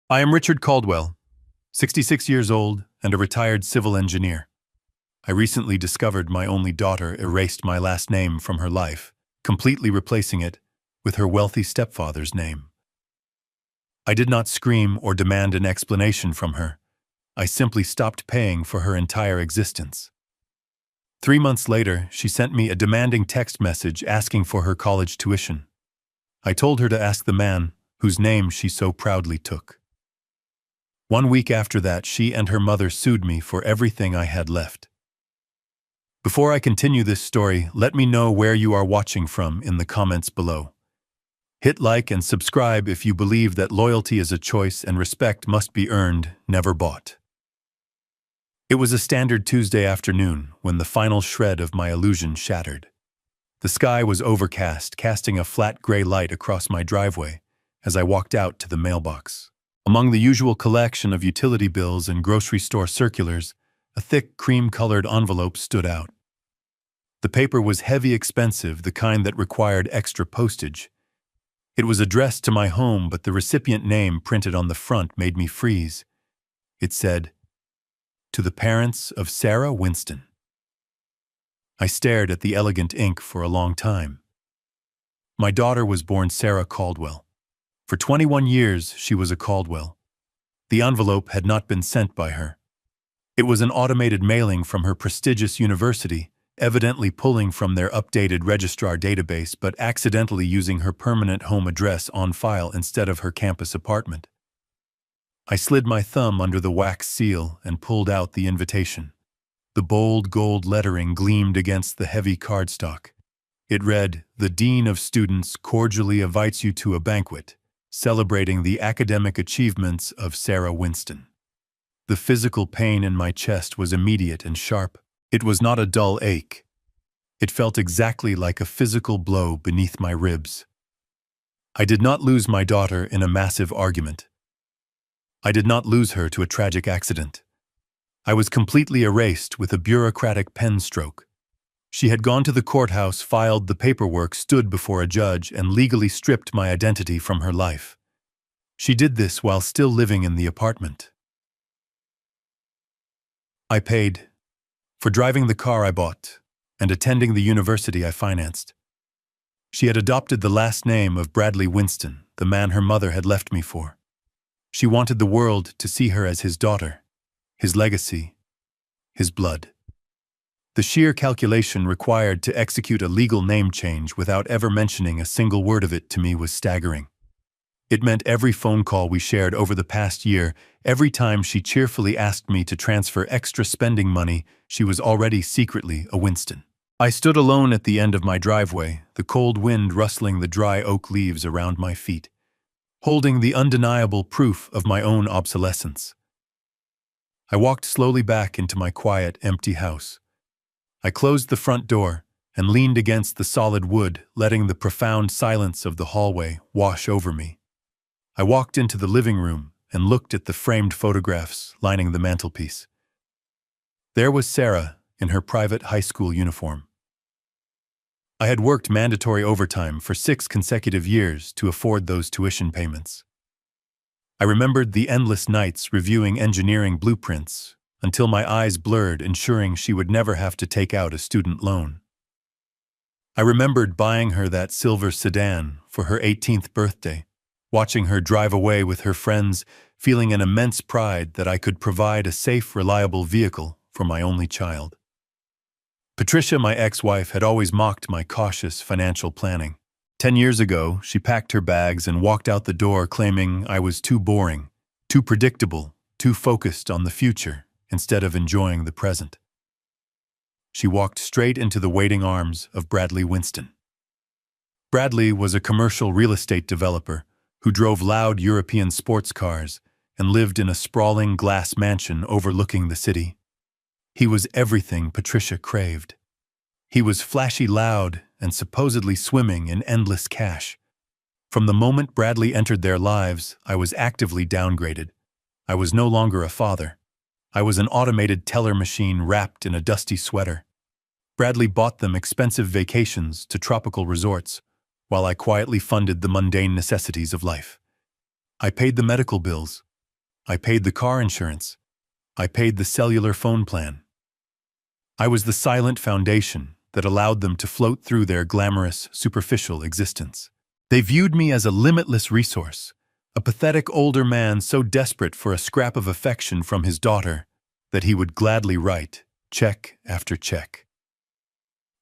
I am Richard Caldwell, 66 years old and a retired civil engineer. I recently discovered my only daughter erased my last name from her life, completely replacing it with her wealthy stepfather's name. I did not scream or demand an explanation from her. I simply stopped paying for her entire existence. 3 months later, she sent me a demanding text message asking for her college tuition. I told her to ask the man whose name she so proudly took. 1 week after that, she and her mother sued me for everything I had left. Before I continue this story, let me know where you are watching from in the comments below. Hit like and subscribe if you believe that loyalty is a choice and respect must be earned, never bought. It was a standard Tuesday afternoon when the final shred of my illusion shattered. The sky was overcast, casting a flat gray light across my driveway as I walked out to the mailbox. Among the usual collection of utility bills and grocery store circulars, a thick cream-colored envelope stood out. The paper was heavy, expensive, the kind that required extra postage. It was addressed to my home, but the recipient name printed on the front made me freeze. It said, "To the parents of Sarah Winston." I stared at the elegant ink for a long time. My daughter was born Sarah Caldwell. For 21 years, she was a Caldwell. The envelope had not been sent by her. It was an automated mailing from her prestigious university, evidently pulling from their updated registrar database but accidentally using her permanent home address on file instead of her campus apartment. I slid my thumb under the wax seal and pulled out the invitation. The bold gold lettering gleamed against the heavy cardstock. It read, "The Dean of Students cordially invites you to a banquet, celebrating the academic achievements of Sarah Winston." The physical pain in my chest was immediate and sharp. It was not a dull ache. It felt exactly like a physical blow beneath my ribs. I did not lose my daughter in a massive argument. I did not lose her to a tragic accident. I was completely erased with a bureaucratic pen stroke. She had gone to the courthouse, filed the paperwork, stood before a judge, and legally stripped my identity from her life. She did this while still living in the apartment. I paid for driving the car I bought and attending the university I financed. She had adopted the last name of Bradley Winston, the man her mother had left me for. She wanted the world to see her as his daughter, his legacy, his blood. The sheer calculation required to execute a legal name change without ever mentioning a single word of it to me was staggering. It meant every phone call we shared over the past year, every time she cheerfully asked me to transfer extra spending money, she was already secretly a Winston. I stood alone at the end of my driveway, the cold wind rustling the dry oak leaves around my feet, holding the undeniable proof of my own obsolescence. I walked slowly back into my quiet, empty house. I closed the front door and leaned against the solid wood, letting the profound silence of the hallway wash over me. I walked into the living room and looked at the framed photographs lining the mantelpiece. There was Sarah in her private high school uniform. I had worked mandatory overtime for 6 consecutive years to afford those tuition payments. I remembered the endless nights reviewing engineering blueprints until my eyes blurred, ensuring she would never have to take out a student loan. I remembered buying her that silver sedan for her 18th birthday, watching her drive away with her friends, feeling an immense pride that I could provide a safe, reliable vehicle for my only child. Patricia, my ex-wife, had always mocked my cautious financial planning. 10 years ago, she packed her bags and walked out the door claiming I was too boring, too predictable, too focused on the future instead of enjoying the present. She walked straight into the waiting arms of Bradley Winston. Bradley was a commercial real estate developer who drove loud European sports cars and lived in a sprawling glass mansion overlooking the city. He was everything Patricia craved. He was flashy, loud, and supposedly swimming in endless cash. From the moment Bradley entered their lives, I was actively downgraded. I was no longer a father. I was an automated teller machine wrapped in a dusty sweater. Bradley bought them expensive vacations to tropical resorts, while I quietly funded the mundane necessities of life. I paid the medical bills, I paid the car insurance. I paid the cellular phone plan. I was the silent foundation that allowed them to float through their glamorous, superficial existence. They viewed me as a limitless resource, a pathetic older man so desperate for a scrap of affection from his daughter that he would gladly write check after check.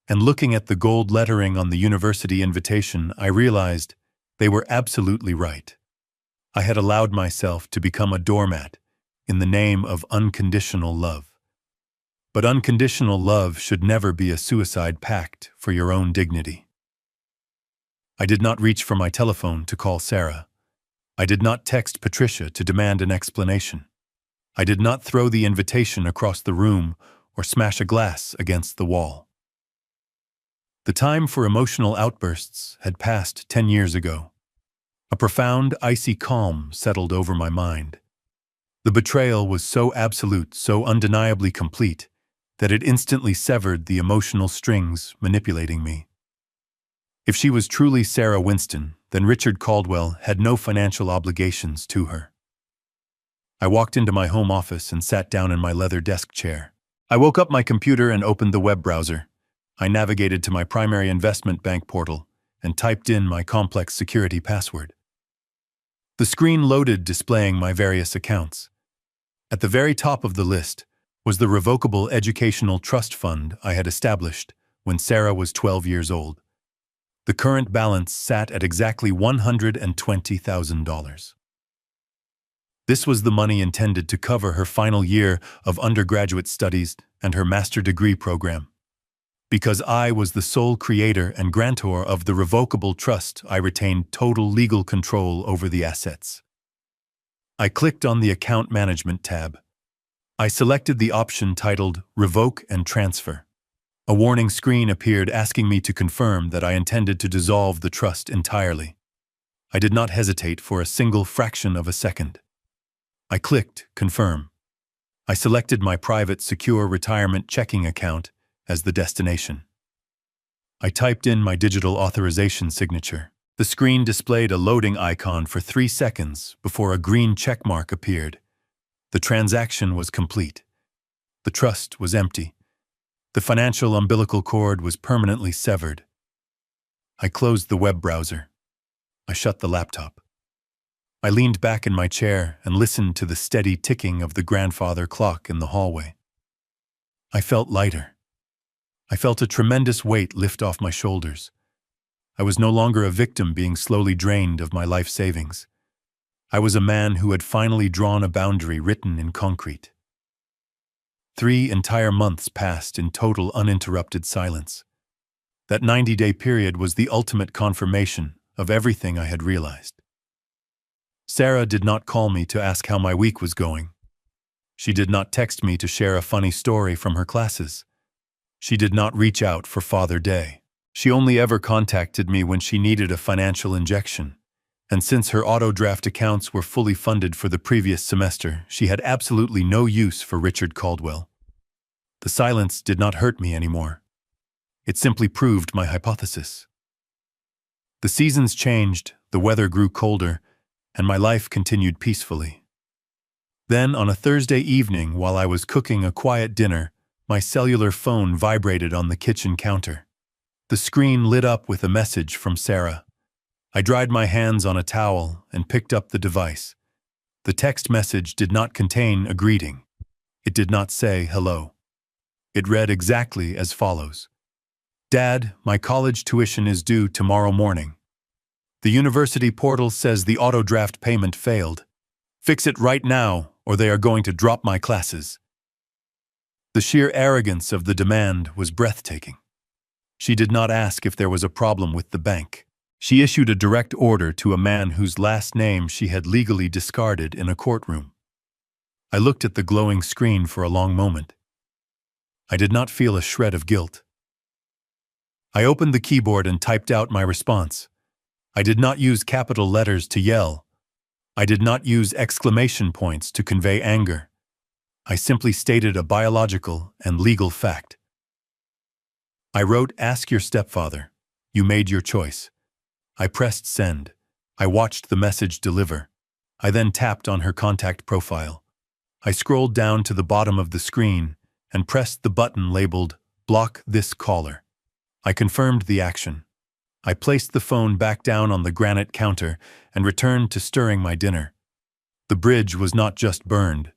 And looking at the gold lettering on the university invitation, I realized they were absolutely right. I had allowed myself to become a doormat in the name of unconditional love. But unconditional love should never be a suicide pact for your own dignity. I did not reach for my telephone to call Sarah. I did not text Patricia to demand an explanation. I did not throw the invitation across the room or smash a glass against the wall. The time for emotional outbursts had passed 10 years ago. A profound, icy calm settled over my mind. The betrayal was so absolute, so undeniably complete, that it instantly severed the emotional strings manipulating me. If she was truly Sarah Winston, then Richard Caldwell had no financial obligations to her. I walked into my home office and sat down in my leather desk chair. I woke up my computer and opened the web browser. I navigated to my primary investment bank portal and typed in my complex security password. The screen loaded, displaying my various accounts. At the very top of the list was the revocable educational trust fund I had established when Sarah was 12 years old. The current balance sat at exactly $120,000. This was the money intended to cover her final year of undergraduate studies and her master degree program. Because I was the sole creator and grantor of the revocable trust, I retained total legal control over the assets. I clicked on the Account Management tab. I selected the option titled Revoke and Transfer. A warning screen appeared asking me to confirm that I intended to dissolve the trust entirely. I did not hesitate for a single fraction of a second. I clicked Confirm. I selected my private secure retirement checking account as the destination. I typed in my digital authorization signature. The screen displayed a loading icon for 3 seconds before a green checkmark appeared. The transaction was complete. The trust was empty. The financial umbilical cord was permanently severed. I closed the web browser. I shut the laptop. I leaned back in my chair and listened to the steady ticking of the grandfather clock in the hallway. I felt lighter. I felt a tremendous weight lift off my shoulders. I was no longer a victim being slowly drained of my life savings. I was a man who had finally drawn a boundary written in concrete. 3 entire months passed in total uninterrupted silence. That 90-day period was the ultimate confirmation of everything I had realized. Sarah did not call me to ask how my week was going. She did not text me to share a funny story from her classes. She did not reach out for Father Day. She only ever contacted me when she needed a financial injection. And since her auto draft accounts were fully funded for the previous semester, she had absolutely no use for Richard Caldwell. The silence did not hurt me anymore. It simply proved my hypothesis. The seasons changed, the weather grew colder, and my life continued peacefully. Then, on a Thursday evening, while I was cooking a quiet dinner, my cellular phone vibrated on the kitchen counter. The screen lit up with a message from Sarah. I dried my hands on a towel and picked up the device. The text message did not contain a greeting. It did not say hello. It read exactly as follows. Dad, my college tuition is due tomorrow morning. The university portal says the auto draft payment failed. Fix it right now, or they are going to drop my classes. The sheer arrogance of the demand was breathtaking. She did not ask if there was a problem with the bank. She issued a direct order to a man whose last name she had legally discarded in a courtroom. I looked at the glowing screen for a long moment. I did not feel a shred of guilt. I opened the keyboard and typed out my response. I did not use capital letters to yell. I did not use exclamation points to convey anger. I simply stated a biological and legal fact. I wrote, "Ask your stepfather. You made your choice." I pressed send. I watched the message deliver. I then tapped on her contact profile. I scrolled down to the bottom of the screen and pressed the button labeled Block this caller. I confirmed the action. I placed the phone back down on the granite counter and returned to stirring my dinner. The bridge was not just burned.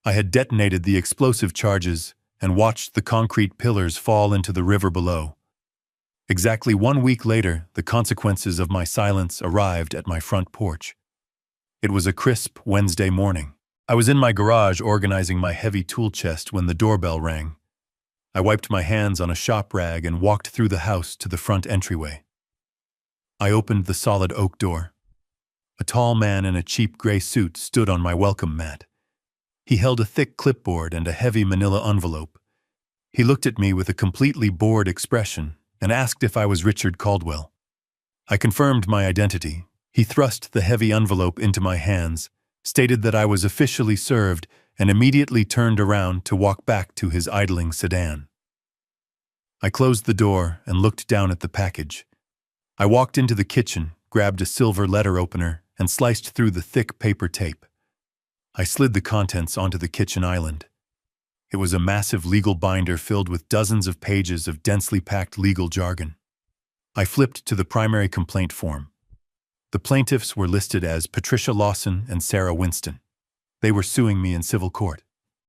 I had detonated the explosive charges and watched the concrete pillars fall into the river below. Exactly 1 week later, the consequences of my silence arrived at my front porch. It was a crisp Wednesday morning. I was in my garage organizing my heavy tool chest when the doorbell rang. I wiped my hands on a shop rag and walked through the house to the front entryway. I opened the solid oak door. A tall man in a cheap gray suit stood on my welcome mat. He held a thick clipboard and a heavy manila envelope. He looked at me with a completely bored expression and asked if I was Richard Caldwell. I confirmed my identity. He thrust the heavy envelope into my hands, stated that I was officially served, and immediately turned around to walk back to his idling sedan. I closed the door and looked down at the package. I walked into the kitchen, grabbed a silver letter opener, and sliced through the thick paper tape. I slid the contents onto the kitchen island. It was a massive legal binder filled with dozens of pages of densely packed legal jargon. I flipped to the primary complaint form. The plaintiffs were listed as Patricia Lawson and Sarah Winston. They were suing me in civil court.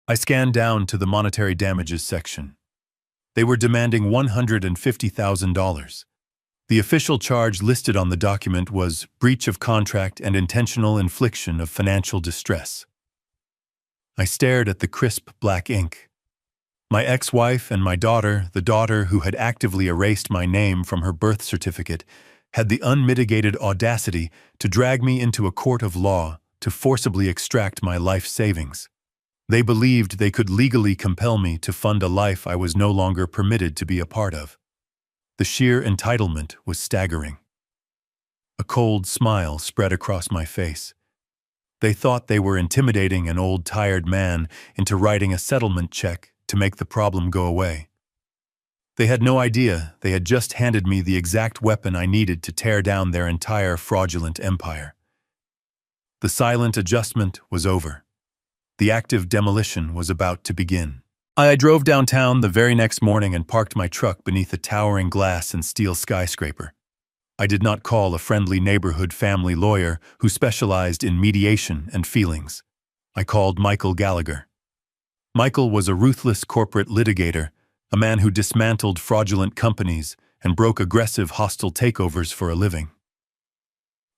I scanned down to the monetary damages section. They were demanding $150,000. The official charge listed on the document was breach of contract and intentional infliction of financial distress. I stared at the crisp black ink. My ex-wife and my daughter, the daughter who had actively erased my name from her birth certificate, had the unmitigated audacity to drag me into a court of law to forcibly extract my life savings. They believed they could legally compel me to fund a life I was no longer permitted to be a part of. The sheer entitlement was staggering. A cold smile spread across my face. They thought they were intimidating an old tired man into writing a settlement check to make the problem go away. They had no idea they had just handed me the exact weapon I needed to tear down their entire fraudulent empire. The silent adjustment was over. The active demolition was about to begin. I drove downtown the very next morning and parked my truck beneath a towering glass and steel skyscraper. I did not call a friendly neighborhood family lawyer who specialized in mediation and feelings. I called Michael Gallagher. Michael was a ruthless corporate litigator, a man who dismantled fraudulent companies and broke aggressive hostile takeovers for a living.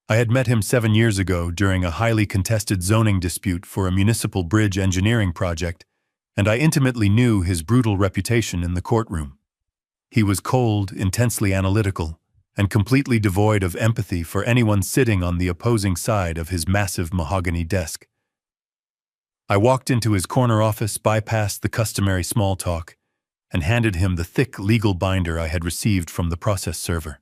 I had met him 7 years ago during a highly contested zoning dispute for a municipal bridge engineering project, and I intimately knew his brutal reputation in the courtroom. He was cold, intensely analytical, and completely devoid of empathy for anyone sitting on the opposing side of his massive mahogany desk. I walked into his corner office, bypassed the customary small talk, and handed him the thick legal binder I had received from the process server.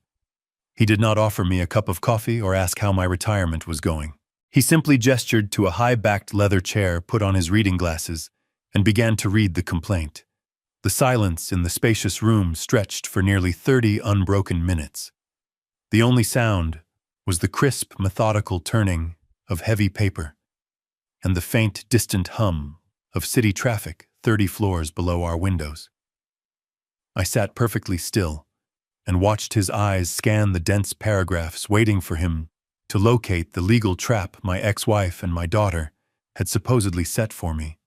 He did not offer me a cup of coffee or ask how my retirement was going. He simply gestured to a high-backed leather chair, put on his reading glasses, and began to read the complaint. The silence in the spacious room stretched for nearly 30 unbroken minutes. The only sound was the crisp, methodical turning of heavy paper and the faint, distant hum of city traffic 30 floors below our windows. I sat perfectly still and watched his eyes scan the dense paragraphs, waiting for him to locate the legal trap my ex-wife and my daughter had supposedly set for me.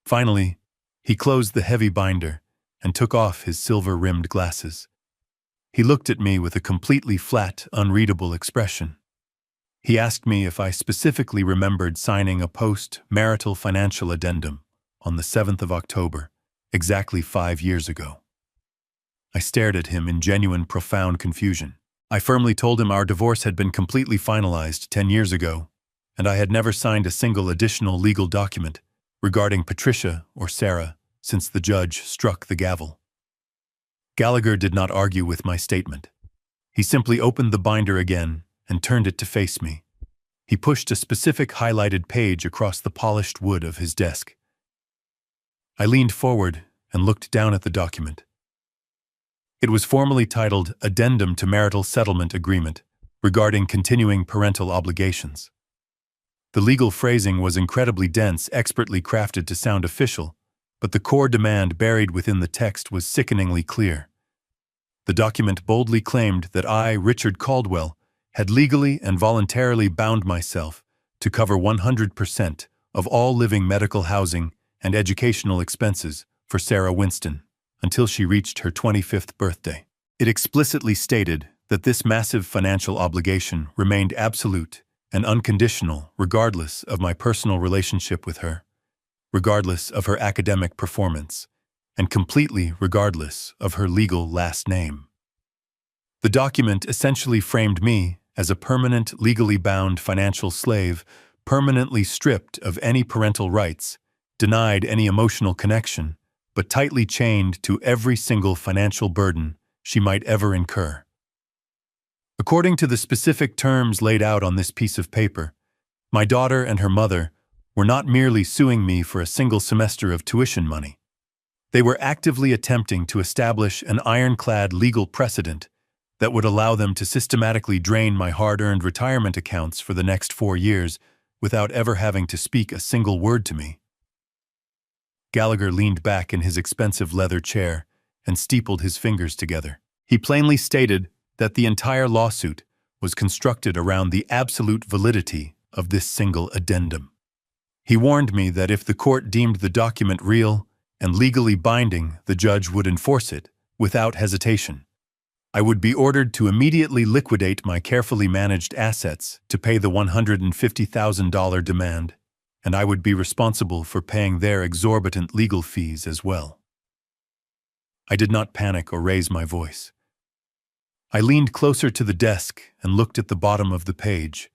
Finally, he closed the heavy binder and took off his silver-rimmed glasses. He looked at me with a completely flat, unreadable expression. He asked me if I specifically remembered signing a post-marital financial addendum on the 7th of October, exactly 5 years ago. I stared at him in genuine, profound confusion. I firmly told him our divorce had been completely finalized 10 years ago, and I had never signed a single additional legal document regarding Patricia or Sarah since the judge struck the gavel. Gallagher did not argue with my statement. He simply opened the binder again and turned it to face me. He pushed a specific highlighted page across the polished wood of his desk. I leaned forward and looked down at the document. It was formally titled Addendum to Marital Settlement Agreement regarding continuing parental obligations. The legal phrasing was incredibly dense, expertly crafted to sound official, but the core demand buried within the text was sickeningly clear. The document boldly claimed that I, Richard Caldwell, had legally and voluntarily bound myself to cover 100% of all living medical housing and educational expenses for Sarah Winston until she reached her 25th birthday. It explicitly stated that this massive financial obligation remained absolute and unconditional regardless of my personal relationship with her, regardless of her academic performance, and completely regardless of her legal last name. The document essentially framed me as a permanent, legally bound financial slave, permanently stripped of any parental rights, denied any emotional connection, but tightly chained to every single financial burden she might ever incur. According to the specific terms laid out on this piece of paper, my daughter and her mother were not merely suing me for a single semester of tuition money. They were actively attempting to establish an ironclad legal precedent that would allow them to systematically drain my hard-earned retirement accounts for the next 4 years without ever having to speak a single word to me. Gallagher leaned back in his expensive leather chair and steepled his fingers together. He plainly stated that the entire lawsuit was constructed around the absolute validity of this single addendum. He warned me that if the court deemed the document real and legally binding, the judge would enforce it without hesitation. I would be ordered to immediately liquidate my carefully managed assets to pay the $150,000 demand, and I would be responsible for paying their exorbitant legal fees as well. I did not panic or raise my voice. I leaned closer to the desk and looked at the bottom of the page.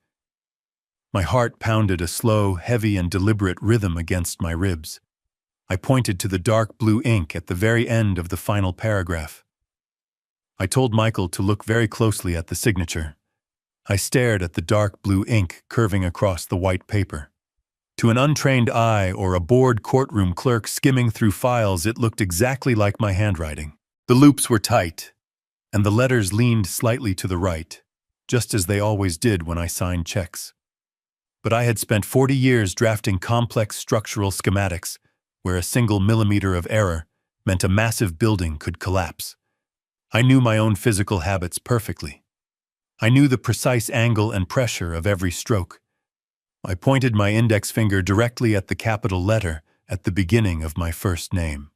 My heart pounded a slow, heavy, and deliberate rhythm against my ribs. I pointed to the dark blue ink at the very end of the final paragraph. I told Michael to look very closely at the signature. I stared at the dark blue ink curving across the white paper. To an untrained eye or a bored courtroom clerk skimming through files, it looked exactly like my handwriting. The loops were tight, and the letters leaned slightly to the right, just as they always did when I signed checks. But I had spent 40 years drafting complex structural schematics where a single millimeter of error meant a massive building could collapse. I knew my own physical habits perfectly. I knew the precise angle and pressure of every stroke. I pointed my index finger directly at the capital letter at the beginning of my first name.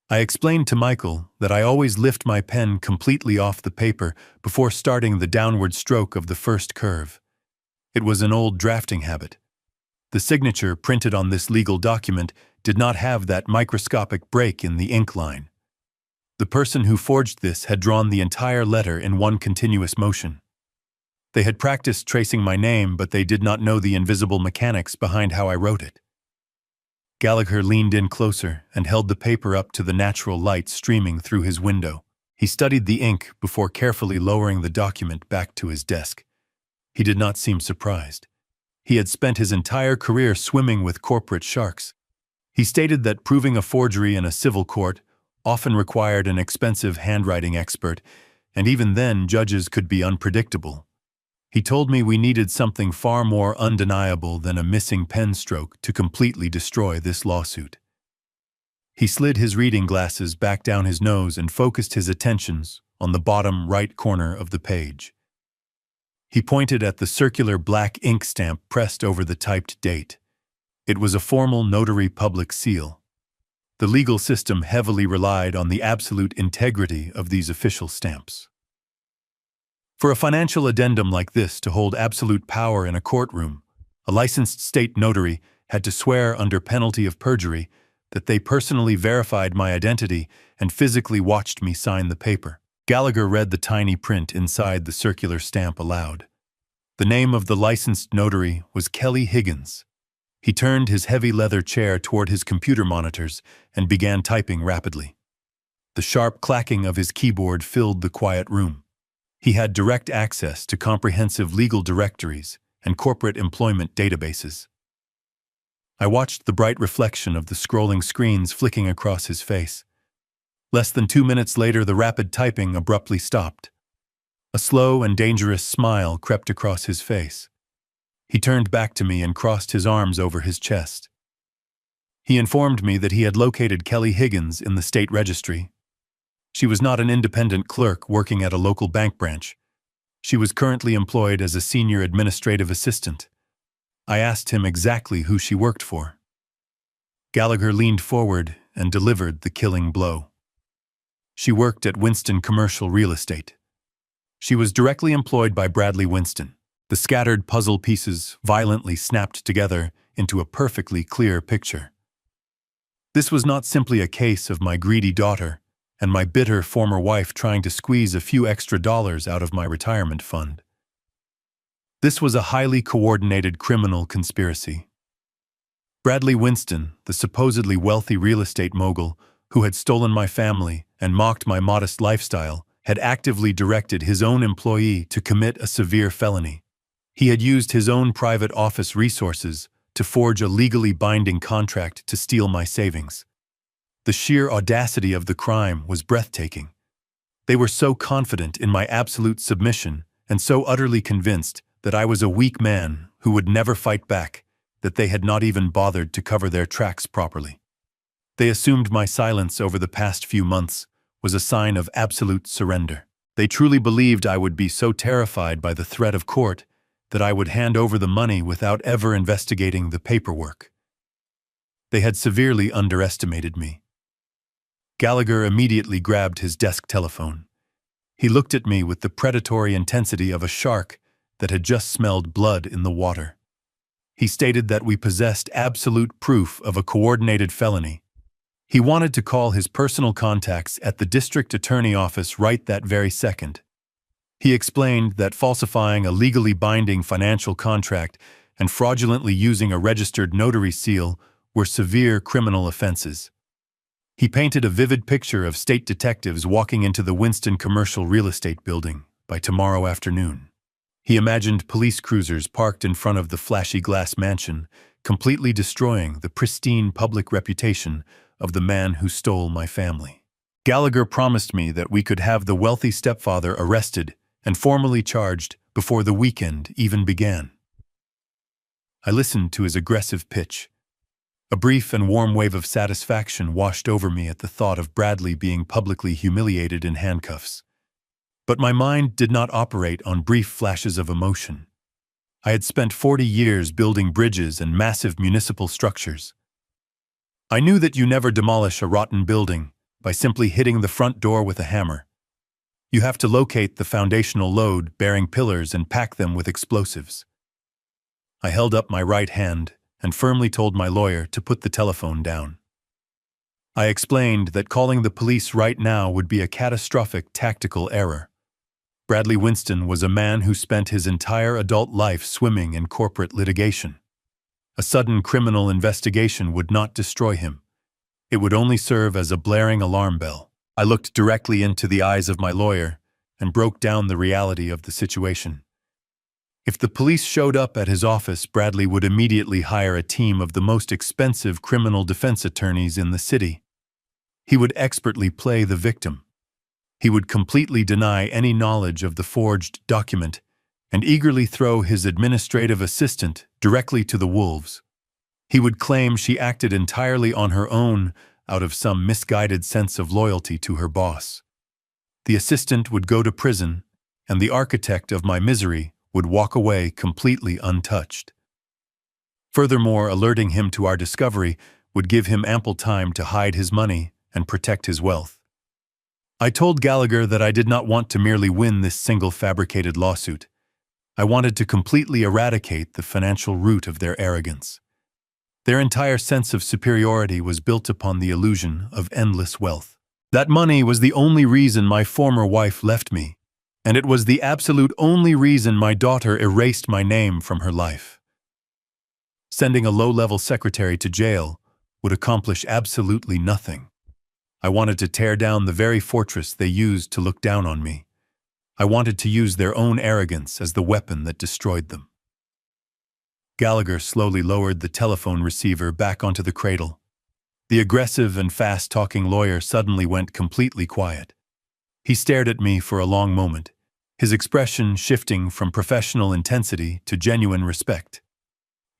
I explained to Michael that I always lift my pen completely off the paper before starting the downward stroke of the first curve. It was an old drafting habit. The signature printed on this legal document did not have that microscopic break in the ink line. The person who forged this had drawn the entire letter in one continuous motion. They had practiced tracing my name, but they did not know the invisible mechanics behind how I wrote it. Gallagher leaned in closer and held the paper up to the natural light streaming through his window. He studied the ink before carefully lowering the document back to his desk. He did not seem surprised. He had spent his entire career swimming with corporate sharks. He stated that proving a forgery in a civil court often required an expensive handwriting expert, and even then judges could be unpredictable. He told me we needed something far more undeniable than a missing pen stroke to completely destroy this lawsuit. He slid his reading glasses back down his nose and focused his attentions on the bottom right corner of the page. He pointed at the circular black ink stamp pressed over the typed date. It was a formal notary public seal. The legal system heavily relied on the absolute integrity of these official stamps. For a financial addendum like this to hold absolute power in a courtroom, a licensed state notary had to swear under penalty of perjury that they personally verified my identity and physically watched me sign the paper. Gallagher read the tiny print inside the circular stamp aloud. The name of the licensed notary was Kelly Higgins. He turned his heavy leather chair toward his computer monitors and began typing rapidly. The sharp clacking of his keyboard filled the quiet room. He had direct access to comprehensive legal directories and corporate employment databases. I watched the bright reflection of the scrolling screens flicking across his face. Less than 2 minutes later, the rapid typing abruptly stopped. A slow and dangerous smile crept across his face. He turned back to me and crossed his arms over his chest. He informed me that he had located Kelly Higgins in the state registry. She was not an independent clerk working at a local bank branch. She was currently employed as a senior administrative assistant. I asked him exactly who she worked for. Gallagher leaned forward and delivered the killing blow. She worked at Winston Commercial Real Estate. She was directly employed by Bradley Winston. The scattered puzzle pieces violently snapped together into a perfectly clear picture. This was not simply a case of my greedy daughter and my bitter former wife trying to squeeze a few extra dollars out of my retirement fund. This was a highly coordinated criminal conspiracy. Bradley Winston, the supposedly wealthy real estate mogul who had stolen my family and mocked my modest lifestyle, had actively directed his own employee to commit a severe felony. He had used his own private office resources to forge a legally binding contract to steal my savings. The sheer audacity of the crime was breathtaking. They were so confident in my absolute submission and so utterly convinced that I was a weak man who would never fight back that they had not even bothered to cover their tracks properly. They assumed my silence over the past few months was a sign of absolute surrender. They truly believed I would be so terrified by the threat of court that I would hand over the money without ever investigating the paperwork. They had severely underestimated me. Gallagher immediately grabbed his desk telephone. He looked at me with the predatory intensity of a shark that had just smelled blood in the water. He stated that we possessed absolute proof of a coordinated felony. He wanted to call his personal contacts at the district attorney office right that very second. He explained that falsifying a legally binding financial contract and fraudulently using a registered notary seal were severe criminal offenses. He painted a vivid picture of state detectives walking into the Winston Commercial Real Estate building by tomorrow afternoon. He imagined police cruisers parked in front of the flashy glass mansion, completely destroying the pristine public reputation of the man who stole my family. Gallagher promised me that we could have the wealthy stepfather arrested and formally charged before the weekend even began. I listened to his aggressive pitch. A brief and warm wave of satisfaction washed over me at the thought of Bradley being publicly humiliated in handcuffs. But my mind did not operate on brief flashes of emotion. I had spent 40 years building bridges and massive municipal structures. I knew that you never demolish a rotten building by simply hitting the front door with a hammer. You have to locate the foundational load-bearing pillars and pack them with explosives. I held up my right hand and firmly told my lawyer to put the telephone down. I explained that calling the police right now would be a catastrophic tactical error. Bradley Winston was a man who spent his entire adult life swimming in corporate litigation. A sudden criminal investigation would not destroy him. It would only serve as a blaring alarm bell. I looked directly into the eyes of my lawyer and broke down the reality of the situation. If the police showed up at his office, Bradley would immediately hire a team of the most expensive criminal defense attorneys in the city. He would expertly play the victim. He would completely deny any knowledge of the forged document and eagerly throw his administrative assistant directly to the wolves. He would claim she acted entirely on her own out of some misguided sense of loyalty to her boss. The assistant would go to prison, and the architect of my misery would walk away completely untouched. Furthermore, alerting him to our discovery would give him ample time to hide his money and protect his wealth. I told Gallagher that I did not want to merely win this single fabricated lawsuit. I wanted to completely eradicate the financial root of their arrogance. Their entire sense of superiority was built upon the illusion of endless wealth. That money was the only reason my former wife left me, and it was the absolute only reason my daughter erased my name from her life. Sending a low-level secretary to jail would accomplish absolutely nothing. I wanted to tear down the very fortress they used to look down on me. I wanted to use their own arrogance as the weapon that destroyed them. Gallagher slowly lowered the telephone receiver back onto the cradle. The aggressive and fast-talking lawyer suddenly went completely quiet. He stared at me for a long moment, his expression shifting from professional intensity to genuine respect.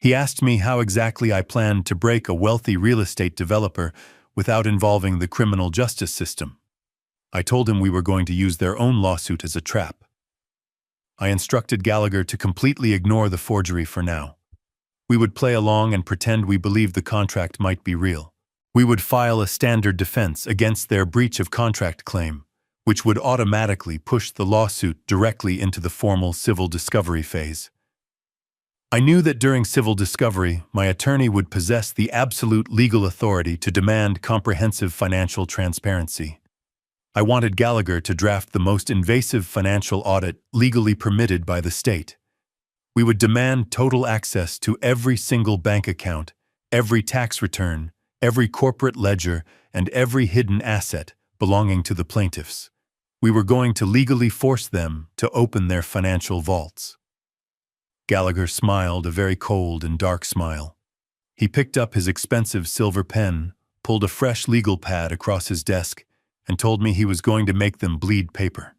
He asked me how exactly I planned to break a wealthy real estate developer without involving the criminal justice system. I told him we were going to use their own lawsuit as a trap. I instructed Gallagher to completely ignore the forgery for now. We would play along and pretend we believed the contract might be real. We would file a standard defense against their breach of contract claim, which would automatically push the lawsuit directly into the formal civil discovery phase. I knew that during civil discovery, my attorney would possess the absolute legal authority to demand comprehensive financial transparency. I wanted Gallagher to draft the most invasive financial audit legally permitted by the state. We would demand total access to every single bank account, every tax return, every corporate ledger, and every hidden asset belonging to the plaintiffs. We were going to legally force them to open their financial vaults. Gallagher smiled, a very cold and dark smile. He picked up his expensive silver pen, pulled a fresh legal pad across his desk, and told me he was going to make them bleed paper.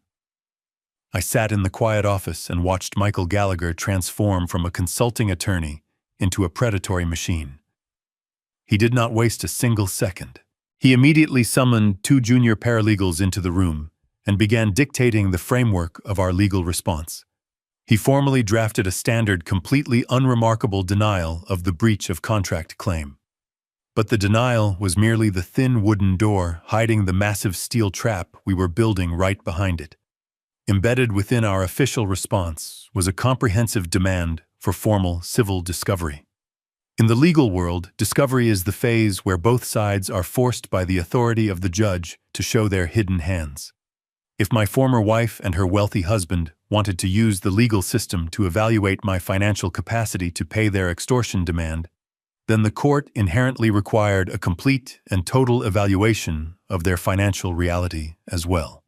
I sat in the quiet office and watched Michael Gallagher transform from a consulting attorney into a predatory machine. He did not waste a single second. He immediately summoned 2 junior paralegals into the room and began dictating the framework of our legal response. He formally drafted a standard, completely unremarkable denial of the breach of contract claim. But the denial was merely the thin wooden door hiding the massive steel trap we were building right behind it. Embedded within our official response was a comprehensive demand for formal civil discovery. In the legal world, discovery is the phase where both sides are forced by the authority of the judge to show their hidden hands. If my former wife and her wealthy husband wanted to use the legal system to evaluate my financial capacity to pay their extortion demand, then the court inherently required a complete and total evaluation of their financial reality as well.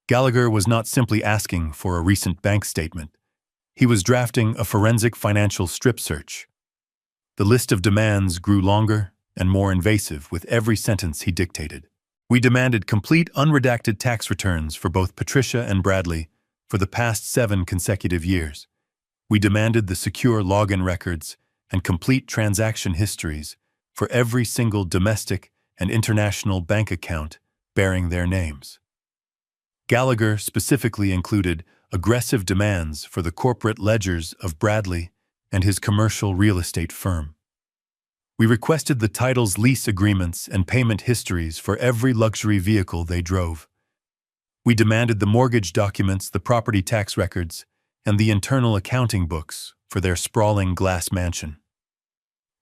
Gallagher was not simply asking for a recent bank statement. He was drafting a forensic financial strip search. The list of demands grew longer and more invasive with every sentence he dictated. We demanded complete unredacted tax returns for both Patricia and Bradley for the past 7 consecutive years. We demanded the secure login records and complete transaction histories for every single domestic and international bank account bearing their names. Gallagher specifically included aggressive demands for the corporate ledgers of Bradley and his commercial real estate firm. We requested the titles, lease agreements, and payment histories for every luxury vehicle they drove. We demanded the mortgage documents, the property tax records, and the internal accounting books for their sprawling glass mansion.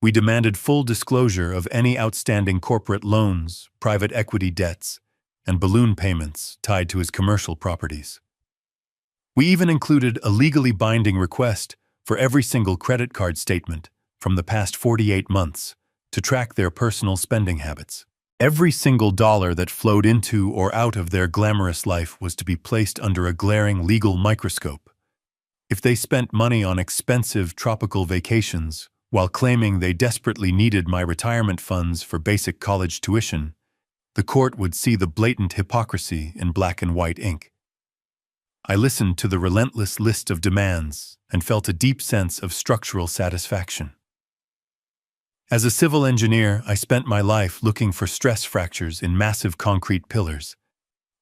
We demanded full disclosure of any outstanding corporate loans, private equity debts, and balloon payments tied to his commercial properties. We even included a legally binding request for every single credit card statement from the past 48 months to track their personal spending habits. Every single dollar that flowed into or out of their glamorous life was to be placed under a glaring legal microscope. If they spent money on expensive tropical vacations while claiming they desperately needed my retirement funds for basic college tuition, the court would see the blatant hypocrisy in black and white ink. I listened to the relentless list of demands and felt a deep sense of structural satisfaction. As a civil engineer, I spent my life looking for stress fractures in massive concrete pillars.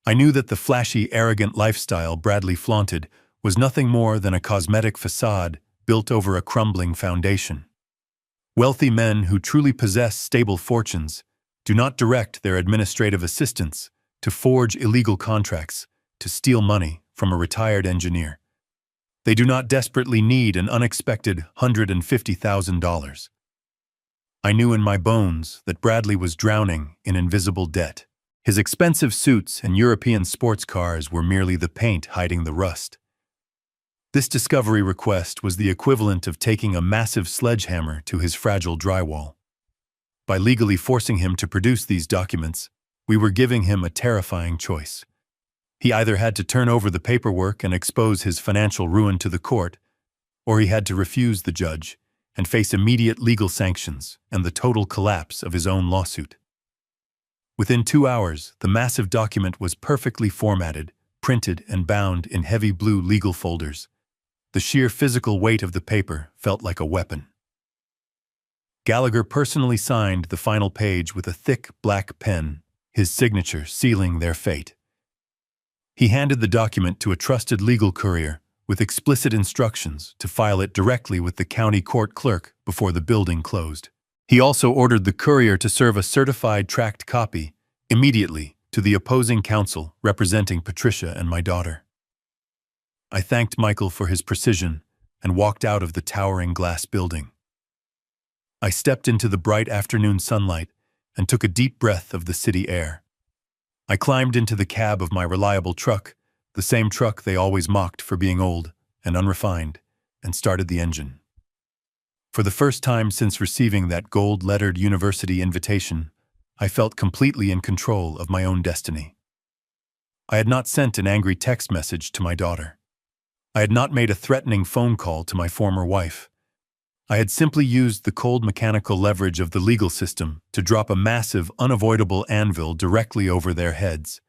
I knew that the flashy, arrogant lifestyle Bradley flaunted was nothing more than a cosmetic facade built over a crumbling foundation. Wealthy men who truly possess stable fortunes do not direct their administrative assistants to forge illegal contracts to steal money from a retired engineer. They do not desperately need an unexpected $150,000. I knew in my bones that Bradley was drowning in invisible debt. His expensive suits and European sports cars were merely the paint hiding the rust. This discovery request was the equivalent of taking a massive sledgehammer to his fragile drywall. By legally forcing him to produce these documents, we were giving him a terrifying choice. He either had to turn over the paperwork and expose his financial ruin to the court, or he had to refuse the judge and face immediate legal sanctions and the total collapse of his own lawsuit. Within 2 hours, the massive document was perfectly formatted, printed, and bound in heavy blue legal folders. The sheer physical weight of the paper felt like a weapon. Gallagher personally signed the final page with a thick black pen, his signature sealing their fate. He handed the document to a trusted legal courier with explicit instructions to file it directly with the county court clerk before the building closed. He also ordered the courier to serve a certified tracked copy immediately to the opposing counsel representing Patricia and my daughter. I thanked Michael for his precision and walked out of the towering glass building. I stepped into the bright afternoon sunlight and took a deep breath of the city air. I climbed into the cab of my reliable truck, the same truck they always mocked for being old and unrefined, and started the engine. For the first time since receiving that gold-lettered university invitation, I felt completely in control of my own destiny. I had not sent an angry text message to my daughter. I had not made a threatening phone call to my former wife. I had simply used the cold mechanical leverage of the legal system to drop a massive, unavoidable anvil directly over their heads.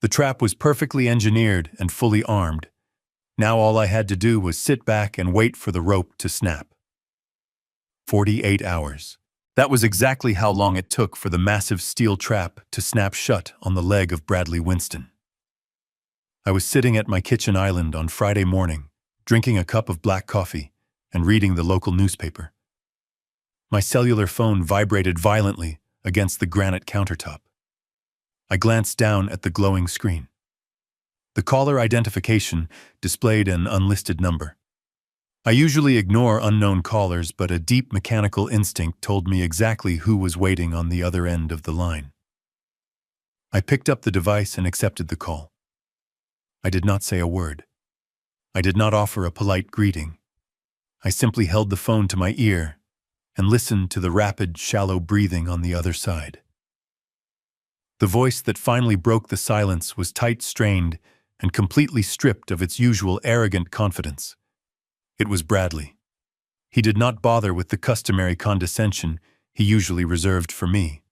The trap was perfectly engineered and fully armed. Now all I had to do was sit back and wait for the rope to snap. 48 hours. That was exactly how long it took for the massive steel trap to snap shut on the leg of Bradley Winston. I was sitting at my kitchen island on Friday morning, drinking a cup of black coffee and reading the local newspaper. My cellular phone vibrated violently against the granite countertop. I glanced down at the glowing screen. The caller identification displayed an unlisted number. I usually ignore unknown callers, but a deep mechanical instinct told me exactly who was waiting on the other end of the line. I picked up the device and accepted the call. I did not say a word. I did not offer a polite greeting. I simply held the phone to my ear and listened to the rapid, shallow breathing on the other side. The voice that finally broke the silence was tight-strained and completely stripped of its usual arrogant confidence. It was Bradley. He did not bother with the customary condescension he usually reserved for me.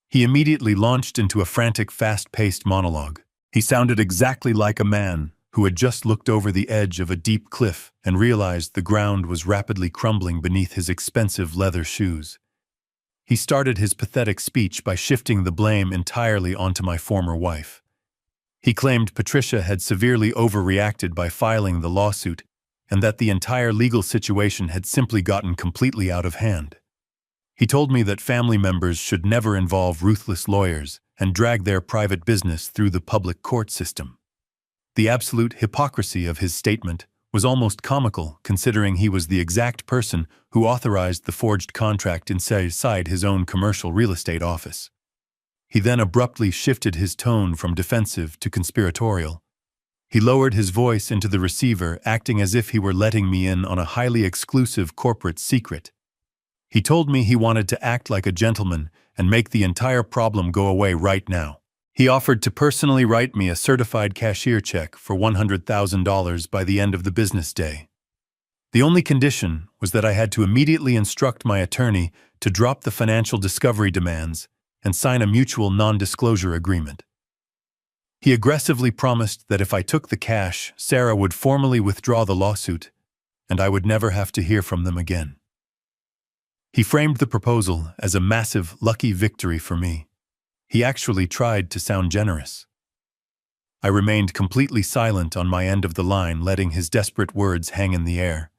He immediately launched into a frantic, fast-paced monologue. He sounded exactly like a man who had just looked over the edge of a deep cliff and realized the ground was rapidly crumbling beneath his expensive leather shoes. He started his pathetic speech by shifting the blame entirely onto my former wife. He claimed Patricia had severely overreacted by filing the lawsuit and that the entire legal situation had simply gotten completely out of hand. He told me that family members should never involve ruthless lawyers and drag their private business through the public court system. The absolute hypocrisy of his statement was almost comical, considering he was the exact person who authorized the forged contract inside his own commercial real estate office. He then abruptly shifted his tone from defensive to conspiratorial. He lowered his voice into the receiver, acting as if he were letting me in on a highly exclusive corporate secret. He told me he wanted to act like a gentleman and make the entire problem go away right now. He offered to personally write me a certified cashier check for $100,000 by the end of the business day. The only condition was that I had to immediately instruct my attorney to drop the financial discovery demands and sign a mutual non-disclosure agreement. He aggressively promised that if I took the cash, Sarah would formally withdraw the lawsuit, and I would never have to hear from them again. He framed the proposal as a massive, lucky victory for me. He actually tried to sound generous. I remained completely silent on my end of the line, letting his desperate words hang in the air.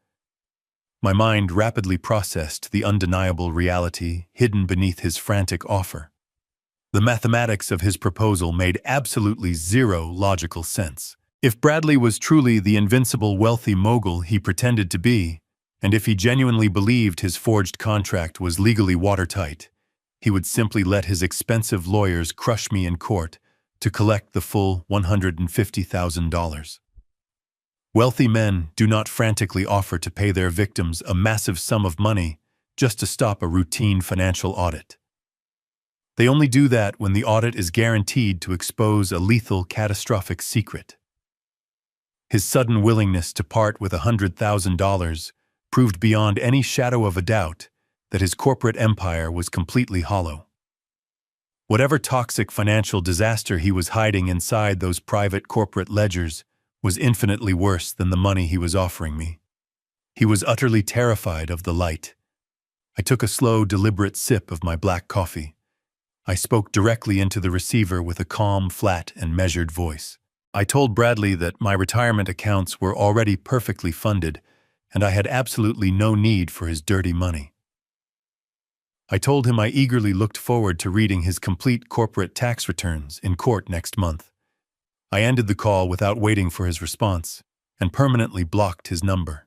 My mind rapidly processed the undeniable reality hidden beneath his frantic offer. The mathematics of his proposal made absolutely zero logical sense. If Bradley was truly the invincible wealthy mogul he pretended to be, and if he genuinely believed his forged contract was legally watertight, he would simply let his expensive lawyers crush me in court to collect the full $150,000. Wealthy men do not frantically offer to pay their victims a massive sum of money just to stop a routine financial audit. They only do that when the audit is guaranteed to expose a lethal, catastrophic secret. His sudden willingness to part with $100,000 proved beyond any shadow of a doubt that his corporate empire was completely hollow. Whatever toxic financial disaster he was hiding inside those private corporate ledgers was infinitely worse than the money he was offering me. He was utterly terrified of the light. I took a slow, deliberate sip of my black coffee. I spoke directly into the receiver with a calm, flat, and measured voice. I told Bradley that my retirement accounts were already perfectly funded, and I had absolutely no need for his dirty money. I told him I eagerly looked forward to reading his complete corporate tax returns in court next month. I ended the call without waiting for his response, and permanently blocked his number.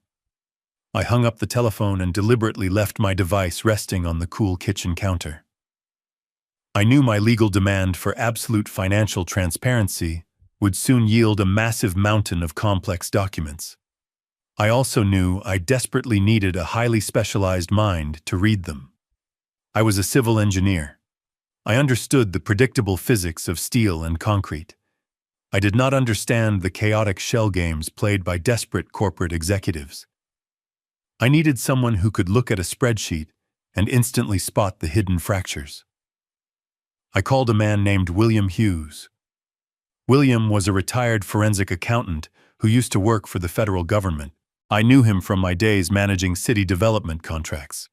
I hung up the telephone and deliberately left my device resting on the cool kitchen counter. I knew my legal demand for absolute financial transparency would soon yield a massive mountain of complex documents. I also knew I desperately needed a highly specialized mind to read them. I was a civil engineer. I understood the predictable physics of steel and concrete. I did not understand the chaotic shell games played by desperate corporate executives. I needed someone who could look at a spreadsheet and instantly spot the hidden fractures. I called a man named William Hughes. William was a retired forensic accountant who used to work for the federal government. I knew him from my days managing city development contracts.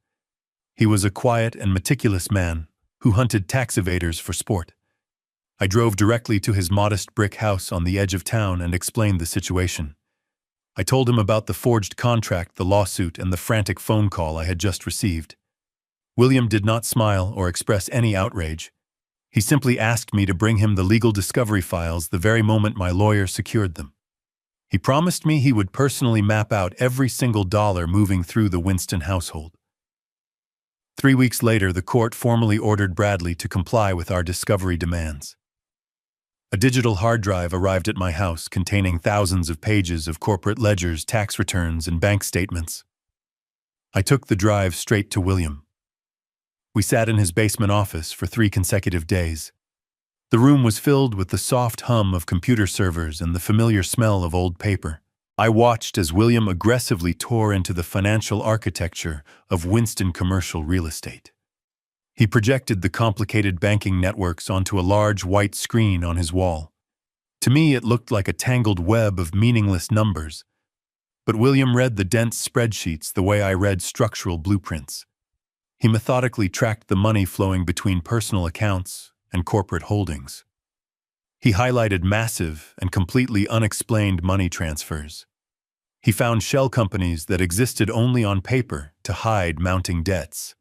He was a quiet and meticulous man who hunted tax evaders for sport. I drove directly to his modest brick house on the edge of town and explained the situation. I told him about the forged contract, the lawsuit, and the frantic phone call I had just received. William did not smile or express any outrage. He simply asked me to bring him the legal discovery files the very moment my lawyer secured them. He promised me he would personally map out every single dollar moving through the Winston household. 3 weeks later, the court formally ordered Bradley to comply with our discovery demands. A digital hard drive arrived at my house containing thousands of pages of corporate ledgers, tax returns, and bank statements. I took the drive straight to William. We sat in his basement office for 3 consecutive days. The room was filled with the soft hum of computer servers and the familiar smell of old paper. I watched as William aggressively tore into the financial architecture of Winston commercial real estate. He projected the complicated banking networks onto a large white screen on his wall. To me, it looked like a tangled web of meaningless numbers. But William read the dense spreadsheets the way I read structural blueprints. He methodically tracked the money flowing between personal accounts and corporate holdings. He highlighted massive and completely unexplained money transfers. He found shell companies that existed only on paper to hide mounting debts.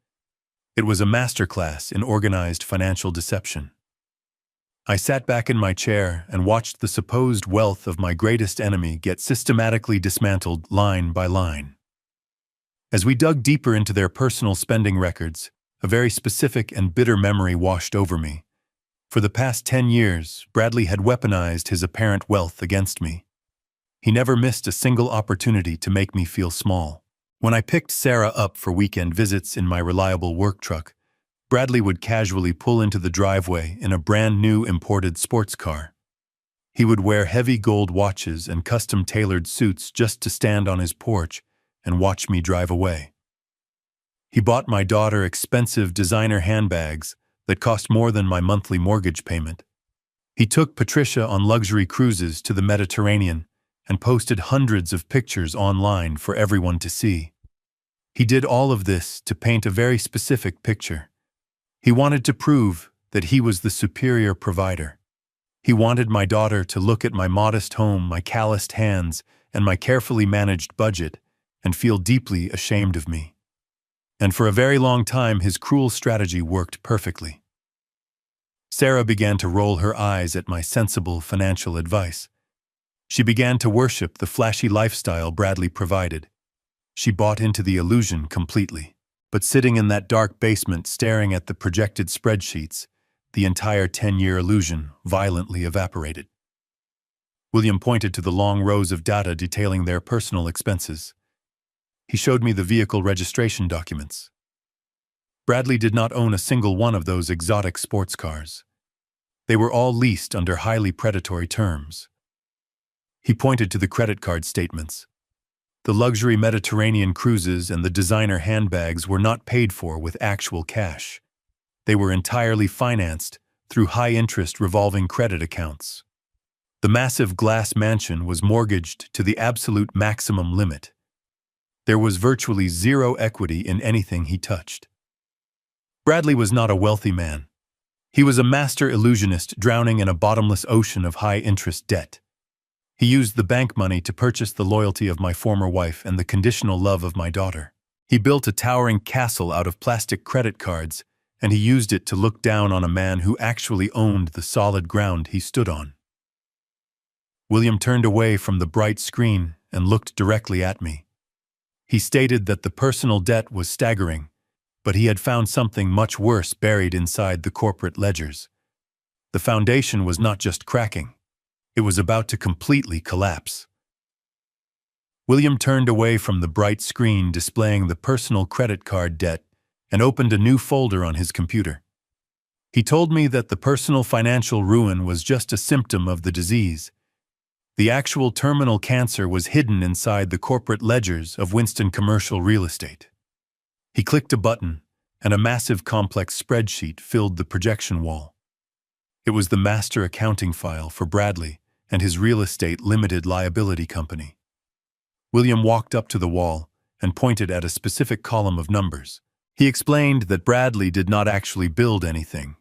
It was a masterclass in organized financial deception. I sat back in my chair and watched the supposed wealth of my greatest enemy get systematically dismantled line by line. As we dug deeper into their personal spending records, a very specific and bitter memory washed over me. For the past 10 years, Bradley had weaponized his apparent wealth against me. He never missed a single opportunity to make me feel small. When I picked Sarah up for weekend visits in my reliable work truck, Bradley would casually pull into the driveway in a brand new imported sports car. He would wear heavy gold watches and custom-tailored suits just to stand on his porch and watch me drive away. He bought my daughter expensive designer handbags that cost more than my monthly mortgage payment. He took Patricia on luxury cruises to the Mediterranean and posted hundreds of pictures online for everyone to see. He did all of this to paint a very specific picture. He wanted to prove that he was the superior provider. He wanted my daughter to look at my modest home, my calloused hands, and my carefully managed budget and feel deeply ashamed of me. And for a very long time, his cruel strategy worked perfectly. Sarah began to roll her eyes at my sensible financial advice. She began to worship the flashy lifestyle Bradley provided. She bought into the illusion completely. But sitting in that dark basement staring at the projected spreadsheets, the entire 10-year illusion violently evaporated. William pointed to the long rows of data detailing their personal expenses. He showed me the vehicle registration documents. Bradley did not own a single one of those exotic sports cars. They were all leased under highly predatory terms. He pointed to the credit card statements. The luxury Mediterranean cruises and the designer handbags were not paid for with actual cash. They were entirely financed through high-interest revolving credit accounts. The massive glass mansion was mortgaged to the absolute maximum limit. There was virtually zero equity in anything he touched. Bradley was not a wealthy man. He was a master illusionist drowning in a bottomless ocean of high-interest debt. He used the bank money to purchase the loyalty of my former wife and the conditional love of my daughter. He built a towering castle out of plastic credit cards, and he used it to look down on a man who actually owned the solid ground he stood on. William turned away from the bright screen and looked directly at me. He stated that the personal debt was staggering, but he had found something much worse buried inside the corporate ledgers. The foundation was not just cracking. It was about to completely collapse. William turned away from the bright screen displaying the personal credit card debt and opened a new folder on his computer. He told me that the personal financial ruin was just a symptom of the disease. The actual terminal cancer was hidden inside the corporate ledgers of Winston Commercial Real Estate. He clicked a button, and a massive complex spreadsheet filled the projection wall. It was the master accounting file for Bradley and his real estate limited liability company. William walked up to the wall and pointed at a specific column of numbers. He explained that Bradley did not actually build anything.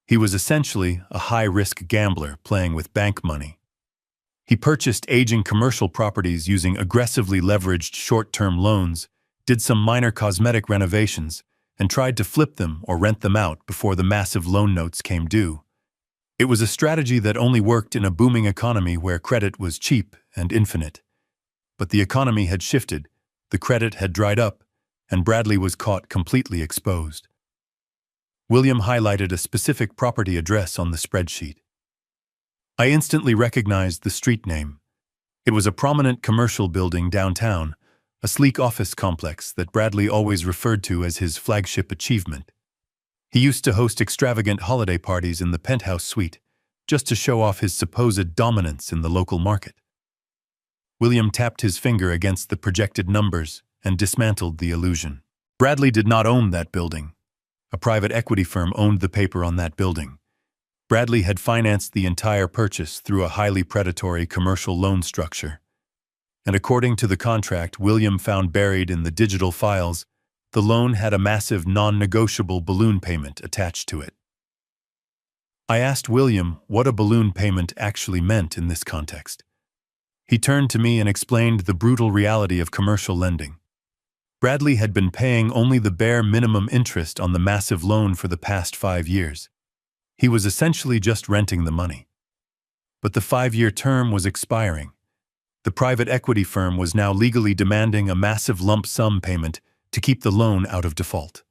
He was essentially a high-risk gambler playing with bank money. He purchased aging commercial properties using aggressively leveraged short-term loans, did some minor cosmetic renovations, and tried to flip them or rent them out before the massive loan notes came due. It was a strategy that only worked in a booming economy where credit was cheap and infinite. But the economy had shifted, the credit had dried up, and Bradley was caught completely exposed. William highlighted a specific property address on the spreadsheet. I instantly recognized the street name. It was a prominent commercial building downtown, a sleek office complex that Bradley always referred to as his flagship achievement. He used to host extravagant holiday parties in the penthouse suite, just to show off his supposed dominance in the local market. William tapped his finger against the projected numbers and dismantled the illusion. Bradley did not own that building. A private equity firm owned the paper on that building. Bradley had financed the entire purchase through a highly predatory commercial loan structure. And according to the contract William found buried in the digital files, the loan had a massive non-negotiable balloon payment attached to it. I asked William what a balloon payment actually meant in this context. He turned to me and explained the brutal reality of commercial lending. Bradley had been paying only the bare minimum interest on the massive loan for the past 5 years. He was essentially just renting the money. But the 5-year term was expiring. The private equity firm was now legally demanding a massive lump sum payment to keep the loan out of default.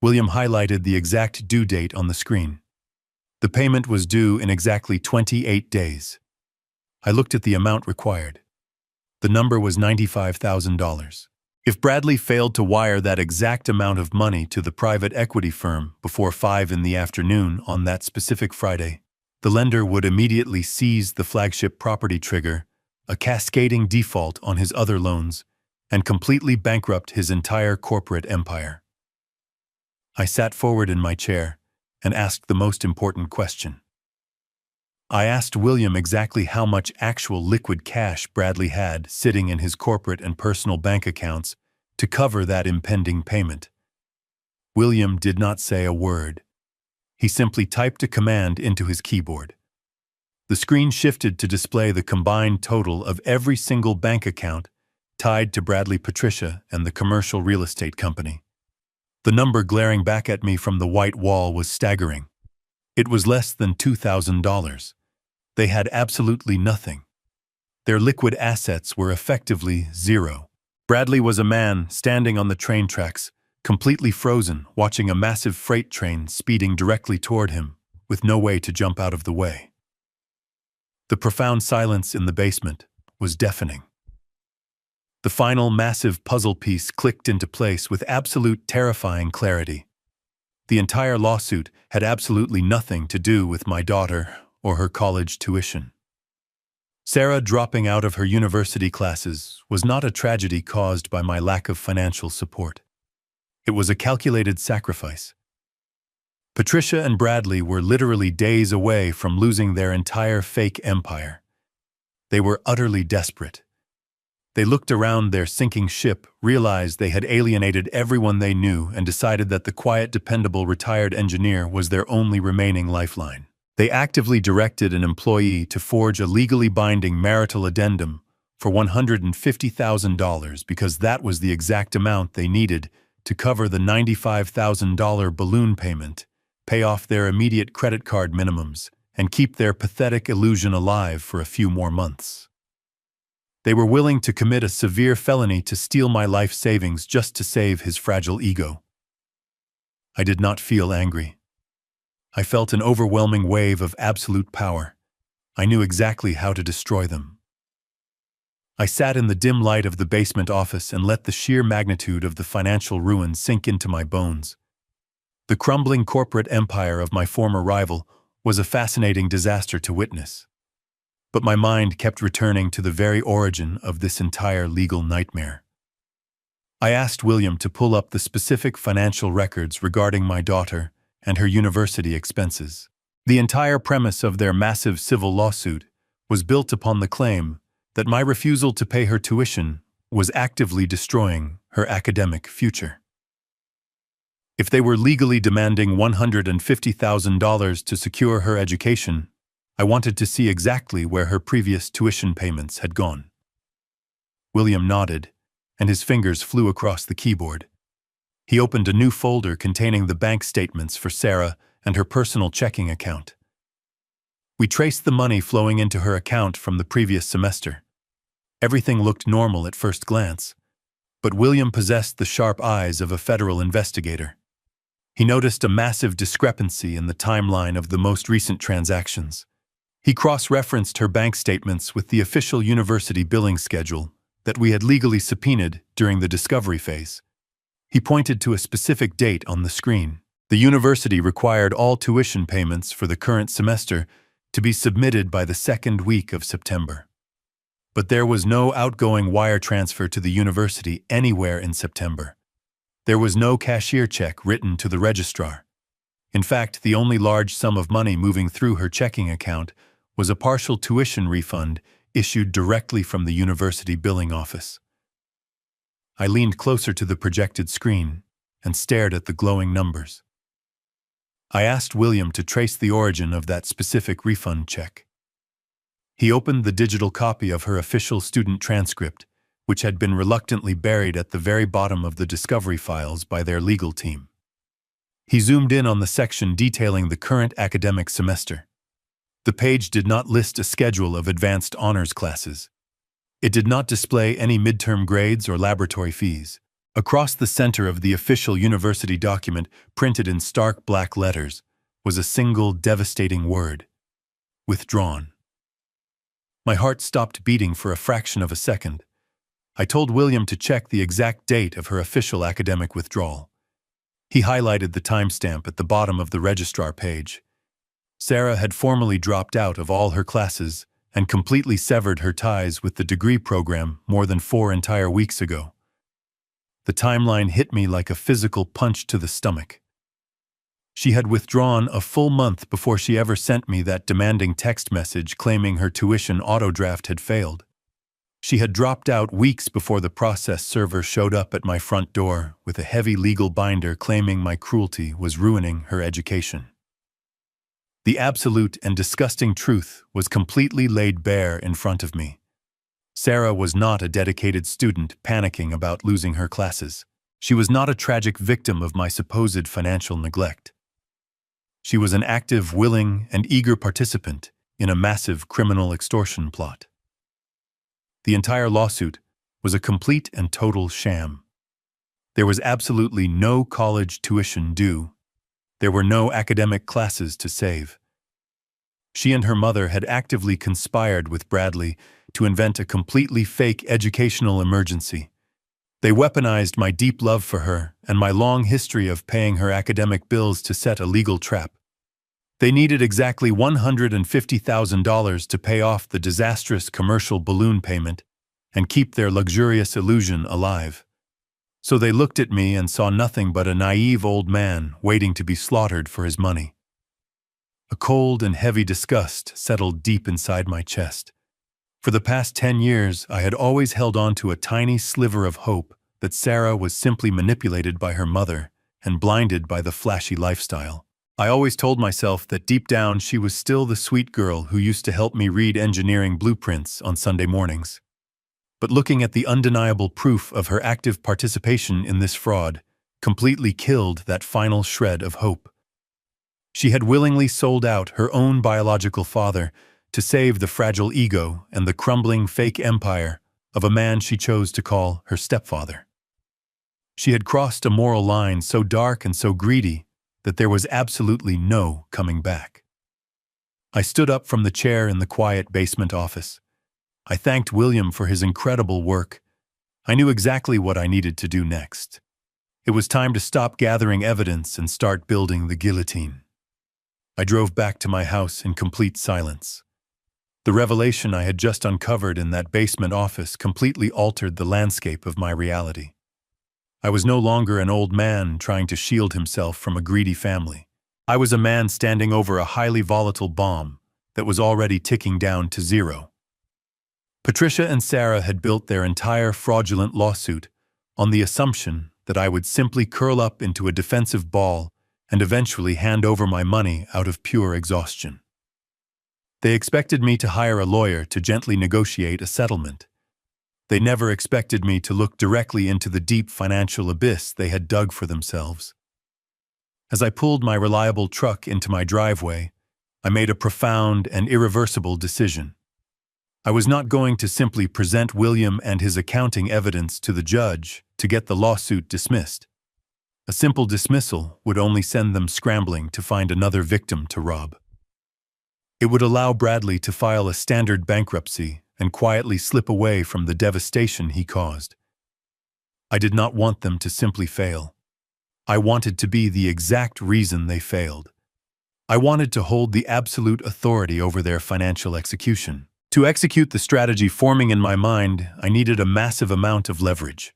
William highlighted the exact due date on the screen. The payment was due in exactly 28 days. I looked at the amount required. The number was $95,000. If Bradley failed to wire that exact amount of money to the private equity firm before 5 in the afternoon on that specific Friday, the lender would immediately seize the flagship property trigger, a cascading default on his other loans, and completely bankrupt his entire corporate empire. I sat forward in my chair and asked the most important question. I asked William exactly how much actual liquid cash Bradley had sitting in his corporate and personal bank accounts to cover that impending payment. William did not say a word. He simply typed a command into his keyboard. The screen shifted to display the combined total of every single bank account tied to Bradley Patricia and the commercial real estate company. The number glaring back at me from the white wall was staggering. It was less than $2,000. They had absolutely nothing. Their liquid assets were effectively zero. Bradley was a man standing on the train tracks, completely frozen, watching a massive freight train speeding directly toward him, with no way to jump out of the way. The profound silence in the basement was deafening. The final massive puzzle piece clicked into place with absolute terrifying clarity. The entire lawsuit had absolutely nothing to do with my daughter or her college tuition. Sarah dropping out of her university classes was not a tragedy caused by my lack of financial support. It was a calculated sacrifice. Patricia and Bradley were literally days away from losing their entire fake empire. They were utterly desperate. They looked around their sinking ship, realized they had alienated everyone they knew, and decided that the quiet, dependable retired engineer was their only remaining lifeline. They actively directed an employee to forge a legally binding marital addendum for $150,000 because that was the exact amount they needed to cover the $95,000 balloon payment, pay off their immediate credit card minimums, and keep their pathetic illusion alive for a few more months. They were willing to commit a severe felony to steal my life savings just to save his fragile ego. I did not feel angry. I felt an overwhelming wave of absolute power. I knew exactly how to destroy them. I sat in the dim light of the basement office and let the sheer magnitude of the financial ruin sink into my bones. The crumbling corporate empire of my former rival was a fascinating disaster to witness. But my mind kept returning to the very origin of this entire legal nightmare. I asked William to pull up the specific financial records regarding my daughter and her university expenses. The entire premise of their massive civil lawsuit was built upon the claim that my refusal to pay her tuition was actively destroying her academic future. If they were legally demanding $150,000 to secure her education, I wanted to see exactly where her previous tuition payments had gone. William nodded, and his fingers flew across the keyboard. He opened a new folder containing the bank statements for Sarah and her personal checking account. We traced the money flowing into her account from the previous semester. Everything looked normal at first glance, but William possessed the sharp eyes of a federal investigator. He noticed a massive discrepancy in the timeline of the most recent transactions. He cross-referenced her bank statements with the official university billing schedule that we had legally subpoenaed during the discovery phase. He pointed to a specific date on the screen. The university required all tuition payments for the current semester to be submitted by the second week of September. But there was no outgoing wire transfer to the university anywhere in September. There was no cashier check written to the registrar. In fact, the only large sum of money moving through her checking account was a partial tuition refund issued directly from the university billing office. I leaned closer to the projected screen and stared at the glowing numbers. I asked William to trace the origin of that specific refund check. He opened the digital copy of her official student transcript, which had been reluctantly buried at the very bottom of the discovery files by their legal team. He zoomed in on the section detailing the current academic semester. The page did not list a schedule of advanced honors classes. It did not display any midterm grades or laboratory fees. Across the center of the official university document, printed in stark black letters, was a single devastating word: withdrawn. My heart stopped beating for a fraction of a second. I told William to check the exact date of her official academic withdrawal. He highlighted the timestamp at the bottom of the registrar page. Sarah had formally dropped out of all her classes and completely severed her ties with the degree program more than 4 entire weeks ago. The timeline hit me like a physical punch to the stomach. She had withdrawn a full month before she ever sent me that demanding text message claiming her tuition autodraft had failed. She had dropped out weeks before the process server showed up at my front door with a heavy legal binder claiming my cruelty was ruining her education. The absolute and disgusting truth was completely laid bare in front of me. Sarah was not a dedicated student panicking about losing her classes. She was not a tragic victim of my supposed financial neglect. She was an active, willing, and eager participant in a massive criminal extortion plot. The entire lawsuit was a complete and total sham. There was absolutely no college tuition due. There were no academic classes to save. She and her mother had actively conspired with Bradley to invent a completely fake educational emergency. They weaponized my deep love for her and my long history of paying her academic bills to set a legal trap. They needed exactly $150,000 to pay off the disastrous commercial balloon payment and keep their luxurious illusion alive. So they looked at me and saw nothing but a naive old man waiting to be slaughtered for his money. A cold and heavy disgust settled deep inside my chest. For the past 10 years, I had always held on to a tiny sliver of hope that Sarah was simply manipulated by her mother and blinded by the flashy lifestyle. I always told myself that deep down she was still the sweet girl who used to help me read engineering blueprints on Sunday mornings. But looking at the undeniable proof of her active participation in this fraud completely killed that final shred of hope. She had willingly sold out her own biological father to save the fragile ego and the crumbling fake empire of a man she chose to call her stepfather. She had crossed a moral line so dark and so greedy that there was absolutely no coming back. I stood up from the chair in the quiet basement office. I thanked William for his incredible work. I knew exactly what I needed to do next. It was time to stop gathering evidence and start building the guillotine. I drove back to my house in complete silence. The revelation I had just uncovered in that basement office completely altered the landscape of my reality. I was no longer an old man trying to shield himself from a greedy family. I was a man standing over a highly volatile bomb that was already ticking down to zero. Patricia and Sarah had built their entire fraudulent lawsuit on the assumption that I would simply curl up into a defensive ball and eventually hand over my money out of pure exhaustion. They expected me to hire a lawyer to gently negotiate a settlement. They never expected me to look directly into the deep financial abyss they had dug for themselves. As I pulled my reliable truck into my driveway, I made a profound and irreversible decision. I was not going to simply present William and his accounting evidence to the judge to get the lawsuit dismissed. A simple dismissal would only send them scrambling to find another victim to rob. It would allow Bradley to file a standard bankruptcy and quietly slip away from the devastation he caused. I did not want them to simply fail. I wanted to be the exact reason they failed. I wanted to hold the absolute authority over their financial execution. To execute the strategy forming in my mind, I needed a massive amount of leverage.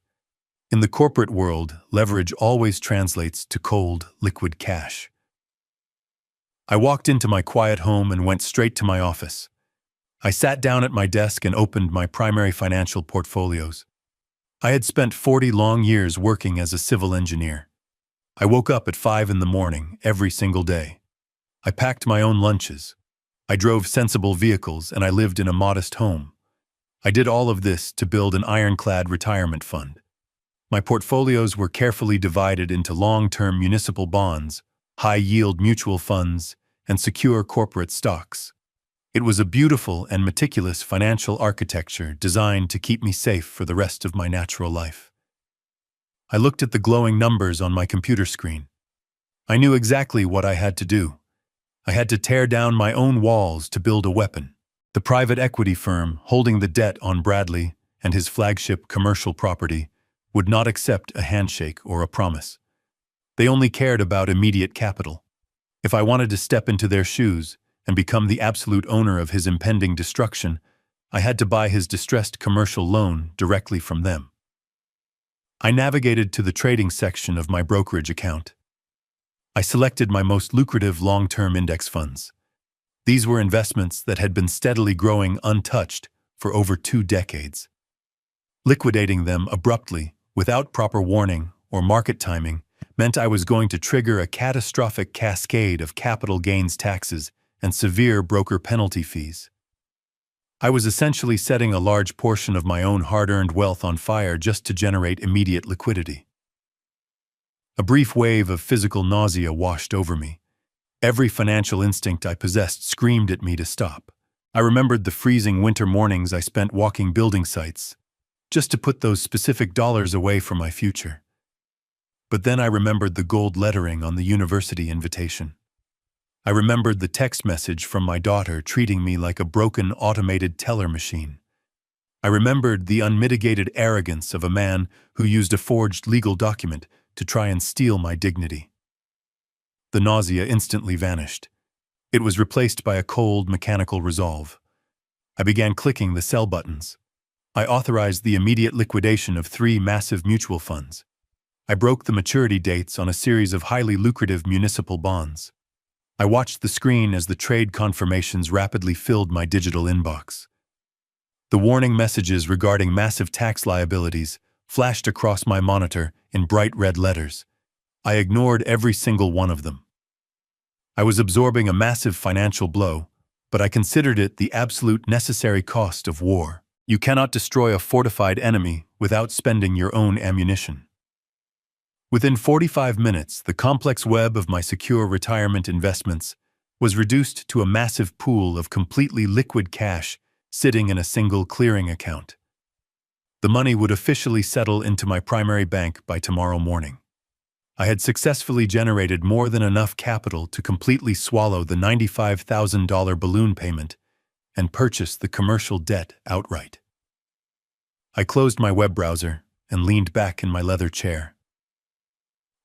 In the corporate world, leverage always translates to cold, liquid cash. I walked into my quiet home and went straight to my office. I sat down at my desk and opened my primary financial portfolios. I had spent 40 long years working as a civil engineer. I woke up at 5 in the morning every single day. I packed my own lunches. I drove sensible vehicles and I lived in a modest home. I did all of this to build an ironclad retirement fund. My portfolios were carefully divided into long-term municipal bonds, high-yield mutual funds, and secure corporate stocks. It was a beautiful and meticulous financial architecture designed to keep me safe for the rest of my natural life. I looked at the glowing numbers on my computer screen. I knew exactly what I had to do. I had to tear down my own walls to build a weapon. The private equity firm holding the debt on Bradley and his flagship commercial property would not accept a handshake or a promise. They only cared about immediate capital. If I wanted to step into their shoes and become the absolute owner of his impending destruction, I had to buy his distressed commercial loan directly from them. I navigated to the trading section of my brokerage account. I selected my most lucrative long-term index funds. These were investments that had been steadily growing untouched for over 2 decades. Liquidating them abruptly, without proper warning or market timing, meant I was going to trigger a catastrophic cascade of capital gains taxes and severe broker penalty fees. I was essentially setting a large portion of my own hard-earned wealth on fire just to generate immediate liquidity. A brief wave of physical nausea washed over me. Every financial instinct I possessed screamed at me to stop. I remembered the freezing winter mornings I spent walking building sites, just to put those specific dollars away for my future. But then I remembered the gold lettering on the university invitation. I remembered the text message from my daughter treating me like a broken automated teller machine. I remembered the unmitigated arrogance of a man who used a forged legal document to try and steal my dignity. The nausea instantly vanished. It was replaced by a cold, mechanical resolve. I began clicking the sell buttons. I authorized the immediate liquidation of 3 massive mutual funds. I broke the maturity dates on a series of highly lucrative municipal bonds. I watched the screen as the trade confirmations rapidly filled my digital inbox. The warning messages regarding massive tax liabilities flashed across my monitor in bright red letters. I ignored every single one of them. I was absorbing a massive financial blow, but I considered it the absolute necessary cost of war. You cannot destroy a fortified enemy without spending your own ammunition. Within 45 minutes, the complex web of my secure retirement investments was reduced to a massive pool of completely liquid cash sitting in a single clearing account. The money would officially settle into my primary bank by tomorrow morning. I had successfully generated more than enough capital to completely swallow the $95,000 balloon payment and purchase the commercial debt outright. I closed my web browser and leaned back in my leather chair.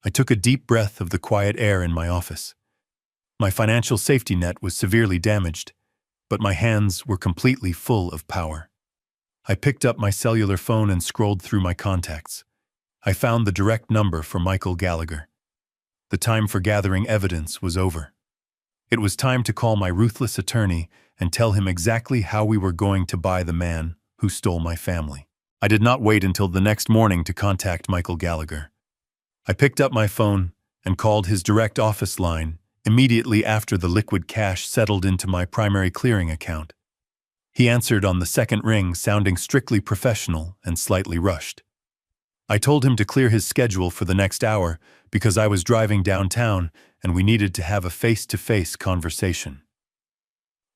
I took a deep breath of the quiet air in my office. My financial safety net was severely damaged, but my hands were completely full of power. I picked up my cellular phone and scrolled through my contacts. I found the direct number for Michael Gallagher. The time for gathering evidence was over. It was time to call my ruthless attorney and tell him exactly how we were going to buy the man who stole my family. I did not wait until the next morning to contact Michael Gallagher. I picked up my phone and called his direct office line immediately after the liquid cash settled into my primary clearing account. He answered on the second ring, sounding strictly professional and slightly rushed. I told him to clear his schedule for the next hour because I was driving downtown and we needed to have a face-to-face conversation.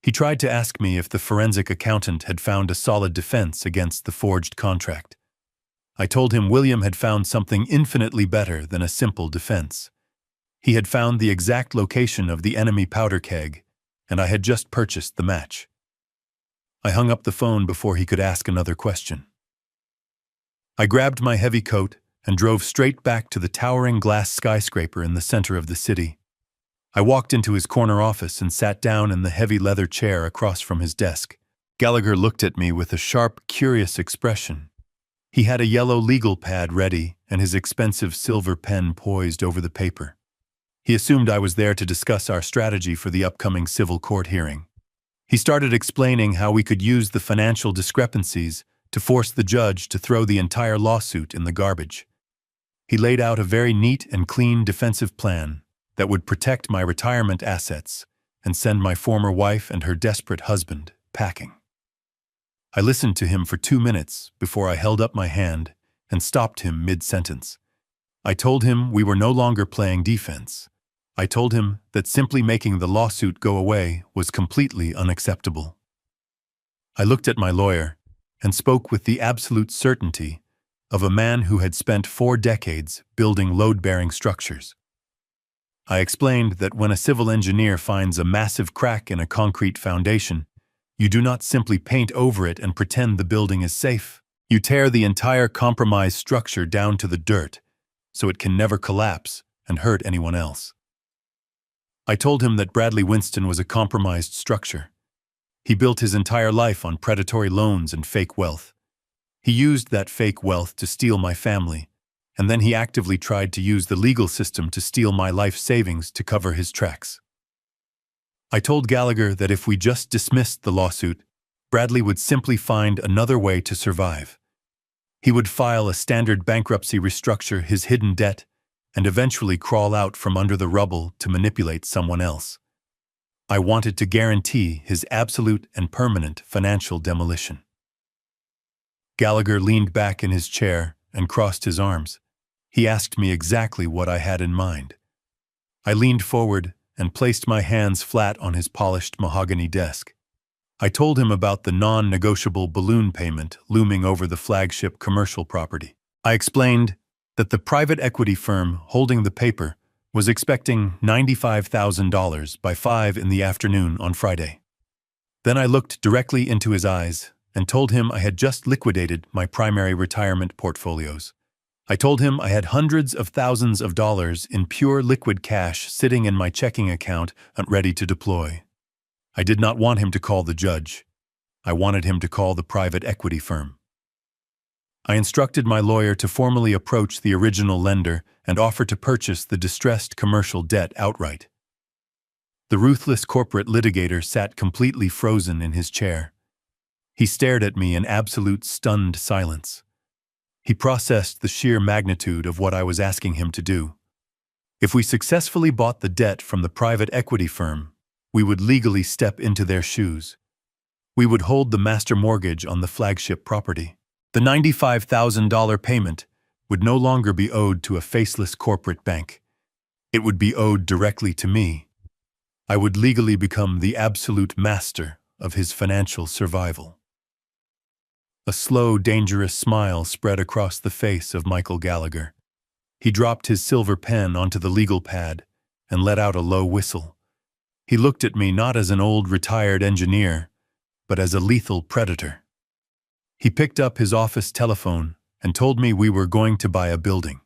He tried to ask me if the forensic accountant had found a solid defense against the forged contract. I told him William had found something infinitely better than a simple defense. He had found the exact location of the enemy powder keg, and I had just purchased the match. I hung up the phone before he could ask another question. I grabbed my heavy coat and drove straight back to the towering glass skyscraper in the center of the city. I walked into his corner office and sat down in the heavy leather chair across from his desk. Gallagher looked at me with a sharp, curious expression. He had a yellow legal pad ready and his expensive silver pen poised over the paper. He assumed I was there to discuss our strategy for the upcoming civil court hearing. He started explaining how we could use the financial discrepancies to force the judge to throw the entire lawsuit in the garbage. He laid out a very neat and clean defensive plan that would protect my retirement assets and send my former wife and her desperate husband packing. I listened to him for 2 minutes before I held up my hand and stopped him mid-sentence. I told him we were no longer playing defense. I told him that simply making the lawsuit go away was completely unacceptable. I looked at my lawyer and spoke with the absolute certainty of a man who had spent 4 decades building load-bearing structures. I explained that when a civil engineer finds a massive crack in a concrete foundation, you do not simply paint over it and pretend the building is safe. You tear the entire compromised structure down to the dirt so it can never collapse and hurt anyone else. I told him that Bradley Winston was a compromised structure. He built his entire life on predatory loans and fake wealth. He used that fake wealth to steal my family, and then he actively tried to use the legal system to steal my life savings to cover his tracks. I told Gallagher that if we just dismissed the lawsuit, Bradley would simply find another way to survive. He would file a standard bankruptcy, restructure his hidden debt, and eventually crawl out from under the rubble to manipulate someone else. I wanted to guarantee his absolute and permanent financial demolition. Gallagher leaned back in his chair and crossed his arms. He asked me exactly what I had in mind. I leaned forward and placed my hands flat on his polished mahogany desk. I told him about the non-negotiable balloon payment looming over the flagship commercial property. I explained that the private equity firm holding the paper was expecting $95,000 by 5 in the afternoon on Friday. Then I looked directly into his eyes and told him I had just liquidated my primary retirement portfolios. I told him I had hundreds of thousands of dollars in pure liquid cash sitting in my checking account and ready to deploy. I did not want him to call the judge. I wanted him to call the private equity firm. I instructed my lawyer to formally approach the original lender and offer to purchase the distressed commercial debt outright. The ruthless corporate litigator sat completely frozen in his chair. He stared at me in absolute stunned silence. He processed the sheer magnitude of what I was asking him to do. If we successfully bought the debt from the private equity firm, we would legally step into their shoes. We would hold the master mortgage on the flagship property. The $95,000 payment would no longer be owed to a faceless corporate bank. It would be owed directly to me. I would legally become the absolute master of his financial survival. A slow, dangerous smile spread across the face of Michael Gallagher. He dropped his silver pen onto the legal pad and let out a low whistle. He looked at me not as an old retired engineer, but as a lethal predator. He picked up his office telephone and told me we were going to buy a building.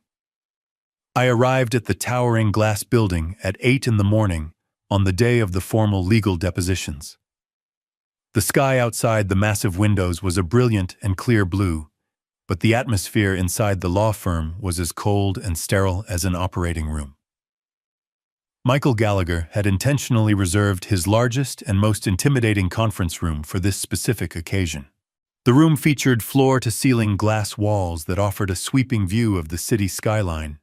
I arrived at the towering glass building at 8 in the morning on the day of the formal legal depositions. The sky outside the massive windows was a brilliant and clear blue, but the atmosphere inside the law firm was as cold and sterile as an operating room. Michael Gallagher had intentionally reserved his largest and most intimidating conference room for this specific occasion. The room featured floor-to-ceiling glass walls that offered a sweeping view of the city skyline,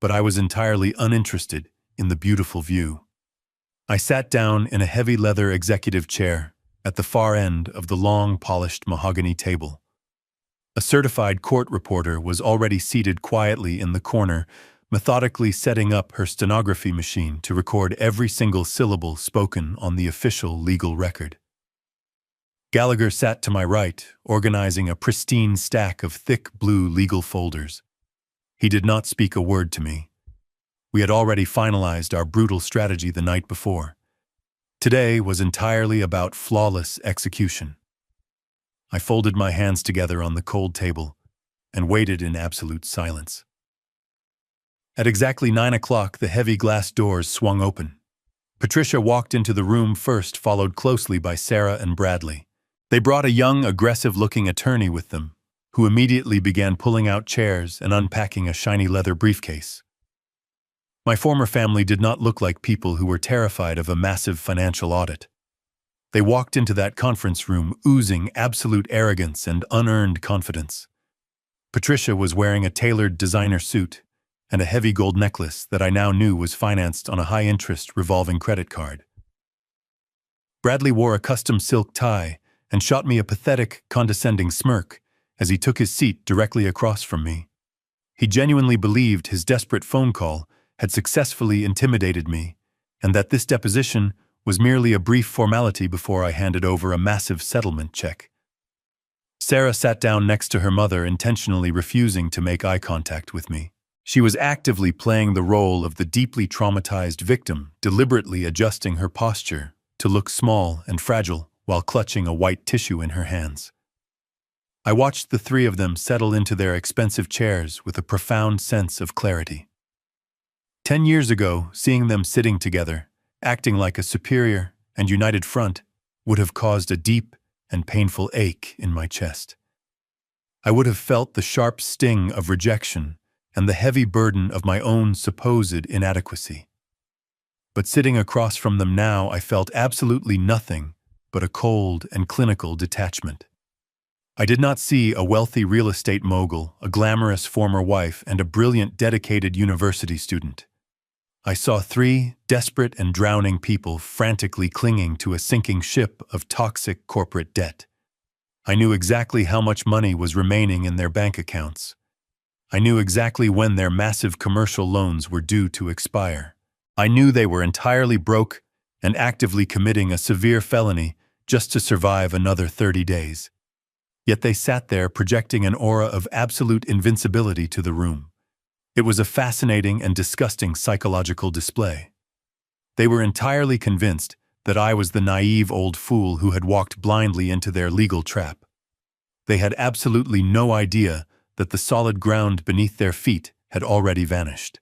but I was entirely uninterested in the beautiful view. I sat down in a heavy leather executive chair at the far end of the long, polished mahogany table. A certified court reporter was already seated quietly in the corner, methodically setting up her stenography machine to record every single syllable spoken on the official legal record. Gallagher sat to my right, organizing a pristine stack of thick blue legal folders. He did not speak a word to me. We had already finalized our brutal strategy the night before. Today was entirely about flawless execution. I folded my hands together on the cold table and waited in absolute silence. At exactly 9 o'clock, the heavy glass doors swung open. Patricia walked into the room first, followed closely by Sarah and Bradley. They brought a young, aggressive-looking attorney with them, who immediately began pulling out chairs and unpacking a shiny leather briefcase. My former family did not look like people who were terrified of a massive financial audit. They walked into that conference room oozing absolute arrogance and unearned confidence. Patricia was wearing a tailored designer suit and a heavy gold necklace that I now knew was financed on a high-interest revolving credit card. Bradley wore a custom silk tie and shot me a pathetic, condescending smirk as he took his seat directly across from me. He genuinely believed his desperate phone call had successfully intimidated me, and that this deposition was merely a brief formality before I handed over a massive settlement check. Sarah sat down next to her mother, intentionally refusing to make eye contact with me. She was actively playing the role of the deeply traumatized victim, deliberately adjusting her posture to look small and fragile while clutching a white tissue in her hands. I watched the three of them settle into their expensive chairs with a profound sense of clarity. 10 years ago, seeing them sitting together, acting like a superior and united front, would have caused a deep and painful ache in my chest. I would have felt the sharp sting of rejection and the heavy burden of my own supposed inadequacy. But sitting across from them now, I felt absolutely nothing but a cold and clinical detachment. I did not see a wealthy real estate mogul, a glamorous former wife, and a brilliant, dedicated university student. I saw three desperate and drowning people frantically clinging to a sinking ship of toxic corporate debt. I knew exactly how much money was remaining in their bank accounts. I knew exactly when their massive commercial loans were due to expire. I knew they were entirely broke and actively committing a severe felony just to survive another 30 days. Yet they sat there projecting an aura of absolute invincibility to the room. It was a fascinating and disgusting psychological display. They were entirely convinced that I was the naive old fool who had walked blindly into their legal trap. They had absolutely no idea that the solid ground beneath their feet had already vanished.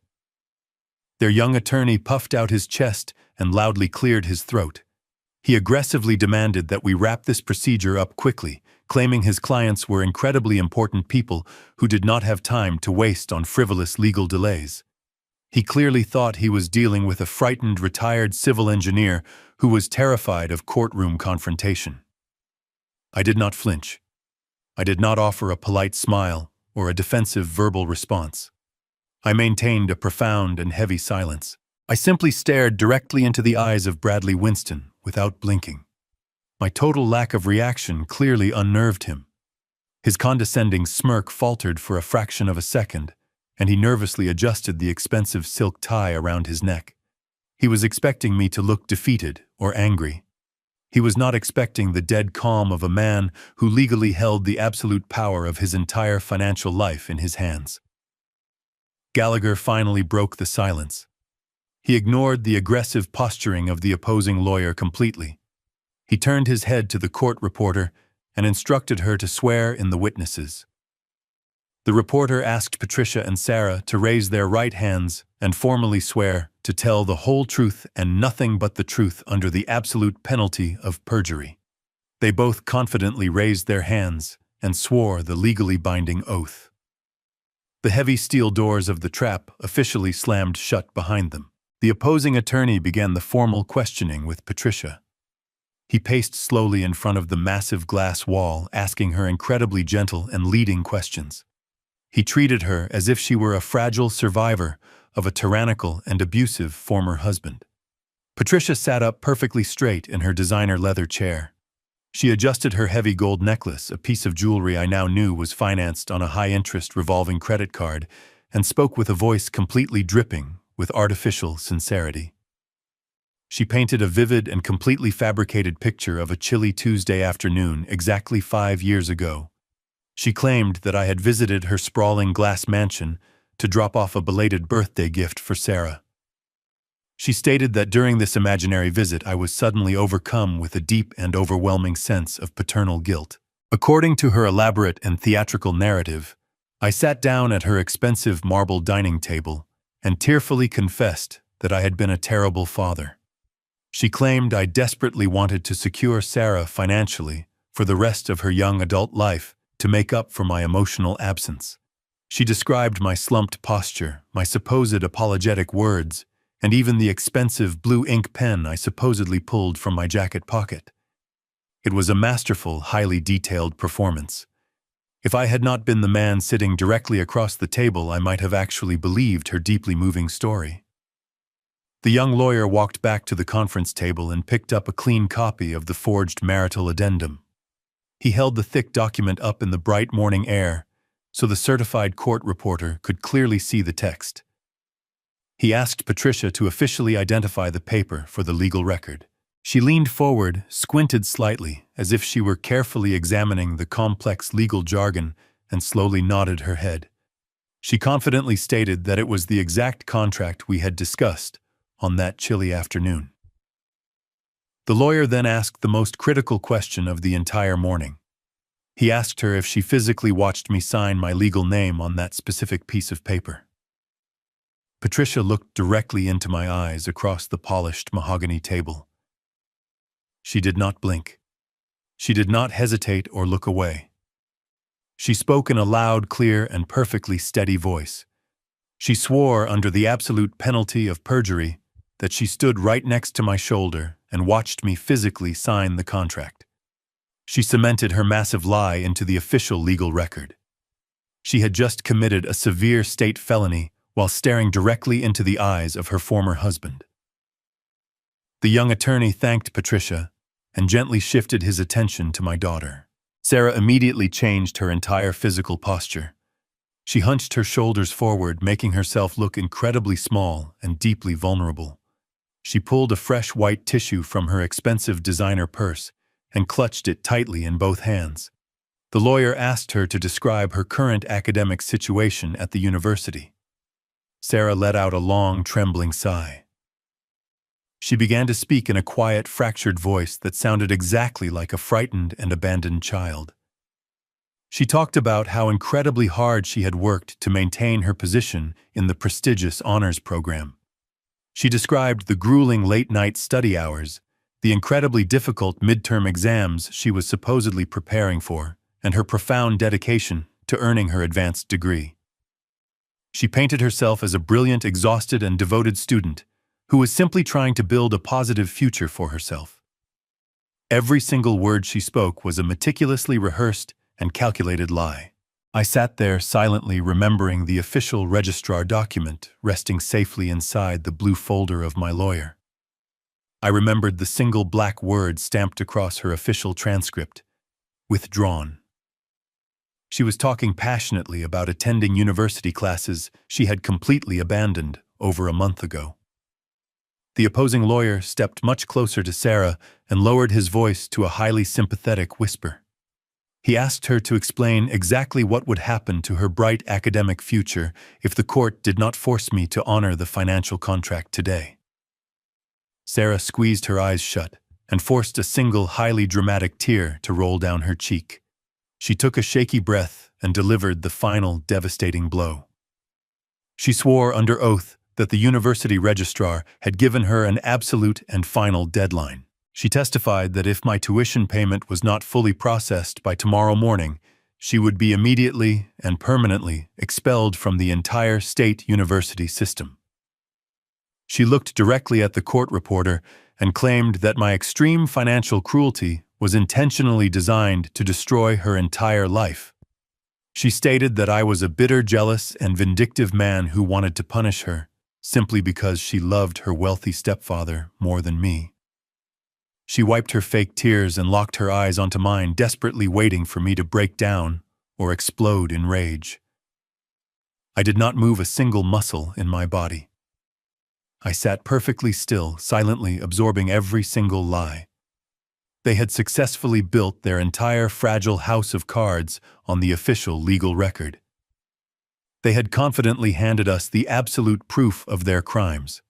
Their young attorney puffed out his chest and loudly cleared his throat. He aggressively demanded that we wrap this procedure up quickly, claiming his clients were incredibly important people who did not have time to waste on frivolous legal delays. He clearly thought he was dealing with a frightened retired civil engineer who was terrified of courtroom confrontation. I did not flinch. I did not offer a polite smile or a defensive verbal response. I maintained a profound and heavy silence. I simply stared directly into the eyes of Bradley Winston without blinking. My total lack of reaction clearly unnerved him. His condescending smirk faltered for a fraction of a second, and he nervously adjusted the expensive silk tie around his neck. He was expecting me to look defeated or angry. He was not expecting the dead calm of a man who legally held the absolute power of his entire financial life in his hands. Gallagher finally broke the silence. He ignored the aggressive posturing of the opposing lawyer completely. He turned his head to the court reporter and instructed her to swear in the witnesses. The reporter asked Patricia and Sarah to raise their right hands and formally swear to tell the whole truth and nothing but the truth under the absolute penalty of perjury. They both confidently raised their hands and swore the legally binding oath. The heavy steel doors of the trap officially slammed shut behind them. The opposing attorney began the formal questioning with Patricia. He paced slowly in front of the massive glass wall, asking her incredibly gentle and leading questions. He treated her as if she were a fragile survivor of a tyrannical and abusive former husband. Patricia sat up perfectly straight in her designer leather chair. She adjusted her heavy gold necklace, a piece of jewelry I now knew was financed on a high-interest revolving credit card, and spoke with a voice completely dripping with artificial sincerity. She painted a vivid and completely fabricated picture of a chilly Tuesday afternoon exactly 5 years ago. She claimed that I had visited her sprawling glass mansion to drop off a belated birthday gift for Sarah. She stated that during this imaginary visit I was suddenly overcome with a deep and overwhelming sense of paternal guilt. According to her elaborate and theatrical narrative, I sat down at her expensive marble dining table and tearfully confessed that I had been a terrible father. She claimed I desperately wanted to secure Sarah financially for the rest of her young adult life to make up for my emotional absence. She described my slumped posture, my supposed apologetic words, and even the expensive blue ink pen I supposedly pulled from my jacket pocket. It was a masterful, highly detailed performance. If I had not been the man sitting directly across the table, I might have actually believed her deeply moving story. The young lawyer walked back to the conference table and picked up a clean copy of the forged marital addendum. He held the thick document up in the bright morning air so the certified court reporter could clearly see the text. He asked Patricia to officially identify the paper for the legal record. She leaned forward, squinted slightly, as if she were carefully examining the complex legal jargon, and slowly nodded her head. She confidently stated that it was the exact contract we had discussed on that chilly afternoon. The lawyer then asked the most critical question of the entire morning. He asked her if she physically watched me sign my legal name on that specific piece of paper. Patricia looked directly into my eyes across the polished mahogany table. She did not blink. She did not hesitate or look away. She spoke in a loud, clear, and perfectly steady voice. She swore under the absolute penalty of perjury that she stood right next to my shoulder and watched me physically sign the contract. She cemented her massive lie into the official legal record. She had just committed a severe state felony while staring directly into the eyes of her former husband. The young attorney thanked Patricia and gently shifted his attention to my daughter. Sarah immediately changed her entire physical posture. She hunched her shoulders forward, making herself look incredibly small and deeply vulnerable. She pulled a fresh white tissue from her expensive designer purse and clutched it tightly in both hands. The lawyer asked her to describe her current academic situation at the university. Sarah let out a long, trembling sigh. She began to speak in a quiet, fractured voice that sounded exactly like a frightened and abandoned child. She talked about how incredibly hard she had worked to maintain her position in the prestigious honors program. She described the grueling late-night study hours, the incredibly difficult midterm exams she was supposedly preparing for, and her profound dedication to earning her advanced degree. She painted herself as a brilliant, exhausted, and devoted student who was simply trying to build a positive future for herself. Every single word she spoke was a meticulously rehearsed and calculated lie. I sat there silently remembering the official registrar document resting safely inside the blue folder of my lawyer. I remembered the single black word stamped across her official transcript: withdrawn. She was talking passionately about attending university classes she had completely abandoned over a month ago. The opposing lawyer stepped much closer to Sarah and lowered his voice to a highly sympathetic whisper. He asked her to explain exactly what would happen to her bright academic future if the court did not force me to honor the financial contract today. Sarah squeezed her eyes shut and forced a single highly dramatic tear to roll down her cheek. She took a shaky breath and delivered the final devastating blow. She swore under oath that the university registrar had given her an absolute and final deadline. She testified that if my tuition payment was not fully processed by tomorrow morning, she would be immediately and permanently expelled from the entire state university system. She looked directly at the court reporter and claimed that my extreme financial cruelty was intentionally designed to destroy her entire life. She stated that I was a bitter, jealous, and vindictive man who wanted to punish her, simply because she loved her wealthy stepfather more than me. She wiped her fake tears and locked her eyes onto mine, desperately waiting for me to break down or explode in rage. I did not move a single muscle in my body. I sat perfectly still, silently absorbing every single lie. They had successfully built their entire fragile house of cards on the official legal record. They had confidently handed us the absolute proof of their crimes.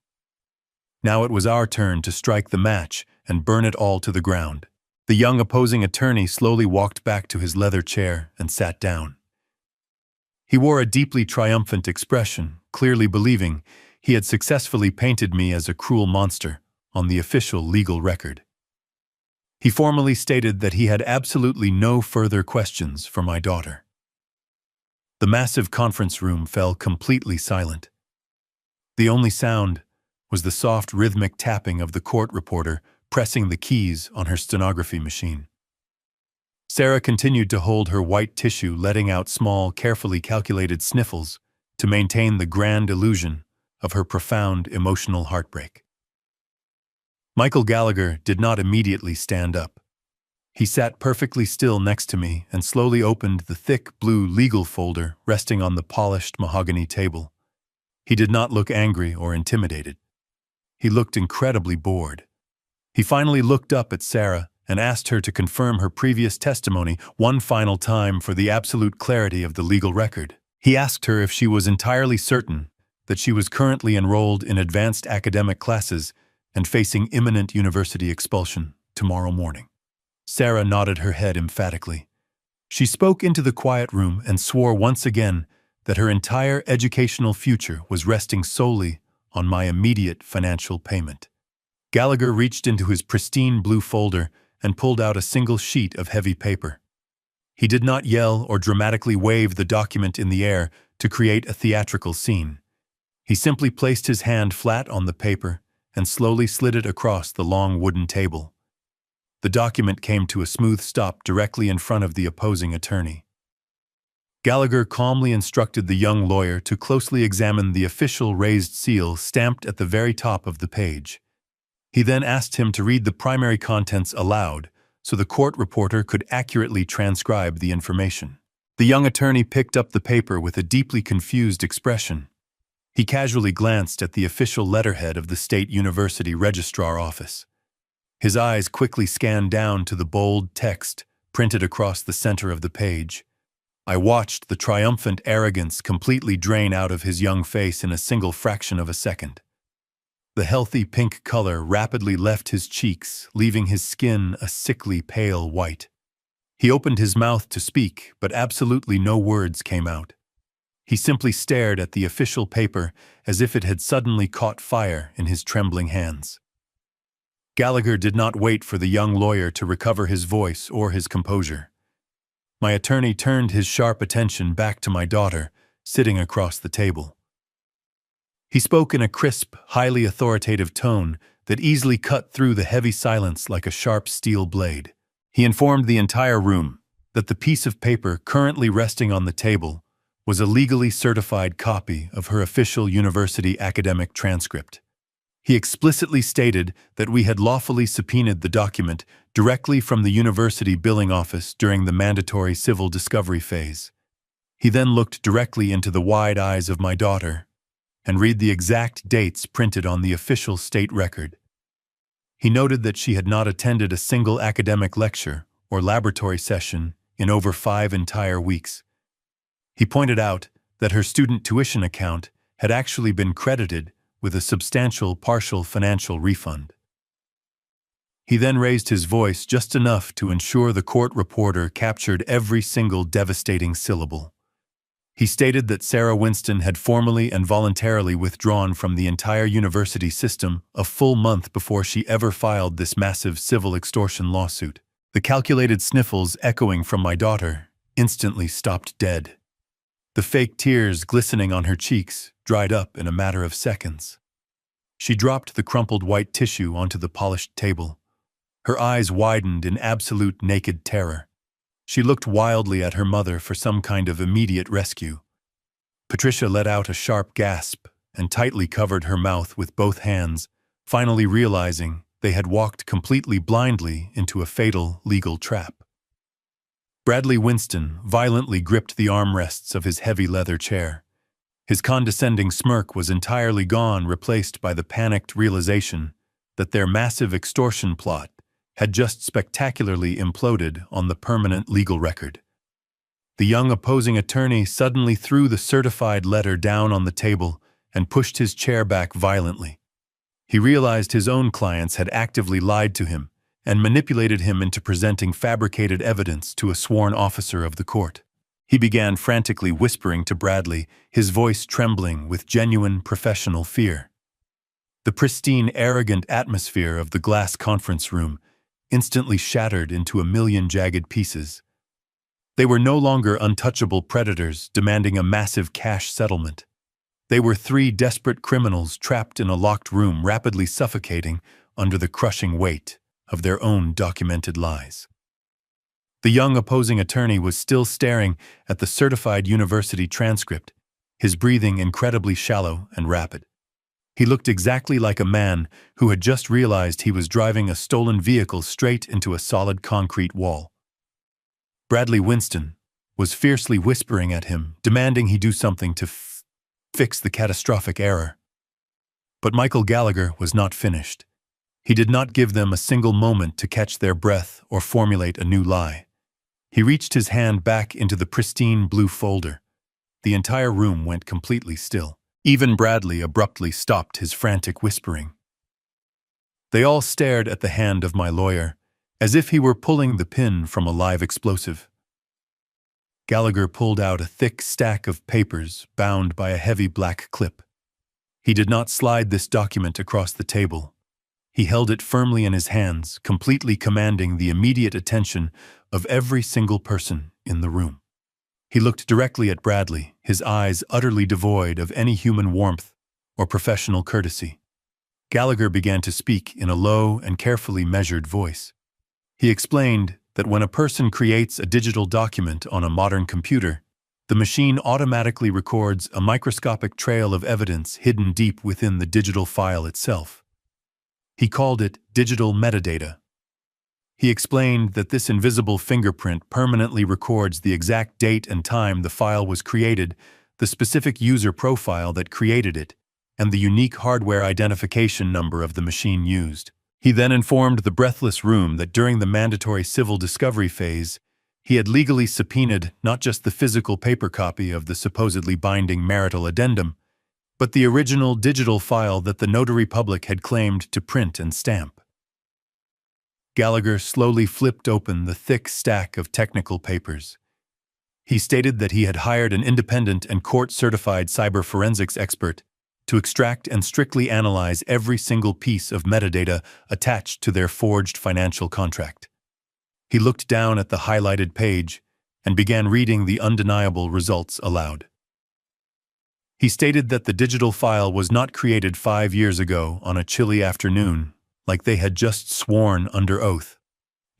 Now it was our turn to strike the match and burn it all to the ground. The young opposing attorney slowly walked back to his leather chair and sat down. He wore a deeply triumphant expression, clearly believing he had successfully painted me as a cruel monster on the official legal record. He formally stated that he had absolutely no further questions for my daughter. The massive conference room fell completely silent. The only sound was the soft rhythmic tapping of the court reporter pressing the keys on her stenography machine. Sarah continued to hold her white tissue, letting out small, carefully calculated sniffles to maintain the grand illusion of her profound emotional heartbreak. Michael Gallagher did not immediately stand up. He sat perfectly still next to me and slowly opened the thick blue legal folder resting on the polished mahogany table. He did not look angry or intimidated. He looked incredibly bored. He finally looked up at Sarah and asked her to confirm her previous testimony one final time for the absolute clarity of the legal record. He asked her if she was entirely certain that she was currently enrolled in advanced academic classes and facing imminent university expulsion tomorrow morning. Sarah nodded her head emphatically. She spoke into the quiet room and swore once again that her entire educational future was resting solely on my immediate financial payment. Gallagher reached into his pristine blue folder and pulled out a single sheet of heavy paper. He did not yell or dramatically wave the document in the air to create a theatrical scene. He simply placed his hand flat on the paper and slowly slid it across the long wooden table. The document came to a smooth stop directly in front of the opposing attorney. Gallagher calmly instructed the young lawyer to closely examine the official raised seal stamped at the very top of the page. He then asked him to read the primary contents aloud so the court reporter could accurately transcribe the information. The young attorney picked up the paper with a deeply confused expression. He casually glanced at the official letterhead of the State University Registrar Office. His eyes quickly scanned down to the bold text printed across the center of the page. I watched the triumphant arrogance completely drain out of his young face in a single fraction of a second. The healthy pink color rapidly left his cheeks, leaving his skin a sickly pale white. He opened his mouth to speak, but absolutely no words came out. He simply stared at the official paper as if it had suddenly caught fire in his trembling hands. Gallagher did not wait for the young lawyer to recover his voice or his composure. My attorney turned his sharp attention back to my daughter, sitting across the table. He spoke in a crisp, highly authoritative tone that easily cut through the heavy silence like a sharp steel blade. He informed the entire room that the piece of paper currently resting on the table was a legally certified copy of her official university academic transcript. He explicitly stated that we had lawfully subpoenaed the document directly from the university billing office during the mandatory civil discovery phase. He then looked directly into the wide eyes of my daughter and read the exact dates printed on the official state record. He noted that she had not attended a single academic lecture or laboratory session in over 5 entire weeks. He pointed out that her student tuition account had actually been credited with a substantial partial financial refund. He then raised his voice just enough to ensure the court reporter captured every single devastating syllable. He stated that Sarah Winston had formally and voluntarily withdrawn from the entire university system a full month before she ever filed this massive civil extortion lawsuit. The calculated sniffles echoing from my daughter instantly stopped dead. The fake tears glistening on her cheeks dried up in a matter of seconds. She dropped the crumpled white tissue onto the polished table. Her eyes widened in absolute naked terror. She looked wildly at her mother for some kind of immediate rescue. Patricia let out a sharp gasp and tightly covered her mouth with both hands, finally realizing they had walked completely blindly into a fatal legal trap. Bradley Winston violently gripped the armrests of his heavy leather chair. His condescending smirk was entirely gone, replaced by the panicked realization that their massive extortion plot had just spectacularly imploded on the permanent legal record. The young opposing attorney suddenly threw the certified letter down on the table and pushed his chair back violently. He realized his own clients had actively lied to him and manipulated him into presenting fabricated evidence to a sworn officer of the court. He began frantically whispering to Bradley, his voice trembling with genuine professional fear. The pristine, arrogant atmosphere of the glass conference room instantly shattered into a million jagged pieces. They were no longer untouchable predators demanding a massive cash settlement. They were 3 desperate criminals trapped in a locked room, rapidly suffocating under the crushing weight of their own documented lies. The young opposing attorney was still staring at the certified university transcript, his breathing incredibly shallow and rapid. He looked exactly like a man who had just realized he was driving a stolen vehicle straight into a solid concrete wall. Bradley Winston was fiercely whispering at him, demanding he do something to fix the catastrophic error. But Michael Gallagher was not finished. He did not give them a single moment to catch their breath or formulate a new lie. He reached his hand back into the pristine blue folder. The entire room went completely still. Even Bradley abruptly stopped his frantic whispering. They all stared at the hand of my lawyer, as if he were pulling the pin from a live explosive. Gallagher pulled out a thick stack of papers bound by a heavy black clip. He did not slide this document across the table. He held it firmly in his hands, completely commanding the immediate attention of every single person in the room. He looked directly at Bradley, his eyes utterly devoid of any human warmth or professional courtesy. Gallagher began to speak in a low and carefully measured voice. He explained that when a person creates a digital document on a modern computer, the machine automatically records a microscopic trail of evidence hidden deep within the digital file itself. He called it digital metadata. He explained that this invisible fingerprint permanently records the exact date and time the file was created, the specific user profile that created it, and the unique hardware identification number of the machine used. He then informed the breathless room that during the mandatory civil discovery phase, he had legally subpoenaed not just the physical paper copy of the supposedly binding marital addendum, but the original digital file that the notary public had claimed to print and stamp. Gallagher slowly flipped open the thick stack of technical papers. He stated that he had hired an independent and court-certified cyber forensics expert to extract and strictly analyze every single piece of metadata attached to their forged financial contract. He looked down at the highlighted page and began reading the undeniable results aloud. He stated that the digital file was not created 5 years ago on a chilly afternoon, like they had just sworn under oath.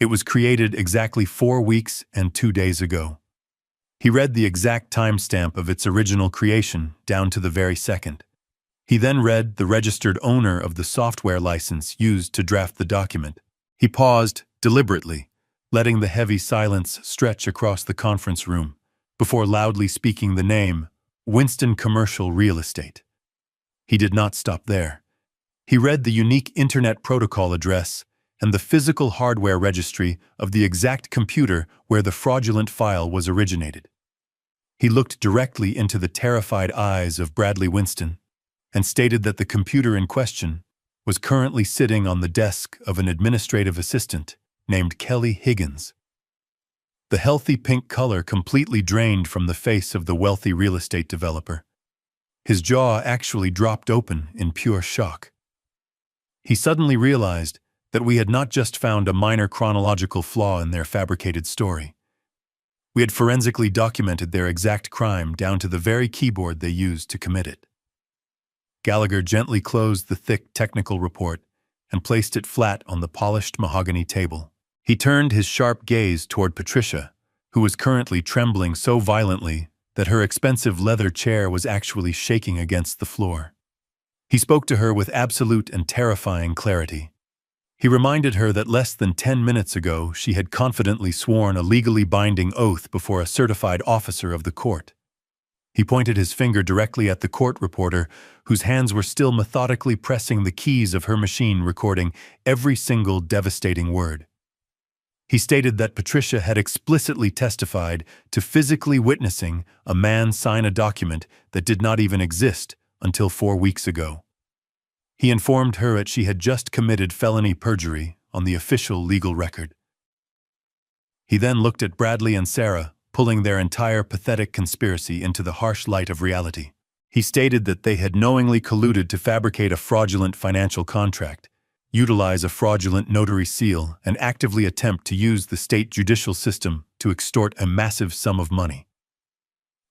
It was created exactly 4 weeks and 2 days ago. He read the exact timestamp of its original creation down to the very second. He then read the registered owner of the software license used to draft the document. He paused deliberately, letting the heavy silence stretch across the conference room, before loudly speaking the name, Winston Commercial Real Estate. He did not stop there. He read the unique Internet Protocol address and the physical hardware registry of the exact computer where the fraudulent file was originated. He looked directly into the terrified eyes of Bradley Winston and stated that the computer in question was currently sitting on the desk of an administrative assistant named Kelly Higgins. The healthy pink color completely drained from the face of the wealthy real estate developer. His jaw actually dropped open in pure shock. He suddenly realized that we had not just found a minor chronological flaw in their fabricated story. We had forensically documented their exact crime down to the very keyboard they used to commit it. Gallagher gently closed the thick technical report and placed it flat on the polished mahogany table. He turned his sharp gaze toward Patricia, who was currently trembling so violently that her expensive leather chair was actually shaking against the floor. He spoke to her with absolute and terrifying clarity. He reminded her that less than 10 minutes ago she had confidently sworn a legally binding oath before a certified officer of the court. He pointed his finger directly at the court reporter, whose hands were still methodically pressing the keys of her machine, recording every single devastating word. He stated that Patricia had explicitly testified to physically witnessing a man sign a document that did not even exist until 4 weeks ago. He informed her that she had just committed felony perjury on the official legal record. He then looked at Bradley and Sarah, pulling their entire pathetic conspiracy into the harsh light of reality. He stated that they had knowingly colluded to fabricate a fraudulent financial contract, utilize a fraudulent notary seal, and actively attempt to use the state judicial system to extort a massive sum of money.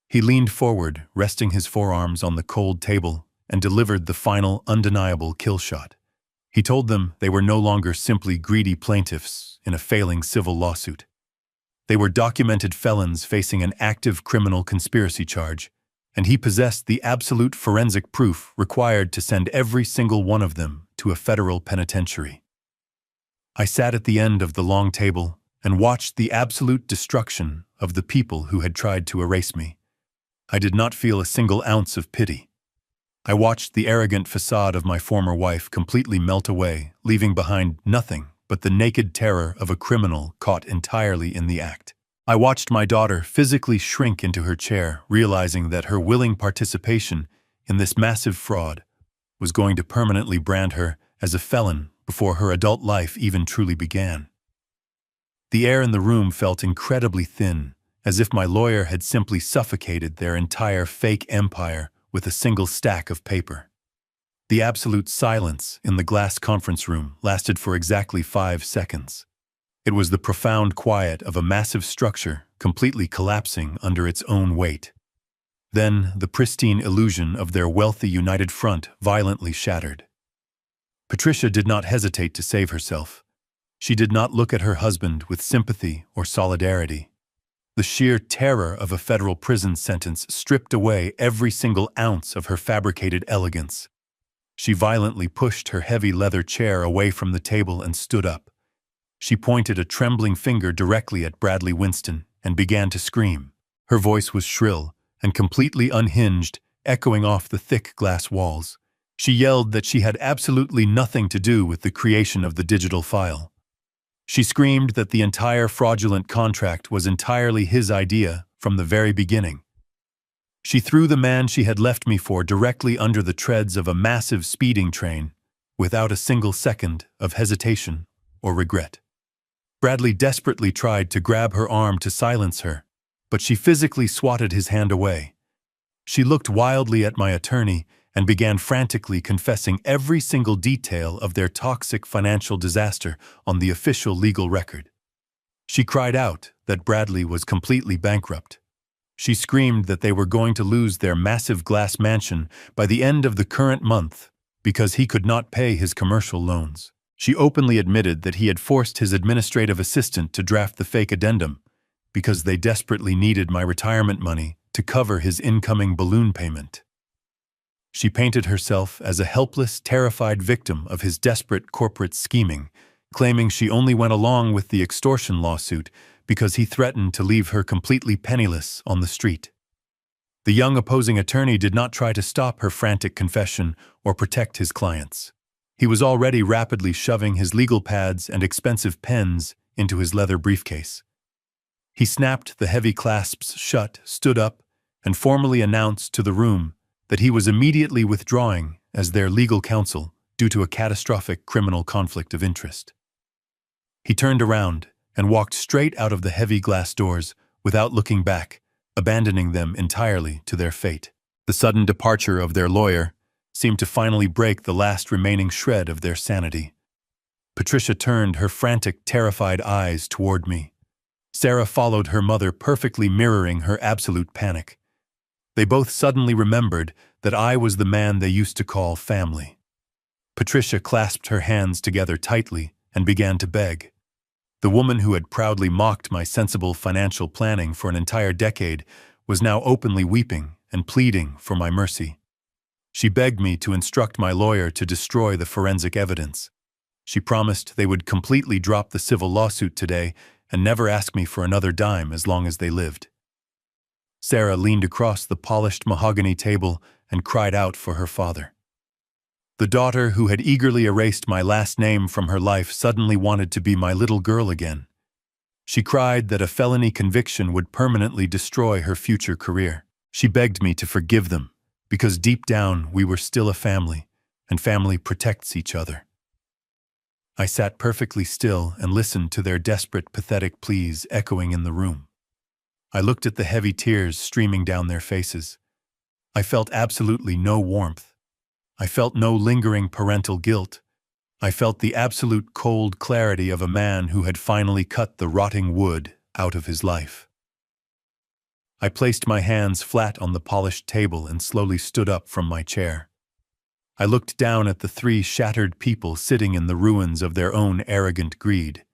He leaned forward, resting his forearms on the cold table, and delivered the final, undeniable kill shot. He told them they were no longer simply greedy plaintiffs in a failing civil lawsuit. They were documented felons facing an active criminal conspiracy charge, and he possessed the absolute forensic proof required to send every single one of them to a federal penitentiary. I sat at the end of the long table and watched the absolute destruction of the people who had tried to erase me. I did not feel a single ounce of pity. I watched the arrogant facade of my former wife completely melt away, leaving behind nothing but the naked terror of a criminal caught entirely in the act. I watched my daughter physically shrink into her chair, realizing that her willing participation in this massive fraud was going to permanently brand her as a felon before her adult life even truly began. The air in the room felt incredibly thin, as if my lawyer had simply suffocated their entire fake empire with a single stack of paper. The absolute silence in the glass conference room lasted for exactly 5 seconds. It was the profound quiet of a massive structure completely collapsing under its own weight. Then the pristine illusion of their wealthy united front violently shattered. Patricia did not hesitate to save herself. She did not look at her husband with sympathy or solidarity. The sheer terror of a federal prison sentence stripped away every single ounce of her fabricated elegance. She violently pushed her heavy leather chair away from the table and stood up. She pointed a trembling finger directly at Bradley Winston and began to scream. Her voice was shrill and completely unhinged, echoing off the thick glass walls. She yelled that she had absolutely nothing to do with the creation of the digital file. She screamed that the entire fraudulent contract was entirely his idea from the very beginning. She threw the man she had left me for directly under the treads of a massive speeding train, without a single second of hesitation or regret. Bradley desperately tried to grab her arm to silence her, but she physically swatted his hand away. She looked wildly at my attorney and began frantically confessing every single detail of their toxic financial disaster on the official legal record. She cried out that Bradley was completely bankrupt. She screamed that they were going to lose their massive glass mansion by the end of the current month because he could not pay his commercial loans. She openly admitted that he had forced his administrative assistant to draft the fake addendum because they desperately needed my retirement money to cover his incoming balloon payment. She painted herself as a helpless, terrified victim of his desperate corporate scheming, claiming she only went along with the extortion lawsuit because he threatened to leave her completely penniless on the street. The young opposing attorney did not try to stop her frantic confession or protect his clients. He was already rapidly shoving his legal pads and expensive pens into his leather briefcase. He snapped the heavy clasps shut, stood up, and formally announced to the room that he was immediately withdrawing as their legal counsel due to a catastrophic criminal conflict of interest. He turned around and walked straight out of the heavy glass doors without looking back, abandoning them entirely to their fate. The sudden departure of their lawyer seemed to finally break the last remaining shred of their sanity. Patricia turned her frantic, terrified eyes toward me. Sarah followed her mother, perfectly mirroring her absolute panic. They both suddenly remembered that I was the man they used to call family. Patricia clasped her hands together tightly and began to beg. The woman who had proudly mocked my sensible financial planning for an entire decade was now openly weeping and pleading for my mercy. She begged me to instruct my lawyer to destroy the forensic evidence. She promised they would completely drop the civil lawsuit today and never ask me for another dime as long as they lived. Sarah leaned across the polished mahogany table and cried out for her father. The daughter who had eagerly erased my last name from her life suddenly wanted to be my little girl again. She cried that a felony conviction would permanently destroy her future career. She begged me to forgive them, because deep down we were still a family, and family protects each other. I sat perfectly still and listened to their desperate, pathetic pleas echoing in the room. I looked at the heavy tears streaming down their faces. I felt absolutely no warmth. I felt no lingering parental guilt. I felt the absolute cold clarity of a man who had finally cut the rotting wood out of his life. I placed my hands flat on the polished table and slowly stood up from my chair. I looked down at the three shattered people sitting in the ruins of their own arrogant greed.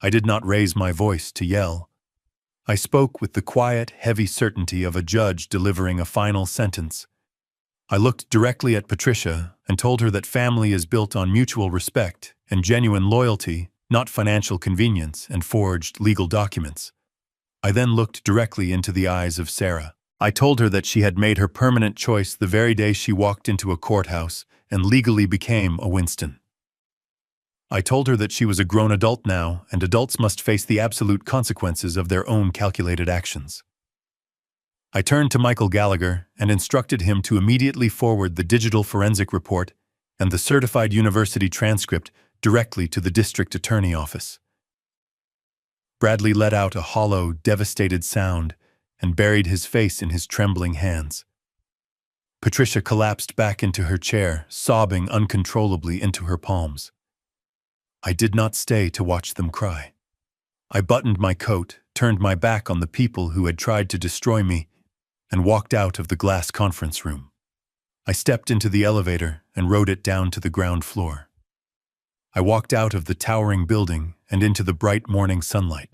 I did not raise my voice to yell. I spoke with the quiet, heavy certainty of a judge delivering a final sentence. I looked directly at Patricia and told her that family is built on mutual respect and genuine loyalty, not financial convenience and forged legal documents. I then looked directly into the eyes of Sarah. I told her that she had made her permanent choice the very day she walked into a courthouse and legally became a Winston. I told her that she was a grown adult now, and adults must face the absolute consequences of their own calculated actions. I turned to Michael Gallagher and instructed him to immediately forward the digital forensic report and the certified university transcript directly to the district attorney office. Bradley let out a hollow, devastated sound and buried his face in his trembling hands. Patricia collapsed back into her chair, sobbing uncontrollably into her palms. I did not stay to watch them cry. I buttoned my coat, turned my back on the people who had tried to destroy me, and walked out of the glass conference room. I stepped into the elevator and rode it down to the ground floor. I walked out of the towering building and into the bright morning sunlight.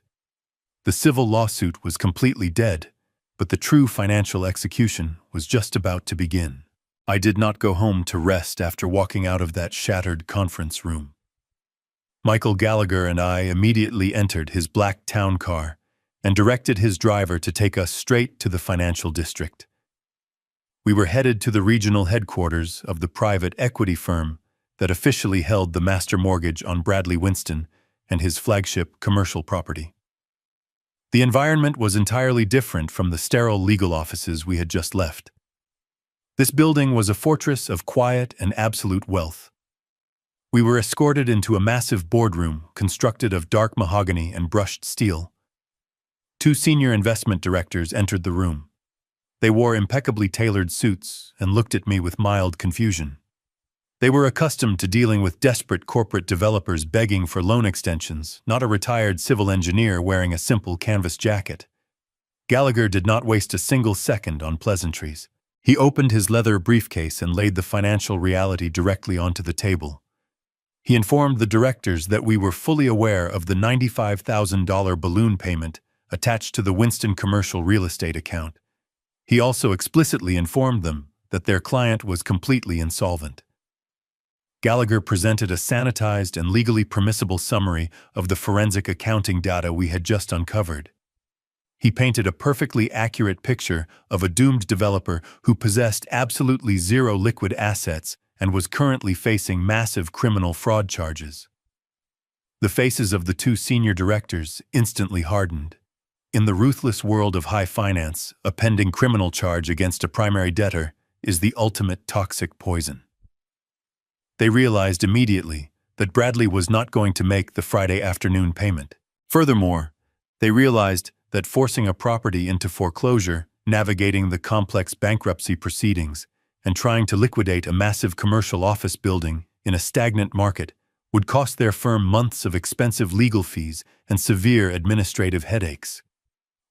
The civil lawsuit was completely dead, but the true financial execution was just about to begin. I did not go home to rest after walking out of that shattered conference room. Michael Gallagher and I immediately entered his black town car and directed his driver to take us straight to the financial district. We were headed to the regional headquarters of the private equity firm that officially held the master mortgage on Bradley Winston and his flagship commercial property. The environment was entirely different from the sterile legal offices we had just left. This building was a fortress of quiet and absolute wealth. We were escorted into a massive boardroom constructed of dark mahogany and brushed steel. Two senior investment directors entered the room. They wore impeccably tailored suits and looked at me with mild confusion. They were accustomed to dealing with desperate corporate developers begging for loan extensions, not a retired civil engineer wearing a simple canvas jacket. Gallagher did not waste a single second on pleasantries. He opened his leather briefcase and laid the financial reality directly onto the table. He informed the directors that we were fully aware of the $95,000 balloon payment attached to the Winston commercial real estate account. He also explicitly informed them that their client was completely insolvent. Gallagher presented a sanitized and legally permissible summary of the forensic accounting data we had just uncovered. He painted a perfectly accurate picture of a doomed developer who possessed absolutely zero liquid assets and was currently facing massive criminal fraud charges. The faces of the two senior directors instantly hardened. In the ruthless world of high finance, a pending criminal charge against a primary debtor is the ultimate toxic poison. They realized immediately that Bradley was not going to make the Friday afternoon payment. Furthermore, they realized that forcing a property into foreclosure, navigating the complex bankruptcy proceedings, and trying to liquidate a massive commercial office building in a stagnant market would cost their firm months of expensive legal fees and severe administrative headaches.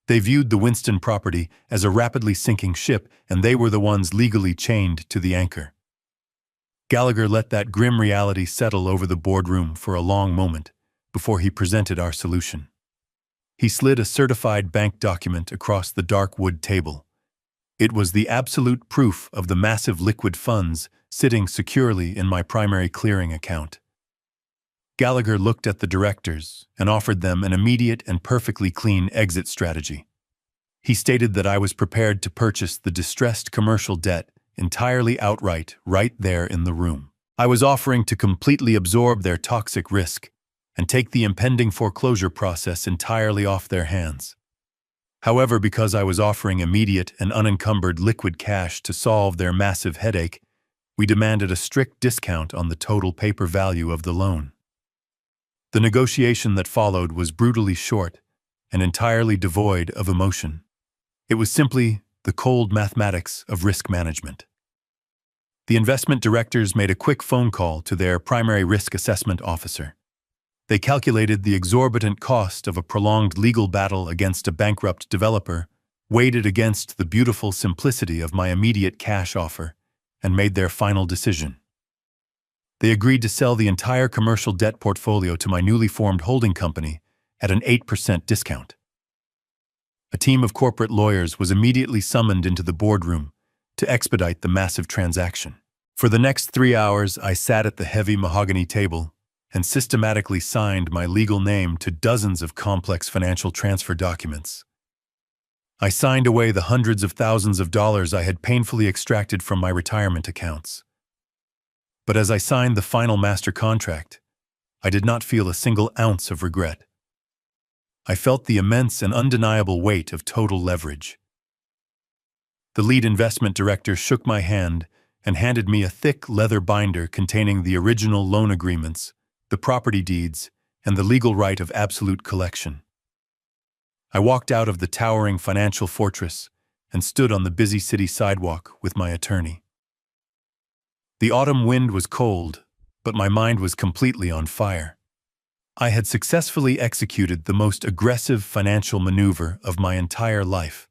They viewed the Winston property as a rapidly sinking ship, and they were the ones legally chained to the anchor. Gallagher let that grim reality settle over the boardroom for a long moment before he presented our solution. He slid a certified bank document across the dark wood table. It was the absolute proof of the massive liquid funds sitting securely in my primary clearing account. Gallagher looked at the directors and offered them an immediate and perfectly clean exit strategy. He stated that I was prepared to purchase the distressed commercial debt entirely outright right there in the room. I was offering to completely absorb their toxic risk and take the impending foreclosure process entirely off their hands. However, because I was offering immediate and unencumbered liquid cash to solve their massive headache, we demanded a strict discount on the total paper value of the loan. The negotiation that followed was brutally short and entirely devoid of emotion. It was simply the cold mathematics of risk management. The investment directors made a quick phone call to their primary risk assessment officer. They calculated the exorbitant cost of a prolonged legal battle against a bankrupt developer, weighed it against the beautiful simplicity of my immediate cash offer, and made their final decision. They agreed to sell the entire commercial debt portfolio to my newly formed holding company at an 8% discount. A team of corporate lawyers was immediately summoned into the boardroom to expedite the massive transaction. For the next 3 hours, I sat at the heavy mahogany table and systematically signed my legal name to dozens of complex financial transfer documents. I signed away the hundreds of thousands of dollars I had painfully extracted from my retirement accounts. But as I signed the final master contract, I did not feel a single ounce of regret. I felt the immense and undeniable weight of total leverage. The lead investment director shook my hand and handed me a thick leather binder containing the original loan agreements, the property deeds, and the legal right of absolute collection. I walked out of the towering financial fortress and stood on the busy city sidewalk with my attorney. The autumn wind was cold, but my mind was completely on fire. I had successfully executed the most aggressive financial maneuver of my entire life.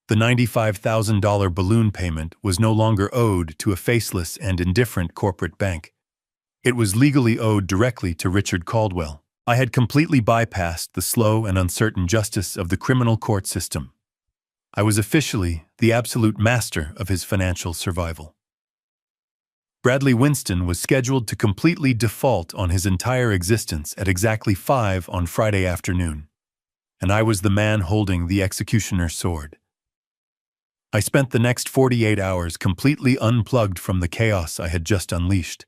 The $95,000 balloon payment was no longer owed to a faceless and indifferent corporate bank. It was legally owed directly to Richard Caldwell. I had completely bypassed the slow and uncertain justice of the criminal court system. I was officially the absolute master of his financial survival. Bradley Winston was scheduled to completely default on his entire existence at exactly 5 on Friday afternoon, and I was the man holding the executioner's sword. I spent the next 48 hours completely unplugged from the chaos I had just unleashed.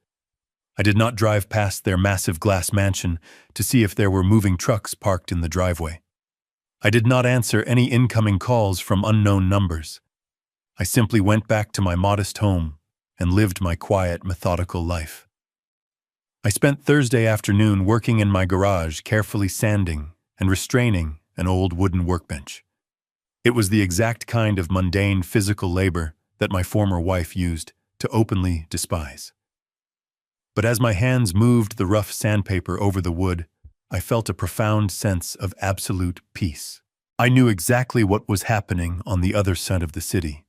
I did not drive past their massive glass mansion to see if there were moving trucks parked in the driveway. I did not answer any incoming calls from unknown numbers. I simply went back to my modest home and lived my quiet, methodical life. I spent Thursday afternoon working in my garage, carefully sanding and restraining an old wooden workbench. It was the exact kind of mundane physical labor that my former wife used to openly despise. But as my hands moved the rough sandpaper over the wood, I felt a profound sense of absolute peace. I knew exactly what was happening on the other side of the city.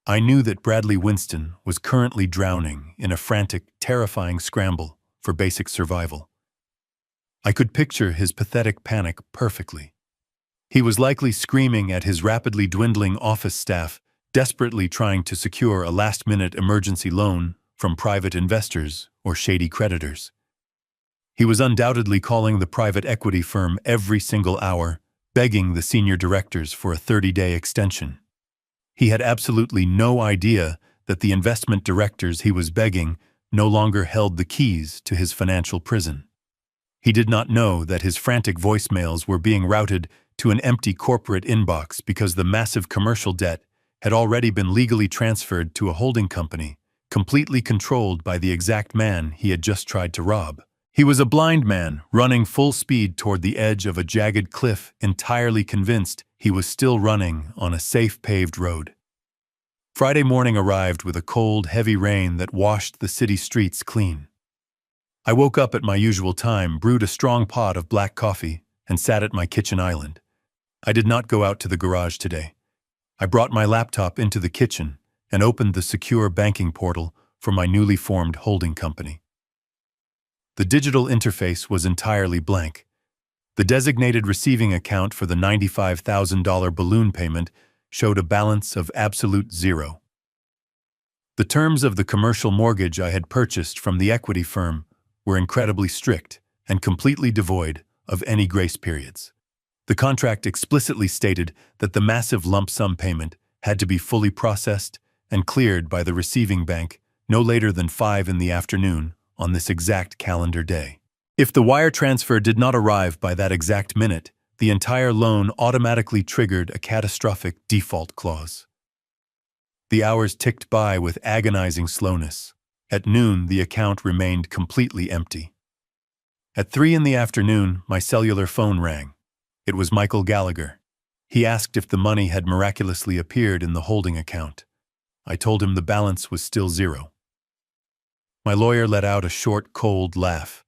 I knew that Bradley Winston was currently drowning in a frantic, terrifying scramble for basic survival. I could picture his pathetic panic perfectly. He was likely screaming at his rapidly dwindling office staff, desperately trying to secure a last-minute emergency loan from private investors or shady creditors. He was undoubtedly calling the private equity firm every single hour, begging the senior directors for a 30-day extension. He had absolutely no idea that the investment directors he was begging no longer held the keys to his financial prison. He did not know that his frantic voicemails were being routed to an empty corporate inbox because the massive commercial debt had already been legally transferred to a holding company, completely controlled by the exact man he had just tried to rob. He was a blind man, running full speed toward the edge of a jagged cliff, entirely convinced he was still running on a safe paved road. Friday morning arrived with a cold, heavy rain that washed the city streets clean. I woke up at my usual time, brewed a strong pot of black coffee, and sat at my kitchen island. I did not go out to the garage today. I brought my laptop into the kitchen and opened the secure banking portal for my newly formed holding company. The digital interface was entirely blank. The designated receiving account for the $95,000 balloon payment showed a balance of absolute zero. The terms of the commercial mortgage I had purchased from the equity firm were incredibly strict and completely devoid of any grace periods. The contract explicitly stated that the massive lump sum payment had to be fully processed and cleared by the receiving bank no later than 5 p.m. on this exact calendar day. If the wire transfer did not arrive by that exact minute, the entire loan automatically triggered a catastrophic default clause. The hours ticked by with agonizing slowness. At noon, the account remained completely empty. At 3 p.m, my cellular phone rang. It was Michael Gallagher. He asked if the money had miraculously appeared in the holding account. I told him the balance was still zero. My lawyer let out a short, cold laugh.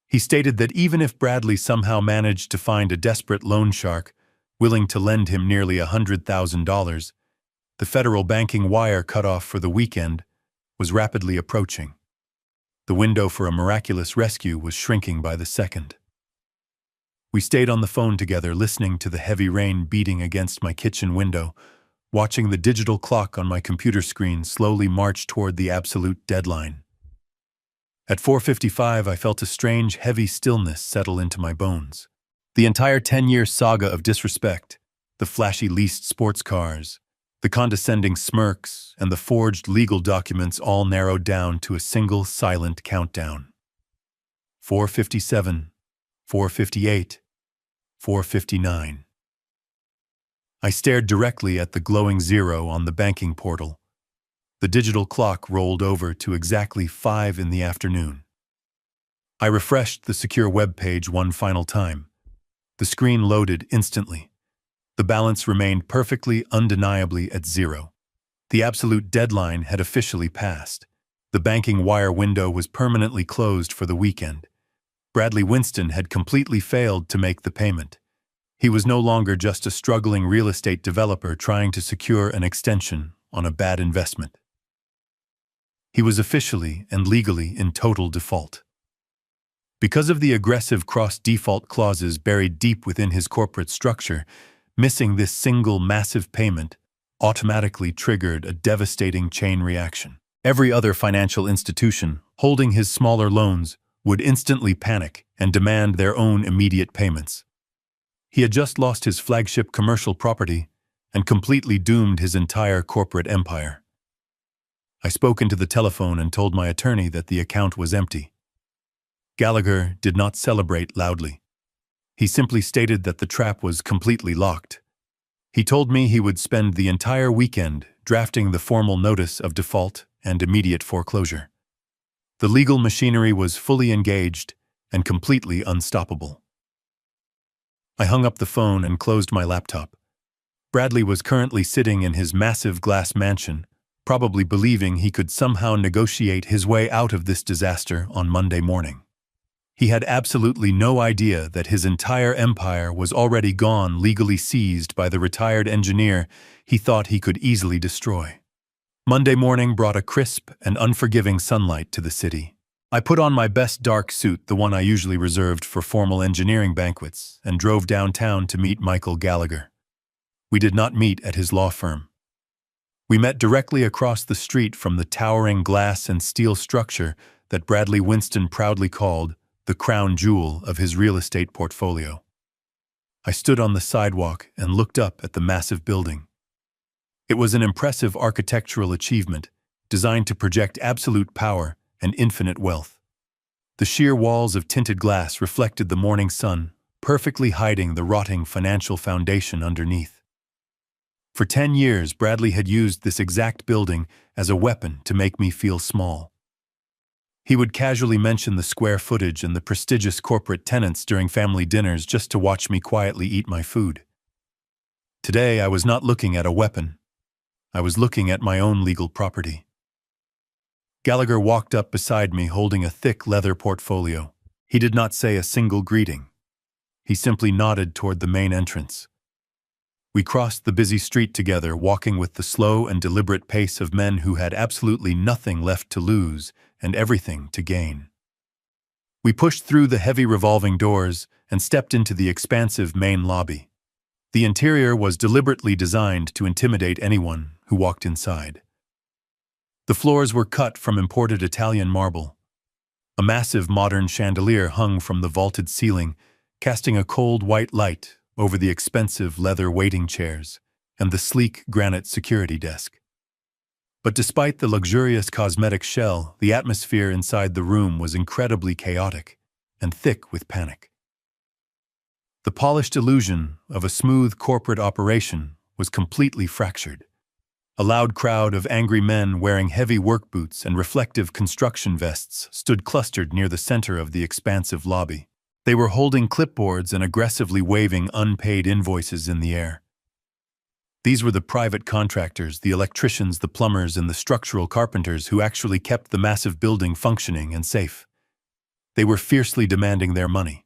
He stated that even if Bradley somehow managed to find a desperate loan shark willing to lend him nearly $100,000, the federal banking wire cutoff for the weekend was rapidly approaching. The window for a miraculous rescue was shrinking by the second. We stayed on the phone together, listening to the heavy rain beating against my kitchen window, watching the digital clock on my computer screen slowly march toward the absolute deadline. At 4:55, I felt a strange, heavy stillness settle into my bones. The entire 10-year saga of disrespect, the flashy leased sports cars, the condescending smirks, and the forged legal documents all narrowed down to a single silent countdown. 4:57, 4:58, 4:59. I stared directly at the glowing zero on the banking portal. The digital clock rolled over to exactly 5 p.m. I refreshed the secure web page one final time. The screen loaded instantly. The balance remained perfectly, undeniably at zero. The absolute deadline had officially passed. The banking wire window was permanently closed for the weekend. Bradley Winston had completely failed to make the payment. He was no longer just a struggling real estate developer trying to secure an extension on a bad investment. He was officially and legally in total default. Because of the aggressive cross-default clauses buried deep within his corporate structure, missing this single massive payment automatically triggered a devastating chain reaction. Every other financial institution holding his smaller loans would instantly panic and demand their own immediate payments. He had just lost his flagship commercial property and completely doomed his entire corporate empire. I spoke into the telephone and told my attorney that the account was empty. Gallagher did not celebrate loudly. He simply stated that the trap was completely locked. He told me he would spend the entire weekend drafting the formal notice of default and immediate foreclosure. The legal machinery was fully engaged and completely unstoppable. I hung up the phone and closed my laptop. Bradley was currently sitting in his massive glass mansion, probably believing he could somehow negotiate his way out of this disaster on Monday morning. He had absolutely no idea that his entire empire was already gone, legally seized by the retired engineer he thought he could easily destroy. Monday morning brought a crisp and unforgiving sunlight to the city. I put on my best dark suit, the one I usually reserved for formal engineering banquets, and drove downtown to meet Michael Gallagher. We did not meet at his law firm. We met directly across the street from the towering glass and steel structure that Bradley Winston proudly called the crown jewel of his real estate portfolio. I stood on the sidewalk and looked up at the massive building. It was an impressive architectural achievement, designed to project absolute power and infinite wealth. The sheer walls of tinted glass reflected the morning sun, perfectly hiding the rotting financial foundation underneath. For 10 years, Bradley had used this exact building as a weapon to make me feel small. He would casually mention the square footage and the prestigious corporate tenants during family dinners just to watch me quietly eat my food. Today, I was not looking at a weapon. I was looking at my own legal property. Gallagher walked up beside me holding a thick leather portfolio. He did not say a single greeting. He simply nodded toward the main entrance. We crossed the busy street together, walking with the slow and deliberate pace of men who had absolutely nothing left to lose and everything to gain. We pushed through the heavy revolving doors and stepped into the expansive main lobby. The interior was deliberately designed to intimidate anyone who walked inside. The floors were cut from imported Italian marble. A massive modern chandelier hung from the vaulted ceiling, casting a cold white light over the expensive leather waiting chairs and the sleek granite security desk. But despite the luxurious cosmetic shell, the atmosphere inside the room was incredibly chaotic and thick with panic. The polished illusion of a smooth corporate operation was completely fractured. A loud crowd of angry men wearing heavy work boots and reflective construction vests stood clustered near the center of the expansive lobby. They were holding clipboards and aggressively waving unpaid invoices in the air. These were the private contractors, the electricians, the plumbers, and the structural carpenters who actually kept the massive building functioning and safe. They were fiercely demanding their money.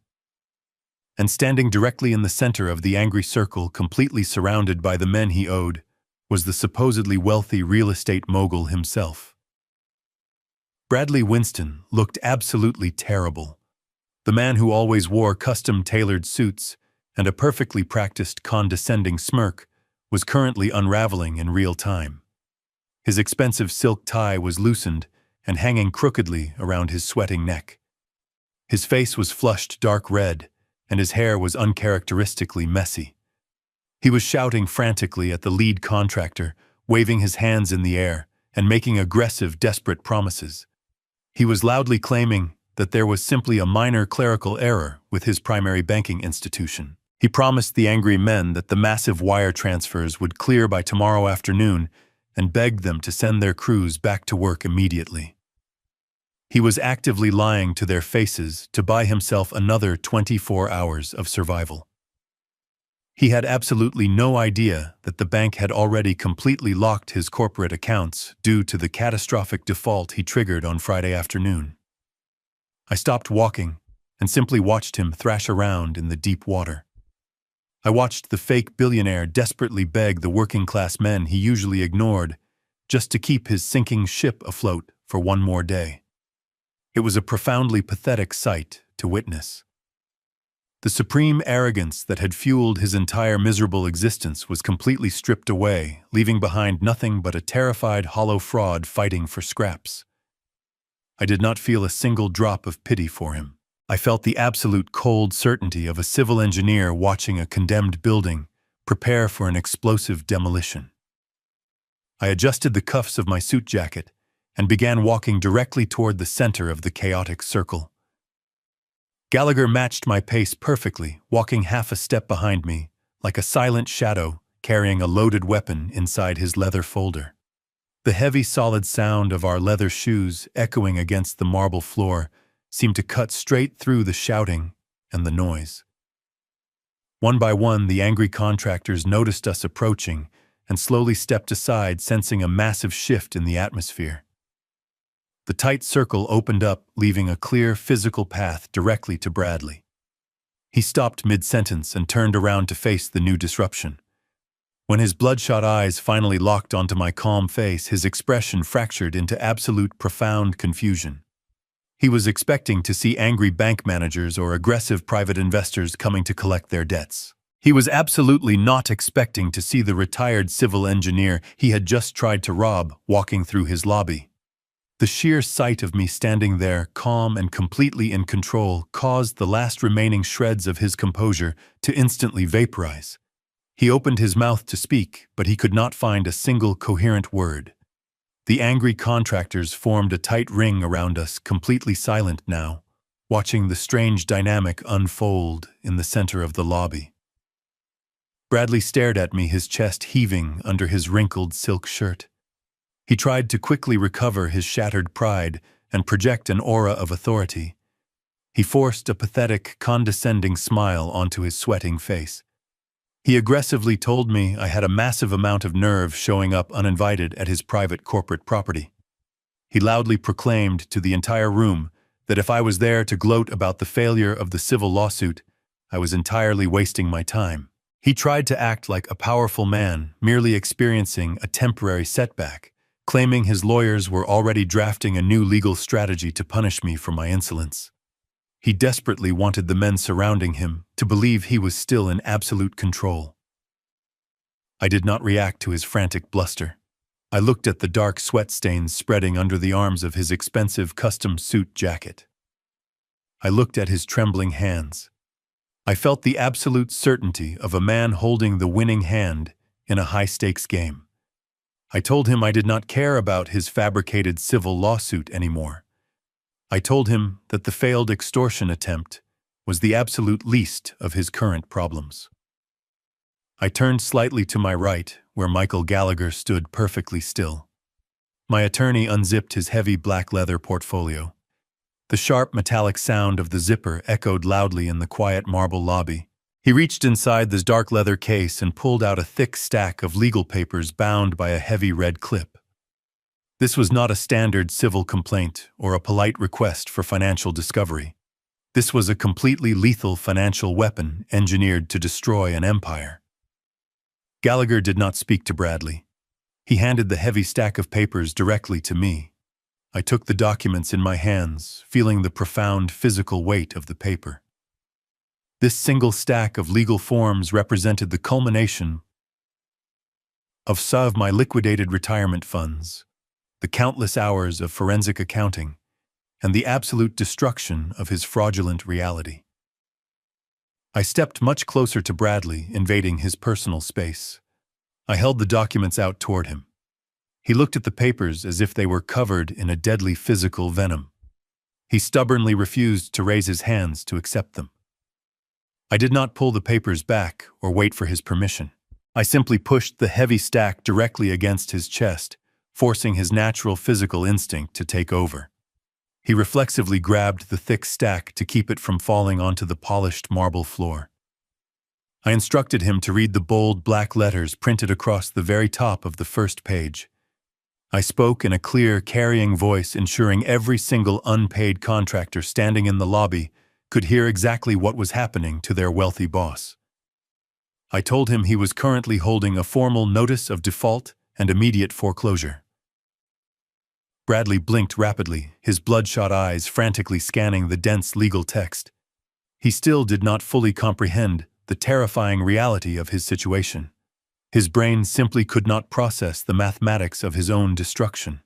And standing directly in the center of the angry circle, completely surrounded by the men he owed, was the supposedly wealthy real estate mogul himself. Bradley Winston looked absolutely terrible. The man who always wore custom-tailored suits and a perfectly practiced condescending smirk was currently unraveling in real time. His expensive silk tie was loosened and hanging crookedly around his sweating neck. His face was flushed dark red, and his hair was uncharacteristically messy. He was shouting frantically at the lead contractor, waving his hands in the air and making aggressive, desperate promises. He was loudly claiming that there was simply a minor clerical error with his primary banking institution. He promised the angry men that the massive wire transfers would clear by tomorrow afternoon and begged them to send their crews back to work immediately. He was actively lying to their faces to buy himself another 24 hours of survival. He had absolutely no idea that the bank had already completely locked his corporate accounts due to the catastrophic default he triggered on Friday afternoon. I stopped walking and simply watched him thrash around in the deep water. I watched the fake billionaire desperately beg the working-class men he usually ignored just to keep his sinking ship afloat for one more day. It was a profoundly pathetic sight to witness. The supreme arrogance that had fueled his entire miserable existence was completely stripped away, leaving behind nothing but a terrified, hollow fraud fighting for scraps. I did not feel a single drop of pity for him. I felt the absolute cold certainty of a civil engineer watching a condemned building prepare for an explosive demolition. I adjusted the cuffs of my suit jacket and began walking directly toward the center of the chaotic circle. Gallagher matched my pace perfectly, walking half a step behind me, like a silent shadow carrying a loaded weapon inside his leather folder. The heavy, solid sound of our leather shoes echoing against the marble floor seemed to cut straight through the shouting and the noise. One by one, the angry contractors noticed us approaching and slowly stepped aside, sensing a massive shift in the atmosphere. The tight circle opened up, leaving a clear physical path directly to Bradley. He stopped mid-sentence and turned around to face the new disruption. When his bloodshot eyes finally locked onto my calm face, his expression fractured into absolute profound confusion. He was expecting to see angry bank managers or aggressive private investors coming to collect their debts. He was absolutely not expecting to see the retired civil engineer he had just tried to rob walking through his lobby. The sheer sight of me standing there, calm and completely in control, caused the last remaining shreds of his composure to instantly vaporize. He opened his mouth to speak, but he could not find a single coherent word. The angry contractors formed a tight ring around us, completely silent now, watching the strange dynamic unfold in the center of the lobby. Bradley stared at me, his chest heaving under his wrinkled silk shirt. He tried to quickly recover his shattered pride and project an aura of authority. He forced a pathetic, condescending smile onto his sweating face. He aggressively told me I had a massive amount of nerve showing up uninvited at his private corporate property. He loudly proclaimed to the entire room that if I was there to gloat about the failure of the civil lawsuit, I was entirely wasting my time. He tried to act like a powerful man, merely experiencing a temporary setback, claiming his lawyers were already drafting a new legal strategy to punish me for my insolence. He desperately wanted the men surrounding him to believe he was still in absolute control. I did not react to his frantic bluster. I looked at the dark sweat stains spreading under the arms of his expensive custom suit jacket. I looked at his trembling hands. I felt the absolute certainty of a man holding the winning hand in a high-stakes game. I told him I did not care about his fabricated civil lawsuit anymore. I told him that the failed extortion attempt was the absolute least of his current problems. I turned slightly to my right, where Michael Gallagher stood perfectly still. My attorney unzipped his heavy black leather portfolio. The sharp metallic sound of the zipper echoed loudly in the quiet marble lobby. He reached inside this dark leather case and pulled out a thick stack of legal papers bound by a heavy red clip. This was not a standard civil complaint or a polite request for financial discovery. This was a completely lethal financial weapon engineered to destroy an empire. Gallagher did not speak to Bradley. He handed the heavy stack of papers directly to me. I took the documents in my hands, feeling the profound physical weight of the paper. This single stack of legal forms represented the culmination of some of my liquidated retirement funds, the countless hours of forensic accounting, and the absolute destruction of his fraudulent reality. I stepped much closer to Bradley, invading his personal space. I held the documents out toward him. He looked at the papers as if they were covered in a deadly physical venom. He stubbornly refused to raise his hands to accept them. I did not pull the papers back or wait for his permission. I simply pushed the heavy stack directly against his chest, forcing his natural physical instinct to take over. He reflexively grabbed the thick stack to keep it from falling onto the polished marble floor. I instructed him to read the bold black letters printed across the very top of the first page. I spoke in a clear, carrying voice, ensuring every single unpaid contractor standing in the lobby could hear exactly what was happening to their wealthy boss. I told him he was currently holding a formal notice of default and immediate foreclosure. Bradley blinked rapidly, his bloodshot eyes frantically scanning the dense legal text. He still did not fully comprehend the terrifying reality of his situation. His brain simply could not process the mathematics of his own destruction.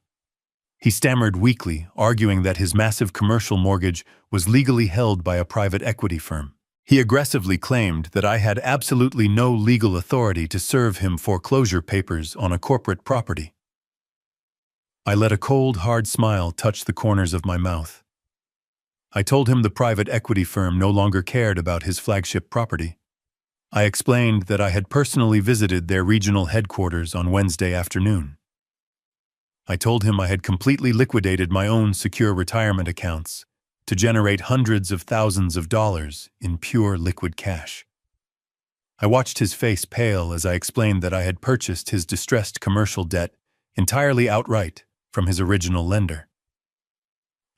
He stammered weakly, arguing that his massive commercial mortgage was legally held by a private equity firm. He aggressively claimed that I had absolutely no legal authority to serve him foreclosure papers on a corporate property. I let a cold, hard smile touch the corners of my mouth. I told him the private equity firm no longer cared about his flagship property. I explained that I had personally visited their regional headquarters on Wednesday afternoon. I told him I had completely liquidated my own secure retirement accounts to generate hundreds of thousands of dollars in pure liquid cash. I watched his face pale as I explained that I had purchased his distressed commercial debt entirely outright from his original lender.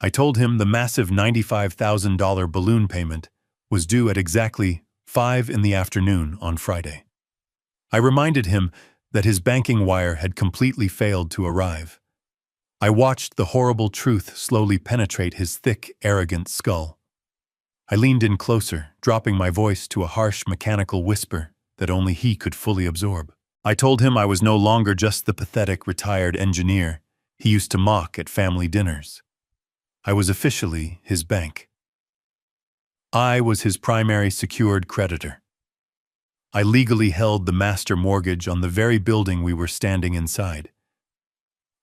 I told him the massive $95,000 balloon payment was due at exactly 5 in the afternoon on Friday. I reminded him that his banking wire had completely failed to arrive. I watched the horrible truth slowly penetrate his thick, arrogant skull. I leaned in closer, dropping my voice to a harsh mechanical whisper that only he could fully absorb. I told him I was no longer just the pathetic retired engineer he used to mock at family dinners. I was officially his bank. I was his primary secured creditor. I legally held the master mortgage on the very building we were standing inside.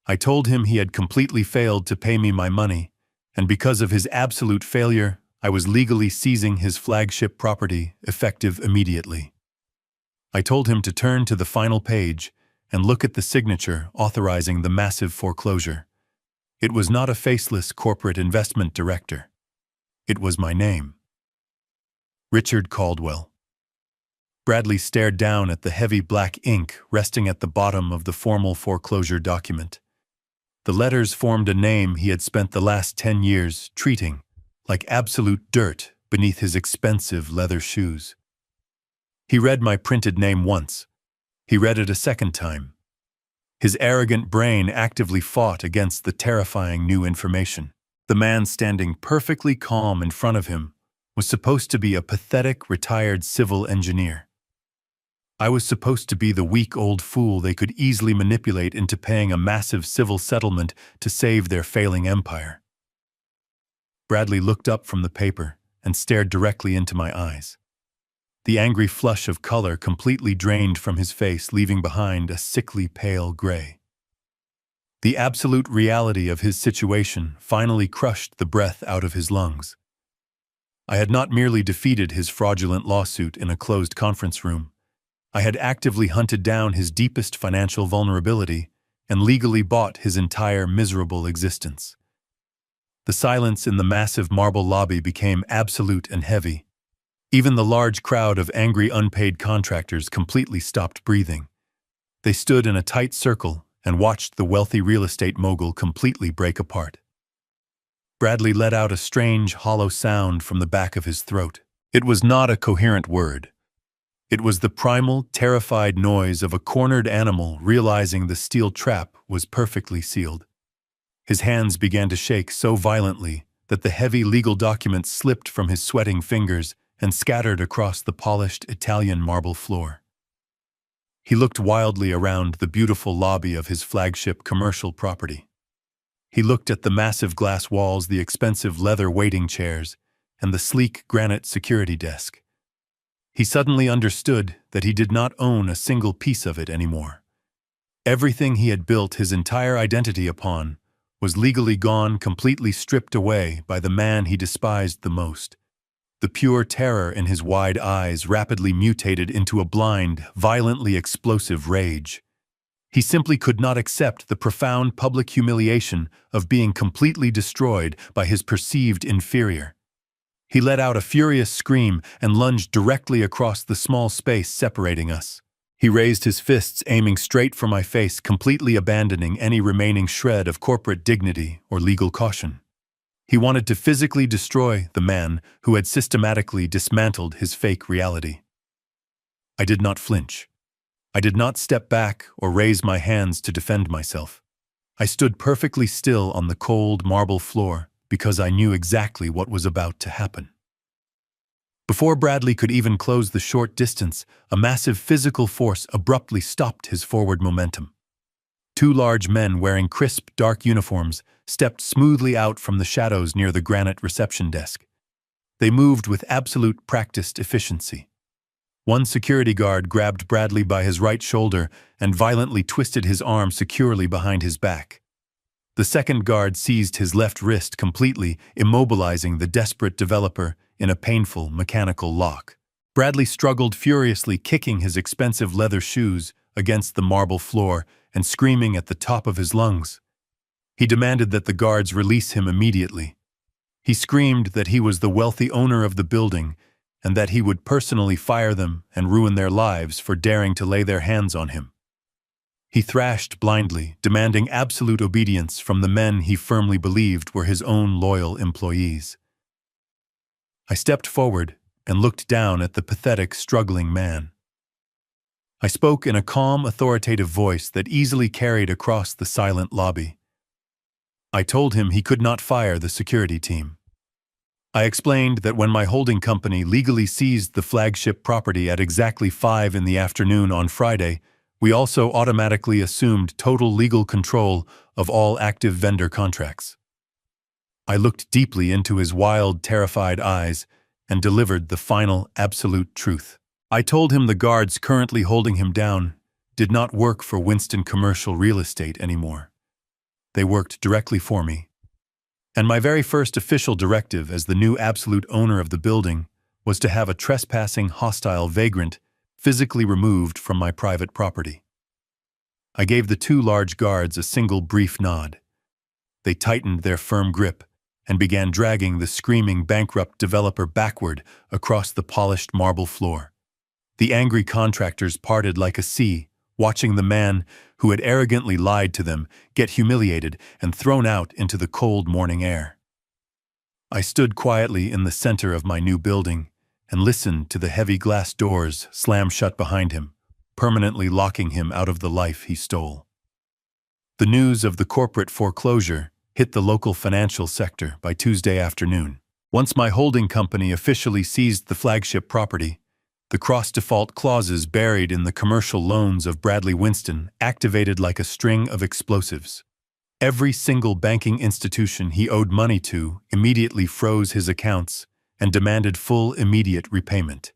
I told him he had completely failed to pay me my money, and because of his absolute failure, I was legally seizing his flagship property, effective immediately. I told him to turn to the final page and look at the signature authorizing the massive foreclosure. It was not a faceless corporate investment director. It was my name. Richard Caldwell. Bradley stared down at the heavy black ink resting at the bottom of the formal foreclosure document. The letters formed a name he had spent the last 10 years treating like absolute dirt beneath his expensive leather shoes. He read my printed name once. He read it a second time. His arrogant brain actively fought against the terrifying new information. The man standing perfectly calm in front of him was supposed to be a pathetic retired civil engineer. I was supposed to be the weak old fool they could easily manipulate into paying a massive civil settlement to save their failing empire. Bradley looked up from the paper and stared directly into my eyes. The angry flush of color completely drained from his face, leaving behind a sickly pale gray. The absolute reality of his situation finally crushed the breath out of his lungs. I had not merely defeated his fraudulent lawsuit in a closed conference room. I had actively hunted down his deepest financial vulnerability and legally bought his entire miserable existence. The silence in the massive marble lobby became absolute and heavy. Even the large crowd of angry unpaid contractors completely stopped breathing. They stood in a tight circle and watched the wealthy real estate mogul completely break apart. Bradley let out a strange, hollow sound from the back of his throat. It was not a coherent word. It was the primal, terrified noise of a cornered animal realizing the steel trap was perfectly sealed. His hands began to shake so violently that the heavy legal documents slipped from his sweating fingers and scattered across the polished Italian marble floor. He looked wildly around the beautiful lobby of his flagship commercial property. He looked at the massive glass walls, the expensive leather waiting chairs, and the sleek granite security desk. He suddenly understood that he did not own a single piece of it anymore. Everything he had built his entire identity upon was legally gone, completely stripped away by the man he despised the most. The pure terror in his wide eyes rapidly mutated into a blind, violently explosive rage. He simply could not accept the profound public humiliation of being completely destroyed by his perceived inferior. He let out a furious scream and lunged directly across the small space separating us. He raised his fists, aiming straight for my face, completely abandoning any remaining shred of corporate dignity or legal caution. He wanted to physically destroy the man who had systematically dismantled his fake reality. I did not flinch. I did not step back or raise my hands to defend myself. I stood perfectly still on the cold marble floor because I knew exactly what was about to happen. Before Bradley could even close the short distance, a massive physical force abruptly stopped his forward momentum. Two large men wearing crisp, dark uniforms stepped smoothly out from the shadows near the granite reception desk. They moved with absolute practiced efficiency. One security guard grabbed Bradley by his right shoulder and violently twisted his arm securely behind his back. The second guard seized his left wrist completely, immobilizing the desperate developer in a painful mechanical lock. Bradley struggled furiously, kicking his expensive leather shoes against the marble floor and screaming at the top of his lungs. He demanded that the guards release him immediately. He screamed that he was the wealthy owner of the building and that he would personally fire them and ruin their lives for daring to lay their hands on him. He thrashed blindly, demanding absolute obedience from the men he firmly believed were his own loyal employees. I stepped forward and looked down at the pathetic, struggling man. I spoke in a calm, authoritative voice that easily carried across the silent lobby. I told him he could not fire the security team. I explained that when my holding company legally seized the flagship property at exactly 5 p.m. on Friday, we also automatically assumed total legal control of all active vendor contracts. I looked deeply into his wild, terrified eyes and delivered the final, absolute truth. I told him the guards currently holding him down did not work for Winston Commercial Real Estate anymore. They worked directly for me. And my very first official directive as the new absolute owner of the building was to have a trespassing, hostile vagrant physically removed from my private property. I gave the 2 large guards a single brief nod. They tightened their firm grip and began dragging the screaming bankrupt developer backward across the polished marble floor. The angry contractors parted like a sea, watching the man who had arrogantly lied to them get humiliated and thrown out into the cold morning air. I stood quietly in the center of my new building and listened to the heavy glass doors slam shut behind him, permanently locking him out of the life he stole. The news of the corporate foreclosure hit the local financial sector by Tuesday afternoon. Once my holding company officially seized the flagship property, the cross-default clauses buried in the commercial loans of Bradley Winston activated like a string of explosives. Every single banking institution he owed money to immediately froze his accounts and demanded full immediate repayment.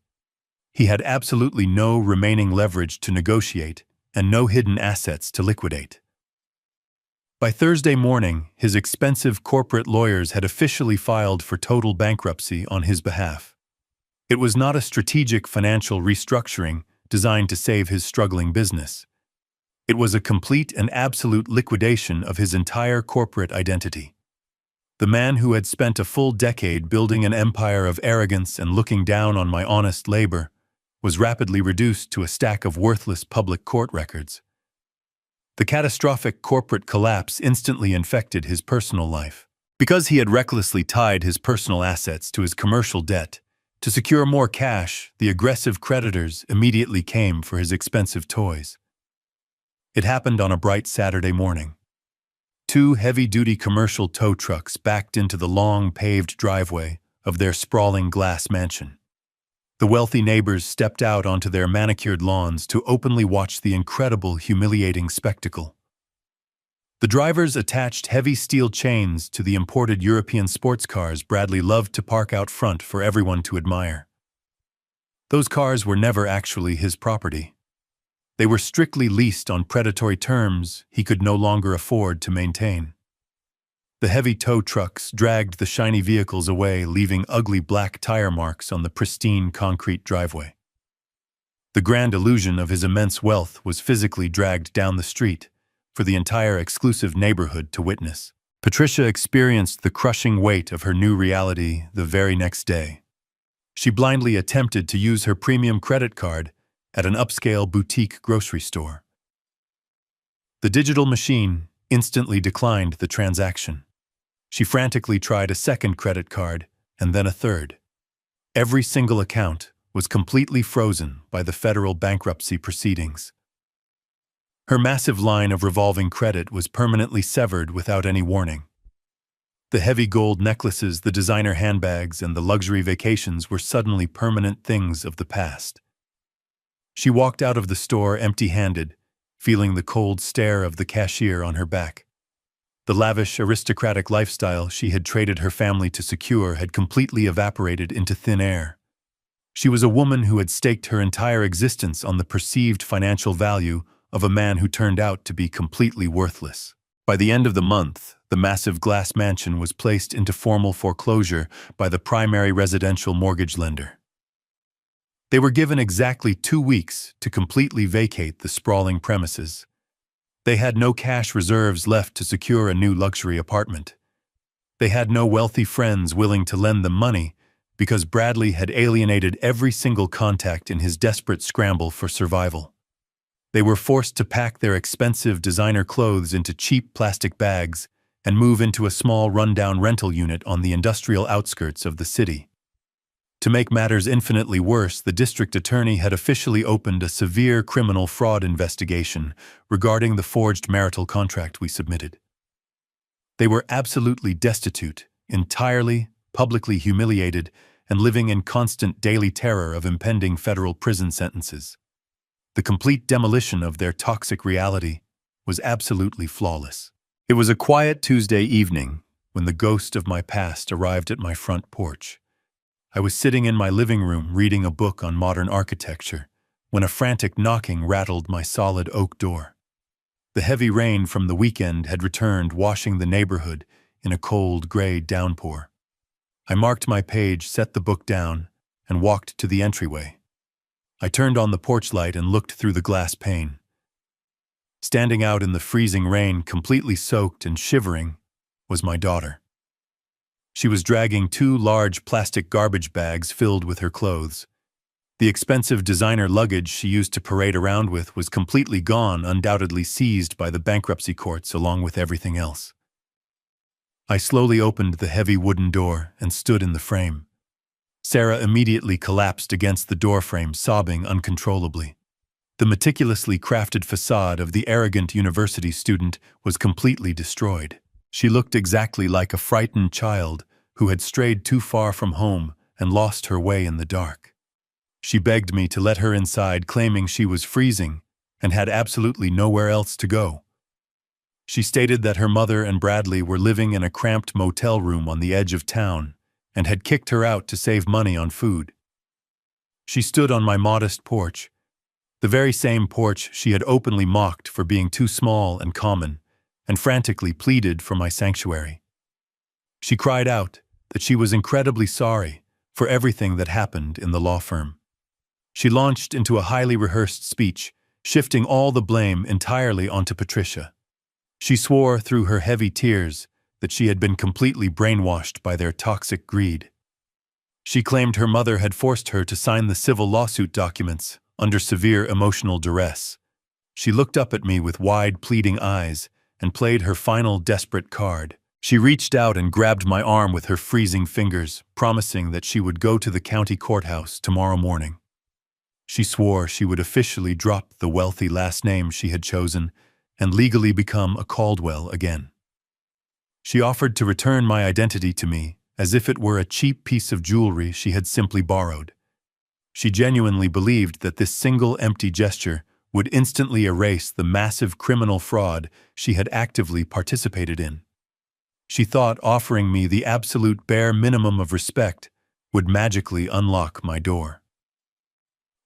He had absolutely no remaining leverage to negotiate and no hidden assets to liquidate. By Thursday morning, his expensive corporate lawyers had officially filed for total bankruptcy on his behalf. It was not a strategic financial restructuring designed to save his struggling business. It was a complete and absolute liquidation of his entire corporate identity. The man who had spent a full decade building an empire of arrogance and looking down on my honest labor was rapidly reduced to a stack of worthless public court records. The catastrophic corporate collapse instantly infected his personal life. Because he had recklessly tied his personal assets to his commercial debt, to secure more cash, the aggressive creditors immediately came for his expensive toys. It happened on a bright Saturday morning. 2 heavy-duty commercial tow trucks backed into the long paved driveway of their sprawling glass mansion. The wealthy neighbors stepped out onto their manicured lawns to openly watch the incredible, humiliating spectacle. The drivers attached heavy steel chains to the imported European sports cars Bradley loved to park out front for everyone to admire. Those cars were never actually his property. They were strictly leased on predatory terms he could no longer afford to maintain. The heavy tow trucks dragged the shiny vehicles away, leaving ugly black tire marks on the pristine concrete driveway. The grand illusion of his immense wealth was physically dragged down the street for the entire exclusive neighborhood to witness. Patricia experienced the crushing weight of her new reality the very next day. She blindly attempted to use her premium credit card at an upscale boutique grocery store. The digital machine instantly declined the transaction. She frantically tried a second credit card and then a third. Every single account was completely frozen by the federal bankruptcy proceedings. Her massive line of revolving credit was permanently severed without any warning. The heavy gold necklaces, the designer handbags, and the luxury vacations were suddenly permanent things of the past. She walked out of the store empty-handed, feeling the cold stare of the cashier on her back. The lavish, aristocratic lifestyle she had traded her family to secure had completely evaporated into thin air. She was a woman who had staked her entire existence on the perceived financial value of a man who turned out to be completely worthless. By the end of the month, the massive glass mansion was placed into formal foreclosure by the primary residential mortgage lender. They were given exactly 2 weeks to completely vacate the sprawling premises. They had no cash reserves left to secure a new luxury apartment. They had no wealthy friends willing to lend them money because Bradley had alienated every single contact in his desperate scramble for survival. They were forced to pack their expensive designer clothes into cheap plastic bags and move into a small rundown rental unit on the industrial outskirts of the city. To make matters infinitely worse, the district attorney had officially opened a severe criminal fraud investigation regarding the forged marital contract we submitted. They were absolutely destitute, entirely, publicly humiliated, and living in constant daily terror of impending federal prison sentences. The complete demolition of their toxic reality was absolutely flawless. It was a quiet Tuesday evening when the ghost of my past arrived at my front porch. I was sitting in my living room reading a book on modern architecture when a frantic knocking rattled my solid oak door. The heavy rain from the weekend had returned, washing the neighborhood in a cold, gray downpour. I marked my page, set the book down, and walked to the entryway. I turned on the porch light and looked through the glass pane. Standing out in the freezing rain, completely soaked and shivering, was my daughter. She was dragging 2 large plastic garbage bags filled with her clothes. The expensive designer luggage she used to parade around with was completely gone, undoubtedly seized by the bankruptcy courts along with everything else. I slowly opened the heavy wooden door and stood in the frame. Sarah immediately collapsed against the doorframe, sobbing uncontrollably. The meticulously crafted facade of the arrogant university student was completely destroyed. She looked exactly like a frightened child who had strayed too far from home and lost her way in the dark. She begged me to let her inside, claiming she was freezing and had absolutely nowhere else to go. She stated that her mother and Bradley were living in a cramped motel room on the edge of town and had kicked her out to save money on food. She stood on my modest porch, the very same porch she had openly mocked for being too small and common, and frantically pleaded for my sanctuary. She cried out that she was incredibly sorry for everything that happened in the law firm. She launched into a highly rehearsed speech, shifting all the blame entirely onto Patricia. She swore through her heavy tears that she had been completely brainwashed by their toxic greed. She claimed her mother had forced her to sign the civil lawsuit documents under severe emotional duress. She looked up at me with wide, pleading eyes and played her final desperate card. She reached out and grabbed my arm with her freezing fingers, promising that she would go to the county courthouse tomorrow morning. She swore she would officially drop the wealthy last name she had chosen and legally become a Caldwell again. She offered to return my identity to me as if it were a cheap piece of jewelry she had simply borrowed. She genuinely believed that this single empty gesture would instantly erase the massive criminal fraud she had actively participated in. She thought offering me the absolute bare minimum of respect would magically unlock my door.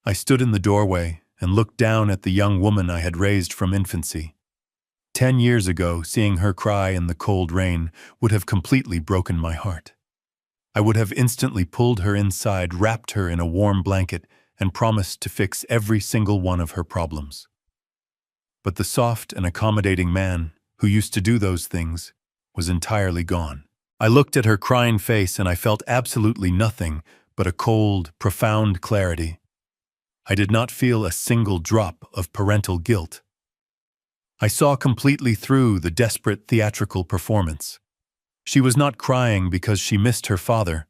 I stood in the doorway and looked down at the young woman I had raised from infancy. 10 years ago, seeing her cry in the cold rain would have completely broken my heart. I would have instantly pulled her inside, wrapped her in a warm blanket, and promised to fix every single one of her problems. But the soft and accommodating man who used to do those things was entirely gone. I looked at her crying face and I felt absolutely nothing but a cold, profound clarity. I did not feel a single drop of parental guilt. I saw completely through the desperate theatrical performance. She was not crying because she missed her father,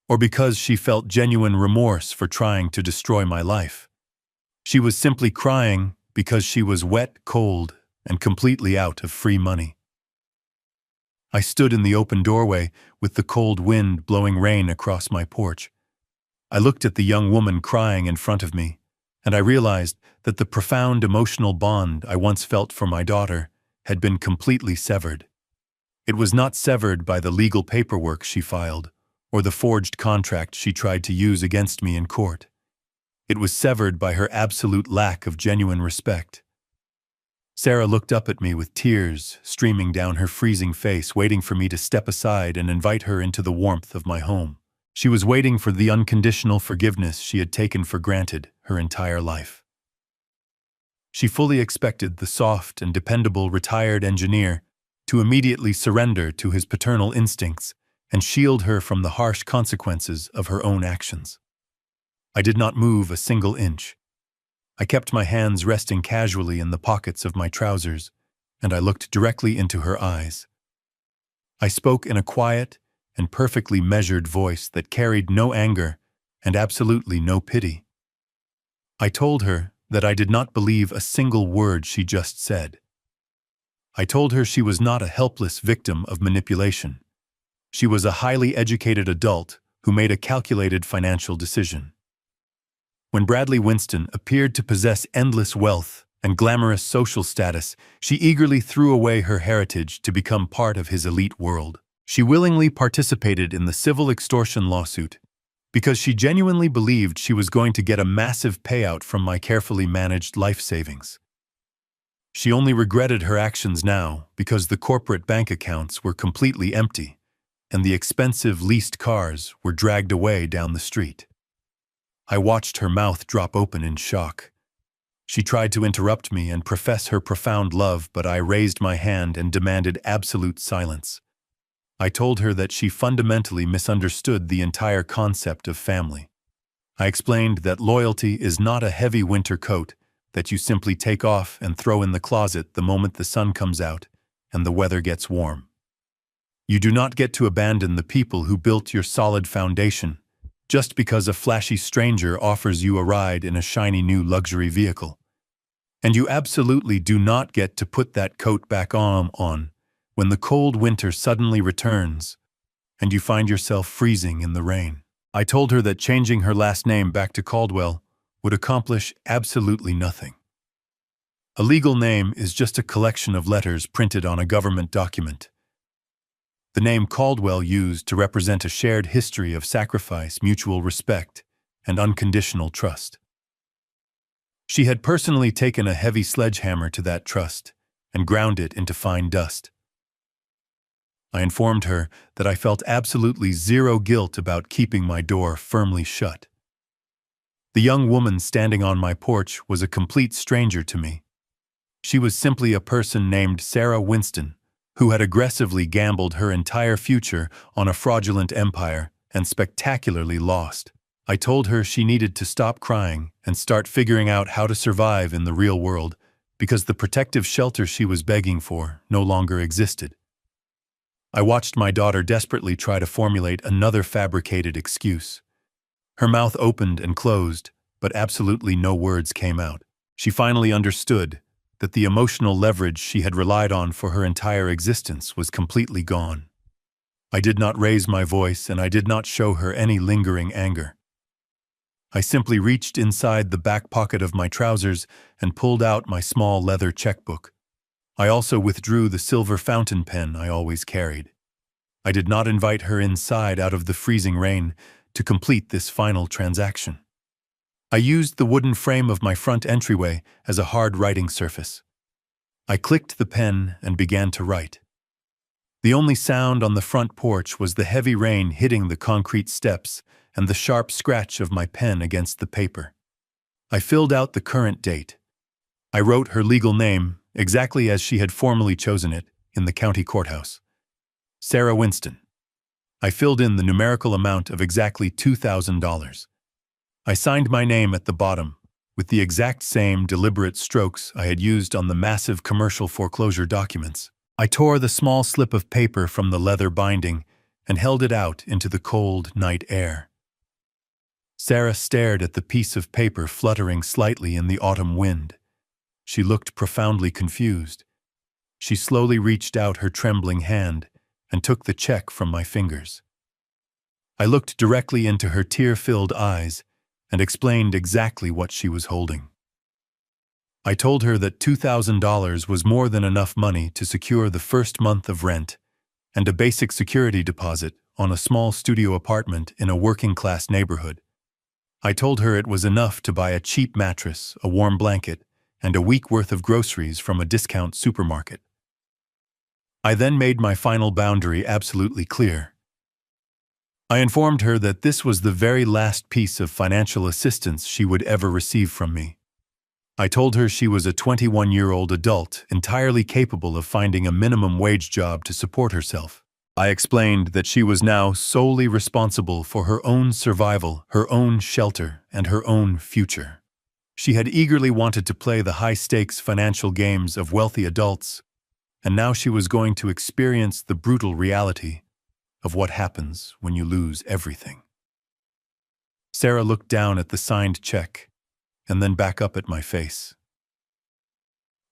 or because she felt genuine remorse for trying to destroy my life. She was simply crying because she was wet, cold, and completely out of free money. I stood in the open doorway with the cold wind blowing rain across my porch. I looked at the young woman crying in front of me, and I realized that the profound emotional bond I once felt for my daughter had been completely severed. It was not severed by the legal paperwork she filed or the forged contract she tried to use against me in court. It was severed by her absolute lack of genuine respect. Sarah looked up at me with tears streaming down her freezing face, waiting for me to step aside and invite her into the warmth of my home. She was waiting for the unconditional forgiveness she had taken for granted her entire life. She fully expected the soft and dependable retired engineer to immediately surrender to his paternal instincts and shield her from the harsh consequences of her own actions. I did not move a single inch. I kept my hands resting casually in the pockets of my trousers, and I looked directly into her eyes. I spoke in a quiet and perfectly measured voice that carried no anger and absolutely no pity. I told her that I did not believe a single word she just said. I told her she was not a helpless victim of manipulation. She was a highly educated adult who made a calculated financial decision. When Bradley Winston appeared to possess endless wealth and glamorous social status, she eagerly threw away her heritage to become part of his elite world. She willingly participated in the civil extortion lawsuit because she genuinely believed she was going to get a massive payout from my carefully managed life savings. She only regretted her actions now because the corporate bank accounts were completely empty and the expensive leased cars were dragged away down the street. I watched her mouth drop open in shock. She tried to interrupt me and profess her profound love, but I raised my hand and demanded absolute silence. I told her that she fundamentally misunderstood the entire concept of family. I explained that loyalty is not a heavy winter coat that you simply take off and throw in the closet the moment the sun comes out and the weather gets warm. You do not get to abandon the people who built your solid foundation just because a flashy stranger offers you a ride in a shiny new luxury vehicle. And you absolutely do not get to put that coat back on when the cold winter suddenly returns and you find yourself freezing in the rain. I told her that changing her last name back to Caldwell would accomplish absolutely nothing. A legal name is just a collection of letters printed on a government document. The name Caldwell used to represent a shared history of sacrifice, mutual respect, and unconditional trust. She had personally taken a heavy sledgehammer to that trust and ground it into fine dust. I informed her that I felt absolutely zero guilt about keeping my door firmly shut. The young woman standing on my porch was a complete stranger to me. She was simply a person named Sarah Winston, who had aggressively gambled her entire future on a fraudulent empire and spectacularly lost. I told her she needed to stop crying and start figuring out how to survive in the real world because the protective shelter she was begging for no longer existed. I watched my daughter desperately try to formulate another fabricated excuse. Her mouth opened and closed, but absolutely no words came out. She finally understood that the emotional leverage she had relied on for her entire existence was completely gone. I did not raise my voice and I did not show her any lingering anger. I simply reached inside the back pocket of my trousers and pulled out my small leather checkbook. I also withdrew the silver fountain pen I always carried. I did not invite her inside out of the freezing rain to complete this final transaction. I used the wooden frame of my front entryway as a hard writing surface. I clicked the pen and began to write. The only sound on the front porch was the heavy rain hitting the concrete steps and the sharp scratch of my pen against the paper. I filled out the current date. I wrote her legal name, exactly as she had formally chosen it, in the county courthouse. Sarah Winston. I filled in the numerical amount of exactly $2,000. I signed my name at the bottom, with the exact same deliberate strokes I had used on the massive commercial foreclosure documents. I tore the small slip of paper from the leather binding and held it out into the cold night air. Sarah stared at the piece of paper fluttering slightly in the autumn wind. She looked profoundly confused. She slowly reached out her trembling hand and took the check from my fingers. I looked directly into her tear-filled eyes and explained exactly what she was holding. I told her that $2,000 was more than enough money to secure the first month of rent and a basic security deposit on a small studio apartment in a working-class neighborhood. I told her it was enough to buy a cheap mattress, a warm blanket, and a week worth of groceries from a discount supermarket. I then made my final boundary absolutely clear. I informed her that this was the very last piece of financial assistance she would ever receive from me. I told her she was a 21-year-old adult entirely capable of finding a minimum wage job to support herself. I explained that she was now solely responsible for her own survival, her own shelter, and her own future. She had eagerly wanted to play the high-stakes financial games of wealthy adults, and now she was going to experience the brutal reality of what happens when you lose everything. Sarah looked down at the signed check and then back up at my face.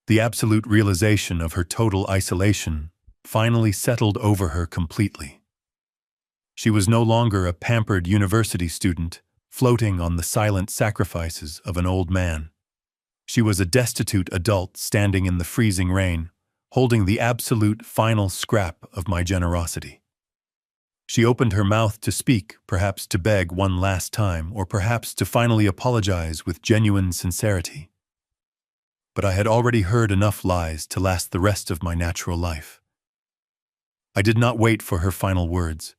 The absolute realization of her total isolation finally settled over her completely. She was no longer a pampered university student floating on the silent sacrifices of an old man. She was a destitute adult standing in the freezing rain, holding the absolute final scrap of my generosity. She opened her mouth to speak, perhaps to beg one last time, or perhaps to finally apologize with genuine sincerity. But I had already heard enough lies to last the rest of my natural life. I did not wait for her final words.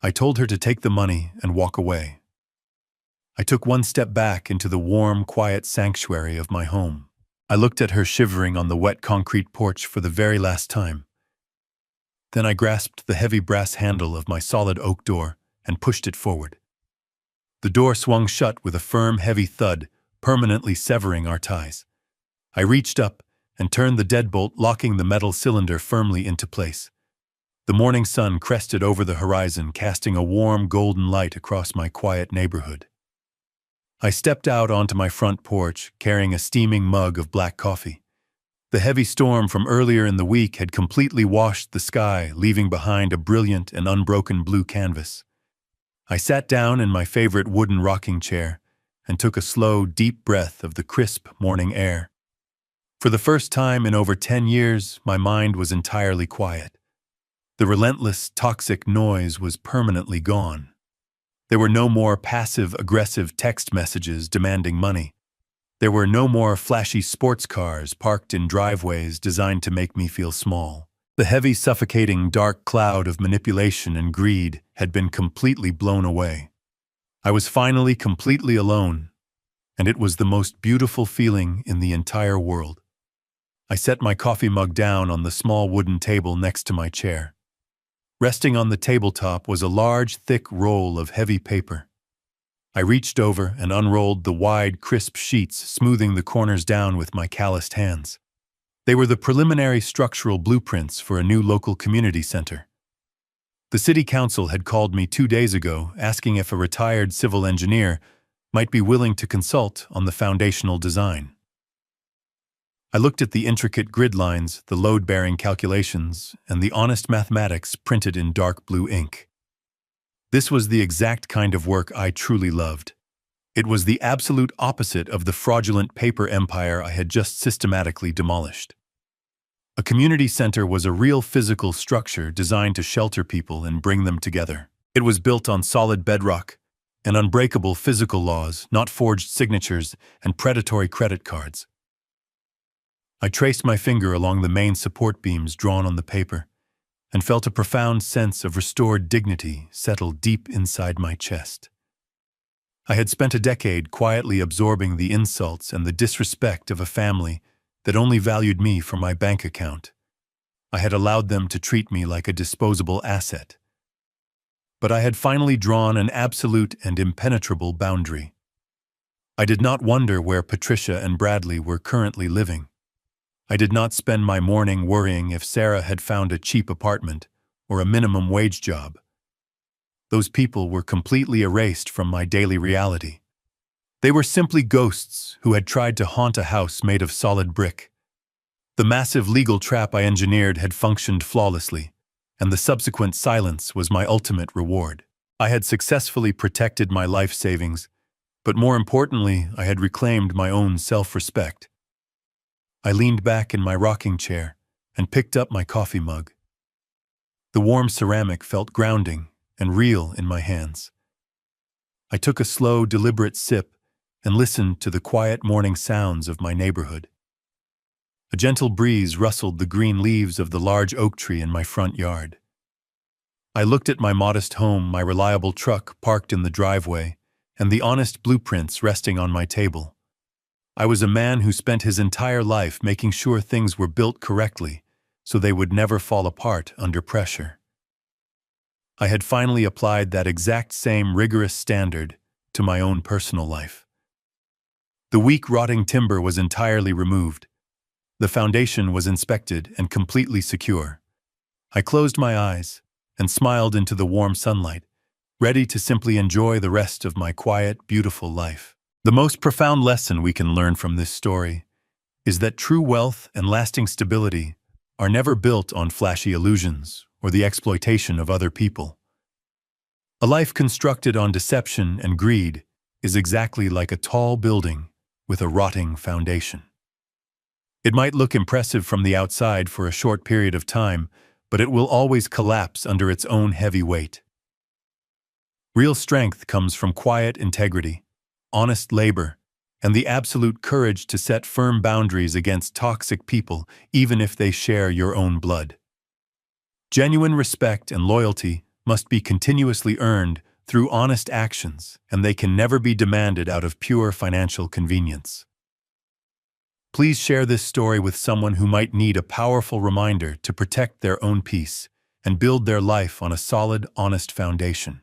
I told her to take the money and walk away. I took one step back into the warm, quiet sanctuary of my home. I looked at her shivering on the wet concrete porch for the very last time. Then I grasped the heavy brass handle of my solid oak door and pushed it forward. The door swung shut with a firm, heavy thud, permanently severing our ties. I reached up and turned the deadbolt, locking the metal cylinder firmly into place. The morning sun crested over the horizon, casting a warm, golden light across my quiet neighborhood. I stepped out onto my front porch, carrying a steaming mug of black coffee. The heavy storm from earlier in the week had completely washed the sky, leaving behind a brilliant and unbroken blue canvas. I sat down in my favorite wooden rocking chair and took a slow, deep breath of the crisp morning air. For the first time in over 10 years, my mind was entirely quiet. The relentless, toxic noise was permanently gone. There were no more passive-aggressive text messages demanding money. There were no more flashy sports cars parked in driveways designed to make me feel small. The heavy, suffocating, dark cloud of manipulation and greed had been completely blown away. I was finally completely alone, and it was the most beautiful feeling in the entire world. I set my coffee mug down on the small wooden table next to my chair. Resting on the tabletop was a large, thick roll of heavy paper. I reached over and unrolled the wide, crisp sheets, smoothing the corners down with my calloused hands. They were the preliminary structural blueprints for a new local community center. The city council had called me 2 days ago, asking if a retired civil engineer might be willing to consult on the foundational design. I looked at the intricate grid lines, the load-bearing calculations, and the honest mathematics printed in dark blue ink. This was the exact kind of work I truly loved. It was the absolute opposite of the fraudulent paper empire I had just systematically demolished. A community center was a real physical structure designed to shelter people and bring them together. It was built on solid bedrock and unbreakable physical laws, not forged signatures and predatory credit cards. I traced my finger along the main support beams drawn on the paper and felt a profound sense of restored dignity settle deep inside my chest. I had spent a decade quietly absorbing the insults and the disrespect of a family that only valued me for my bank account. I had allowed them to treat me like a disposable asset. But I had finally drawn an absolute and impenetrable boundary. I did not wonder where Patricia and Bradley were currently living. I did not spend my morning worrying if Sarah had found a cheap apartment or a minimum wage job. Those people were completely erased from my daily reality. They were simply ghosts who had tried to haunt a house made of solid brick. The massive legal trap I engineered had functioned flawlessly, and the subsequent silence was my ultimate reward. I had successfully protected my life savings, but more importantly, I had reclaimed my own self-respect. I leaned back in my rocking chair and picked up my coffee mug. The warm ceramic felt grounding and real in my hands. I took a slow, deliberate sip and listened to the quiet morning sounds of my neighborhood. A gentle breeze rustled the green leaves of the large oak tree in my front yard. I looked at my modest home, my reliable truck parked in the driveway, and the honest blueprints resting on my table. I was a man who spent his entire life making sure things were built correctly so they would never fall apart under pressure. I had finally applied that exact same rigorous standard to my own personal life. The weak, rotting timber was entirely removed. The foundation was inspected and completely secure. I closed my eyes and smiled into the warm sunlight, ready to simply enjoy the rest of my quiet, beautiful life. The most profound lesson we can learn from this story is that true wealth and lasting stability are never built on flashy illusions or the exploitation of other people. A life constructed on deception and greed is exactly like a tall building with a rotting foundation. It might look impressive from the outside for a short period of time, but it will always collapse under its own heavy weight. Real strength comes from quiet integrity, honest labor, and the absolute courage to set firm boundaries against toxic people, even if they share your own blood. Genuine respect and loyalty must be continuously earned through honest actions, and they can never be demanded out of pure financial convenience. Please share this story with someone who might need a powerful reminder to protect their own peace and build their life on a solid, honest foundation.